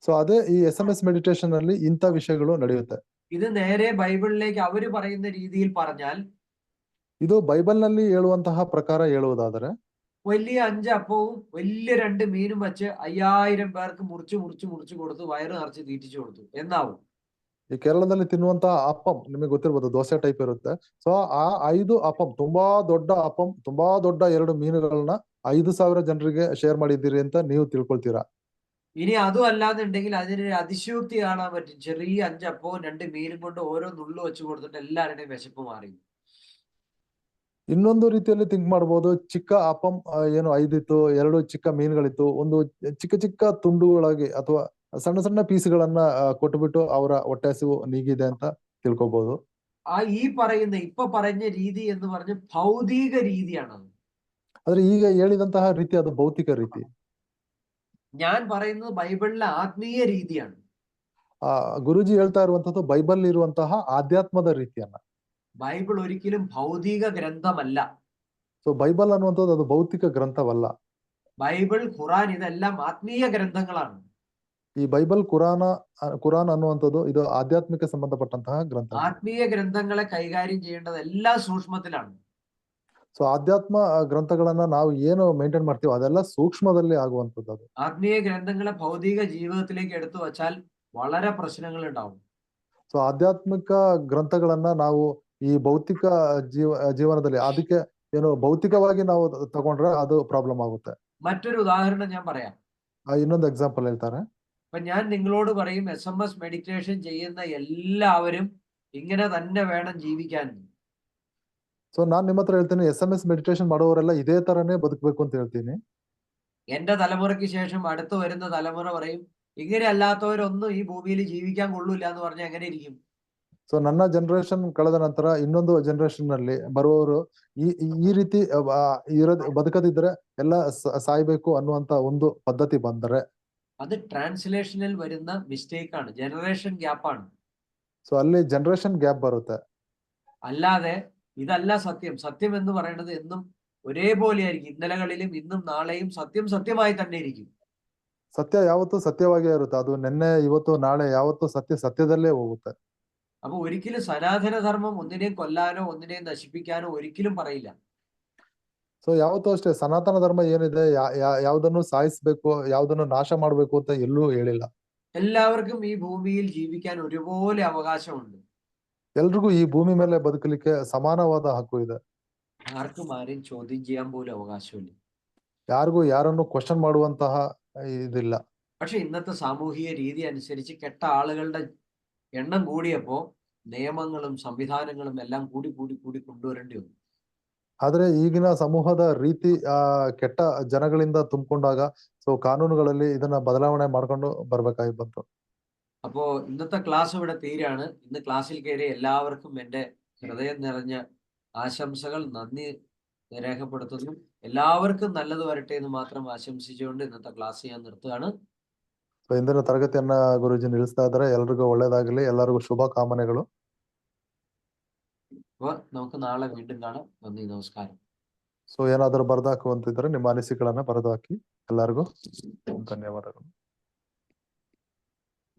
ಸೊ ಅದೇ ಈ SMS മെഡിറ്റേഷൻ ಅಲ್ಲಿ ಇಂಥ ವಿಷಯಗಳು ನಡೆಯುತ್ತೆ. ഇത് നേരെ ബൈബിളിലേക്ക് അവര് പറയുന്ന രീതിയിൽ പറഞ്ഞാൽ, ಇದು ಬೈಬಲ್ ನಲ್ಲಿ ಹೇಳುವಂತಹ ಪ್ರಕಾರ ಹೇಳುವುದಾದರೆ വലിയ 5 അപ്പവും വലിയ 2 മീനും വെച്ച് 5000 പേർക്ക് മുറിച്ച് കൊടുത്തു വയറ് നിറച്ച് തീറ്റിച്ചു കൊടുത്തു എന്നാവും. ಈ ಕೇರಳದಲ್ಲಿ ತಿನ್ನುವಂತ ಅಪ್ಪಂ ನಿಮಗೆ ಗೊತ್ತಿರ್ಬೋದು, ದೋಸೆ ಟೈಪ್ ಇರುತ್ತೆ. ಸೊ ಆ 5 ಅಪ್ಪಂ, ತುಂಬಾ ದೊಡ್ಡ ಅಪ್ಪಂ, ತುಂಬಾ ದೊಡ್ಡ 2 മീനുകളನ್ನ 5,000 ಜನರಿಗೆ ಶೇರ್ ಮಾಡಿದ್ದೀರಿ ಅಂತ ನೀವು ತಿಳ್ಕೊಳ್ತೀರಾ? ഇനി അതും അല്ലാന്നുണ്ടെങ്കിൽ അതിനൊരു അതിശയോക്തി കാണാൻ പറ്റും. ചെറിയ 5 അപ്പവും 2 മീനും കൊണ്ട് ഓരോ നുള്ളു വെച്ച് കൊടുത്തിട്ട് എല്ലാവരുടെയും വിശപ്പ് മാറി. ಇನ್ನೊಂದು ರೀತಿಯಲ್ಲಿ ಥಿಂಕ್ ಮಾಡ್ಬೋದು. ಚಿಕ್ಕ ಅಪ್ಪಂ ಏನು 5 ಇತ್ತು, 2 ಚಿಕ್ಕ ಮೀನುಗಳಿತ್ತು, ಒಂದು ಚಿಕ್ಕ ಚಿಕ್ಕ ತುಂಡುಗಳಾಗಿ ಅಥವಾ ಸಣ್ಣ ಸಣ್ಣ ಪೀಸ್ಗಳನ್ನ ಕೊಟ್ಬಿಟ್ಟು ಅವರ ಹೊಟ್ಟೆ ಹಸಿವು ನೀಗಿದೆ ಅಂತ ತಿಳ್ಕೊಬಹುದು. ഇപ്പൊ പറഞ്ഞ രീതി എന്ന് പറഞ്ഞ ഭൗതിക രീതിയാണ്. ಆದ್ರೆ ಈಗ ಹೇಳಿದಂತಹ ರೀತಿ ಅದು ಭೌತಿಕ ರೀತಿ. ഞാൻ പറയുന്നത് ബൈബിളിലെ ആത്മീയ രീതിയാണ്. ಗುರುಜಿ ಹೇಳ್ತಾ ಇರುವಂತದ್ದು ಬೈಬಲ್ ಇರುವಂತಹ ಆಧ್ಯಾತ್ಮದ ರೀತಿಯನ್ನ. ബൈബിൾ ഒരിക്കലും ഭൗതിക ഗ്രന്ഥമല്ല. ಸೊ ಬೈಬಲ್ ಅನ್ನುವಂಥದ್ದು ಅದು ಭೌತಿಕ ಗ್ರಂಥವಲ್ಲ. ബൈബിൾ, ഖുറാൻ ഇതെല്ലാം ആത്മീയ ഗ്രന്ഥങ്ങളാണ്. ಈ ಬೈಬಲ್ ಕುರಾನ್ ಅನ್ನುವಂಥದ್ದು ಇದು ಆಧ್ಯಾತ್ಮಿಕ ಸಂಬಂಧಪಟ್ಟಂತಹ ಗ್ರಂಥ. ആത്മീയ ഗ്രന്ഥങ്ങളെ കൈകാര്യം ചെയ്യേണ്ടത് എല്ലാ സൂക്ഷ്മത്തിലാണ്. ಸೊ ಆಧ್ಯಾತ್ಮ ಗ್ರಂಥಗಳನ್ನ ನಾವು ಏನು ಮೇಂಟೈನ್ ಮಾಡ್ತೀವೋ ಅದೆಲ್ಲ ಸೂಕ್ಷ್ಮದಲ್ಲಿ ಆಗುವಂಥದ್ದು. ಅದು ആത്മീയ ഗ്രന്ഥങ്ങളെ ഭൗതിക ജീവിതത്തിലേക്ക് എടുത്തു വച്ചാൽ വളരെ പ്രശ്നങ്ങൾ ഉണ്ടാവും. ಸೊ ಆಧ್ಯಾತ್ಮಿಕ ಗ್ರಂಥಗಳನ್ನ ನಾವು ಈ ಭೌತಿಕ ಜೀವನದಲ್ಲಿ ಅದಕ್ಕೆ ಏನು ಭೌತಿಕವಾಗಿ ನಾವು ತಗೊಂಡ್ರೆ ಅದು ಪ್ರಾಬ್ಲಮ್ ಆಗುತ್ತೆ. മറ്റൊരു ഉദാഹരണം ഞാൻ പറയാം. ಇನ್ನೊಂದು ಎಕ್ಸಾಂಪಲ್ ಹೇಳ್ತಾರೆ. അപ്പൊ ഞാൻ നിങ്ങളോട് പറയും, SMS മെഡിറ്റേഷൻ ചെയ്യുന്ന എല്ലാവരും ഇങ്ങനെ തന്നെ വേണം ജീവിക്കാൻ. ಸೊ ನಾನ್ ನಿಮ್ಮ ಹತ್ರ ಹೇಳ್ತೀನಿ, SMS ಮೆಡಿಟೇಷನ್ ಮಾಡೋರೆಲ್ಲ ಇದೇ ತರನೇ ಬದುಕಬೇಕು ಅಂತ ಹೇಳ್ತೀನಿ. എന്റെ തലമുറയ്ക്ക് ശേഷം അടുത്ത് വരുന്ന തലമുറ പറയും, ഇങ്ങനെ അല്ലാത്തവരൊന്നും ഈ ഭൂമിയിൽ ജീവിക്കാൻ കൊള്ളൂല എന്ന് പറഞ്ഞാൽ എങ്ങനെ ഇരിക്കും? ಸೊ ನನ್ನ ಜನರೇಷನ್ ಕಳೆದ ನಂತರ ಇನ್ನೊಂದು ಜನರೇಷನ್ ನಲ್ಲಿ ಬರುವವರು ಈ ರೀತಿ ಬದುಕದಿದ್ರೆ ಎಲ್ಲ ಸಾಯ್ಬೇಕು ಅನ್ನುವಂತ ಒಂದು ಪದ್ಧತಿ ಬಂದರೆ അത് ട്രാൻസ്ലേഷനിൽ വരുന്ന മിസ്റ്റേക്ക് ആണ്, ജനറേഷൻ ഗ്യാപ്പ് ആണ്. ಸೊ ಅಲ್ಲಿ ಜನರೇಷನ್ ಗ್ಯಾಪ್ ಬರುತ್ತೆ. അല്ലാതെ ഇതല്ല സത്യം. സത്യം എന്ന് പറയുന്നത് എന്നും ഒരേപോലെ ആയിരിക്കും. ഇന്നലകളിലും ഇന്നും നാളെയും സത്യം സത്യമായി തന്നെ ഇരിക്കും. ಸತ್ಯ ಯಾವತ್ತೂ ಸತ್ಯವಾಗೇ ಇರುತ್ತೆ. ಅದು ನಿನ್ನೆ ಇವತ್ತು ನಾಳೆ ಯಾವತ್ತೂ ಸತ್ಯ ಸತ್ಯದಲ್ಲೇ ಹೋಗುತ್ತೆ. അപ്പൊ ഒരിക്കലും സനാതന ധർമ്മം ഒന്നിനെയും കൊല്ലാനോ ഒന്നിനെയും നശിപ്പിക്കാനോ ഒരിക്കലും പറയില്ല. ಸೊ ಯಾವತ್ತೂ ಅಷ್ಟೇ ಸನಾತನ ಧರ್ಮ ಏನಿದೆ ಯಾವುದನ್ನು ಸಾಯಿಸ್ಬೇಕು, ಯಾವುದನ್ನು ನಾಶ ಮಾಡ್ಬೇಕು ಅಂತ ಎಲ್ಲೂ ಹೇಳಿಲ್ಲ. എല്ലാവർക്കും ഈ ഭൂമിയിൽ ജീവിക്കാൻ ഒരുപോലെ അവകാശമുണ്ട്. ಎಲ್ರಿಗೂ ಈ ಭೂಮಿ ಮೇಲೆ ಬದುಕಲಿಕ್ಕೆ ಸಮಾನವಾದ ಹಕ್ಕು ಇದೆ. ആർക്കും ആരെയും ചോദ്യം ചെയ്യാൻ പോലും അവകാശമില്ല. ಯಾರಿಗೂ ಯಾರನ್ನು ಕ್ವಶನ್ ಮಾಡುವಂತಹ ഇതില്ല. പക്ഷെ ഇന്നത്തെ സാമൂഹിക രീതി അനുസരിച്ച് കെട്ട ആളുകളുടെ എണ്ണം കൂടിയപ്പോ നിയമങ്ങളും സംവിധാനങ്ങളും എല്ലാം കൂടി കൊണ്ടുവരേണ്ടി വന്നു. ಆದ್ರೆ ಈಗಿನ ಸಮೂಹದ ರೀತಿ ಕೆಟ್ಟ ಜನಗಳಿಂದ ತುಂಬಿಕೊಂಡಾಗ ಸೊ ಕಾನೂನುಗಳಲ್ಲಿ ಇದನ್ನ ಬದಲಾವಣೆ ಮಾಡ್ಕೊಂಡು ಬರ್ಬೇಕಾಗಿ ಬಂತು. അപ്പോ ഇന്നത്തെ ക്ലാസ് ഇവിടെ തീരാണ്. ഇന്ന് ക്ലാസ്സിൽ കയറിയ എല്ലാവർക്കും എൻ്റെ ഹൃദയം നിറഞ്ഞ ആശംസകൾ, നന്ദി രേഖപ്പെടുത്തുന്നു. എല്ലാവർക്കും നല്ലത് വരട്ടെ എന്ന് മാത്രം ആശംസിച്ചുകൊണ്ട് ഇന്നത്തെ ക്ലാസ് ഞാൻ നിർത്തുകയാണ്. ಸೊ ಇಂದಿನ ತರಗತಿಯನ್ನ ಗುರುಜಿ ನಿಲ್ಲಿಸ್ತಾ ಇದ್ದಾರೆ. ಎಲ್ರಿಗೂ ಒಳ್ಳೇದಾಗಲಿ, ಎಲ್ಲರಿಗೂ ಶುಭ ಕಾಮನೆಗಳು. അപ്പൊ നമുക്ക് നാളെ വീണ്ടും കാണാം. നന്ദി, നമസ്കാരം. ಸೊ ಏನಾದರೂ ಬರೆದು ಹಾಕುವಂತಿದ್ರೆ ನಿಮ್ಮ ಅನಿಸಿಕೆಗಳನ್ನ ಬರೆದು ಹಾಕಿ. ಎಲ್ಲರಿಗೂ ಧನ್ಯವಾದಗಳು.